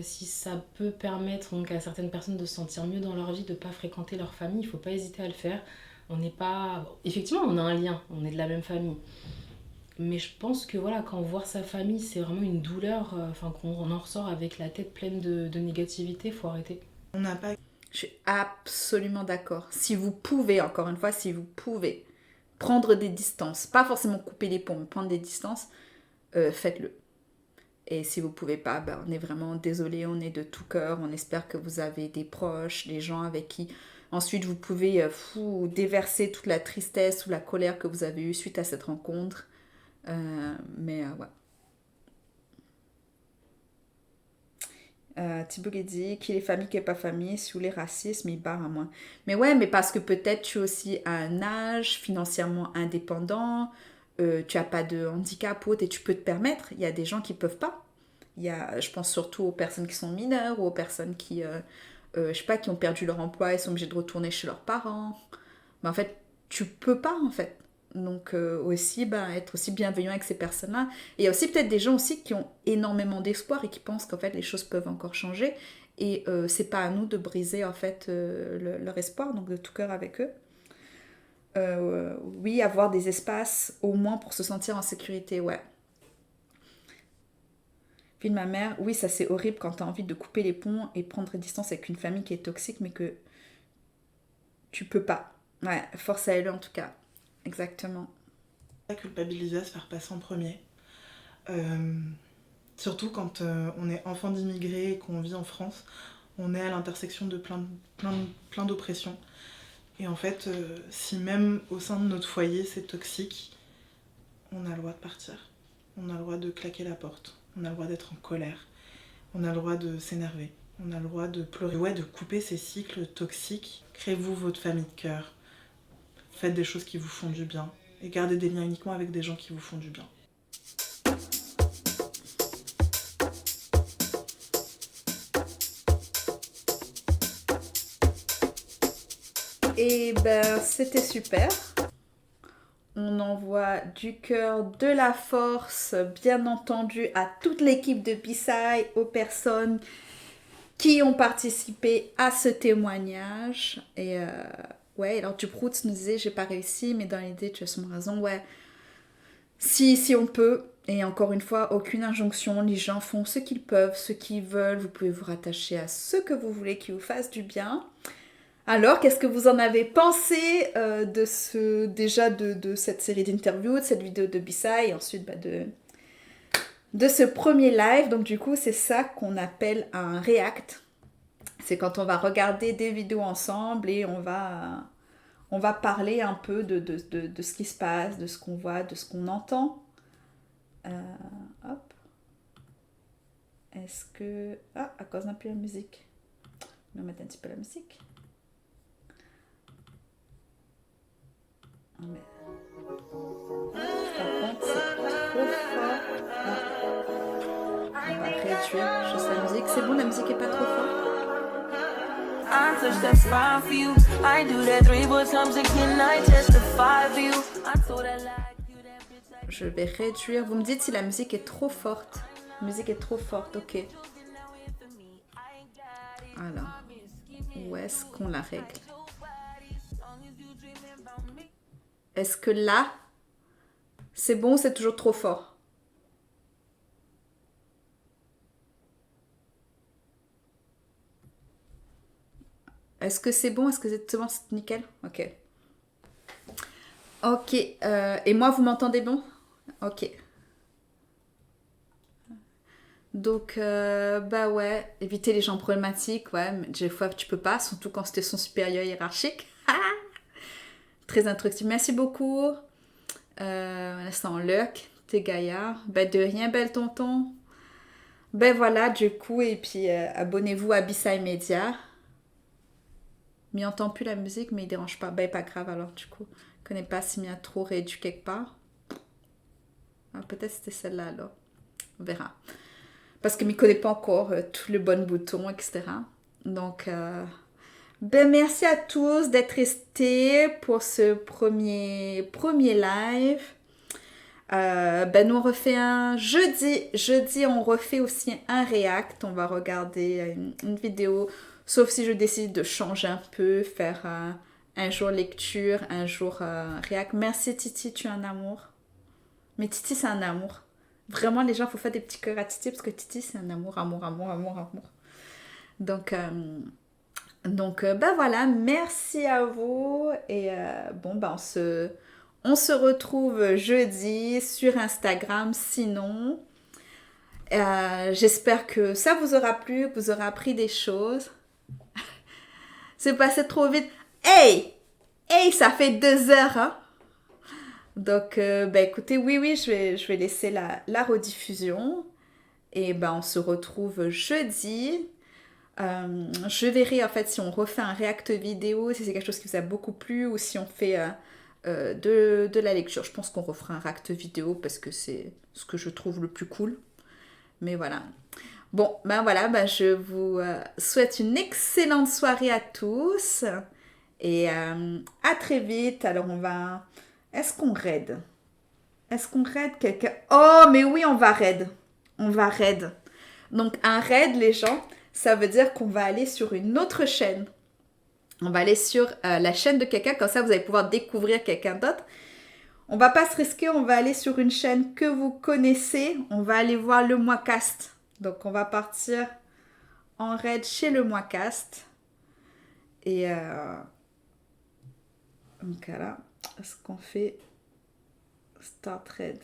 Si ça peut permettre donc à certaines personnes de se sentir mieux dans leur vie, de pas fréquenter leur famille, il faut pas hésiter à le faire. On n'est pas... Effectivement, on a un lien, on est de la même famille. Mais je pense que voilà, quand voir sa famille, c'est vraiment une douleur, qu'on en ressort avec la tête pleine de négativité, faut arrêter. On n'a pas... Je suis absolument d'accord. Si vous pouvez, encore une fois, si vous pouvez prendre des distances, pas forcément couper les ponts, mais prendre des distances, faites-le. Et si vous pouvez pas, on est vraiment désolé, on est de tout cœur, on espère que vous avez des proches, des gens avec qui Ensuite, vous pouvez déverser toute la tristesse ou la colère que vous avez eue suite à cette rencontre. Ouais. Thibaut qui dit qu'il est famille, qu'il n'est pas famille, si vous voulez racisme, il barre à moi. Mais ouais, mais parce que peut-être tu es aussi à un âge financièrement indépendant, tu n'as pas de handicap ou autre et tu peux te permettre. Il y a des gens qui ne peuvent pas. Je pense surtout aux personnes qui sont mineures ou aux personnes qui, je sais pas, qui ont perdu leur emploi et sont obligées de retourner chez leurs parents. Mais en fait, tu peux pas en fait. Donc aussi, être aussi bienveillant avec ces personnes-là. Et il y a aussi peut-être des gens aussi qui ont énormément d'espoir et qui pensent qu'en fait les choses peuvent encore changer. Et c'est pas à nous de briser en fait leur espoir, donc de tout cœur avec eux. Oui, avoir des espaces au moins pour se sentir en sécurité, ouais. Puis de ma mère, oui, ça c'est horrible quand tu as envie de couper les ponts et prendre distance avec une famille qui est toxique, mais que tu peux pas. Ouais, force à elle en tout cas. Exactement. Culpabiliser, se faire passer en premier. Surtout quand on est enfant d'immigrés et qu'on vit en France, on est à l'intersection de plein d'oppressions. Et en fait, si même au sein de notre foyer c'est toxique, on a le droit de partir. On a le droit de claquer la porte. On a le droit d'être en colère. On a le droit de s'énerver. On a le droit de pleurer. Ouais, de couper ces cycles toxiques. Créez-vous votre famille de cœur. Faites des choses qui vous font du bien. Et gardez des liens uniquement avec des gens qui vous font du bien. Et c'était super. On envoie du cœur, de la force, bien entendu, à toute l'équipe de B-Side, aux personnes qui ont participé à ce témoignage. Et ouais, alors Duprout nous disait, j'ai pas réussi, mais dans l'idée, tu as sûrement raison, ouais. Si on peut, et encore une fois, aucune injonction, les gens font ce qu'ils peuvent, ce qu'ils veulent, vous pouvez vous rattacher à ce que vous voulez qui vous fasse du bien. Alors, qu'est-ce que vous en avez pensé de cette série d'interviews, de cette vidéo de Bissa et ensuite de ce premier live? Donc du coup, c'est ça qu'on appelle un react. C'est quand on va regarder des vidéos ensemble et on va parler un peu de ce qui se passe, de ce qu'on voit, de ce qu'on entend. Hop. Est-ce que... Ah, à cause d'un peu la musique. On va mettre un petit peu la musique. Mais... Par contre, c'est trop fort. On va réduire juste la musique. C'est bon, la musique est pas trop forte. I touch that spine for you. I do that 3 times again. I testify for you. I told that like you that bitch like Je vais réduire. Vous me dites si la musique est trop forte. La musique est trop forte, ok. Alors, où est-ce qu'on la règle? Est-ce que là, c'est bon ou c'est toujours trop fort? Est-ce que c'est bon? Est-ce que c'est nickel? Ok. Ok. Et moi, vous m'entendez bon? Ok. Donc, ouais, éviter les gens problématiques, ouais, mais des fois tu peux pas, surtout quand c'était son supérieur hiérarchique. Très instructif. Merci beaucoup. L'instant Luck, t'es gaillard. De rien, belle tonton. Voilà, du coup, et puis abonnez-vous à B-Side Media. Mais il n'entend plus la musique, mais il dérange pas. Pas grave alors, du coup. Je connais pas s'il m'y a trop réduit quelque part. Ah, peut-être c'était celle-là alors. On verra. Parce que je ne connais pas encore tous les bons boutons, etc. Donc, merci à tous d'être restés pour ce premier live. Nous on refait un jeudi. Jeudi, on refait aussi un react. On va regarder une vidéo. Sauf si je décide de changer un peu, faire un jour lecture, un jour react. Merci Titi, tu es un amour. Mais Titi, c'est un amour. Vraiment, les gens, il faut faire des petits cœurs à Titi parce que Titi, c'est un amour. Donc, voilà, merci à vous. Et on se retrouve jeudi sur Instagram. Sinon, j'espère que ça vous aura plu, que vous aurez appris des choses. C'est passé trop vite. Hey, ça fait 2 heures, hein. Donc, écoutez, oui, je vais laisser la rediffusion. Et on se retrouve jeudi. Je verrai en fait si on refait un react vidéo, si c'est quelque chose qui vous a beaucoup plu ou si on fait de la lecture. Je pense qu'on refera un react vidéo parce que c'est ce que je trouve le plus cool. Mais voilà. Bon, je vous souhaite une excellente soirée à tous. Et à très vite. Alors on va... Est-ce qu'on raid quelqu'un? Oh, mais oui, on va raid. Donc un raid, les gens, ça veut dire qu'on va aller sur une autre chaîne. On va aller sur la chaîne de quelqu'un, comme ça vous allez pouvoir découvrir quelqu'un d'autre. On va pas se risquer, on va aller sur une chaîne que vous connaissez. On va aller voir le Moicast. Donc on va partir en raid chez le Moicast. Et donc là, est-ce qu'on fait Start Raid?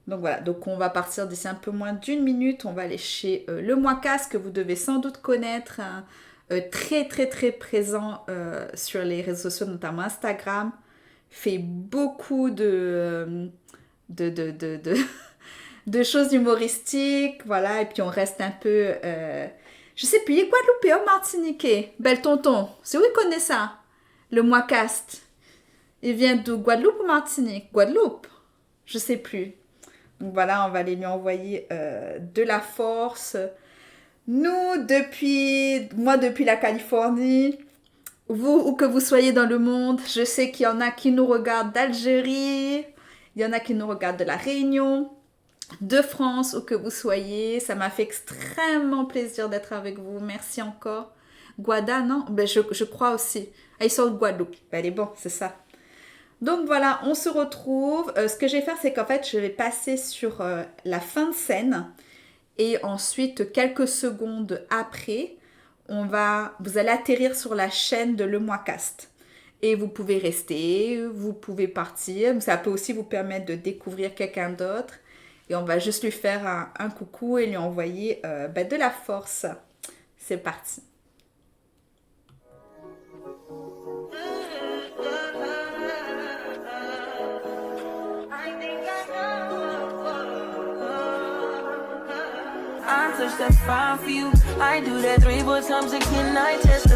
Donc voilà, donc on va partir d'ici un peu moins d'1 minute. On va aller chez le Moicast que vous devez sans doute connaître. Hein, très très très présent sur les réseaux sociaux, notamment Instagram. Fait beaucoup de choses humoristiques. Voilà, et puis on reste un peu... je sais plus, il est Guadeloupéen ou Martiniquais? Bel tonton, c'est où il connaît ça? Le Moicast. Il vient de Guadeloupe ou Martinique? Guadeloupe, je sais plus. Donc voilà, on va aller lui envoyer de la force. Moi depuis la Californie, vous, où que vous soyez dans le monde, je sais qu'il y en a qui nous regardent d'Algérie, il y en a qui nous regardent de la Réunion, de France, où que vous soyez. Ça m'a fait extrêmement plaisir d'être avec vous. Merci encore. Guada, non? Je crois aussi. Ah, ils sont de Guadeloupe. Elle est bon, c'est ça. Donc voilà, on se retrouve. Ce que je vais faire, c'est qu'en fait, je vais passer sur la fin de scène. Et ensuite, quelques secondes après, vous allez atterrir sur la chaîne de Le Moicast. Et vous pouvez rester, vous pouvez partir. Ça peut aussi vous permettre de découvrir quelqu'un d'autre. Et on va juste lui faire un coucou et lui envoyer de la force. C'est parti. I touch that fire for you. I do that 3-4 times again. I testify.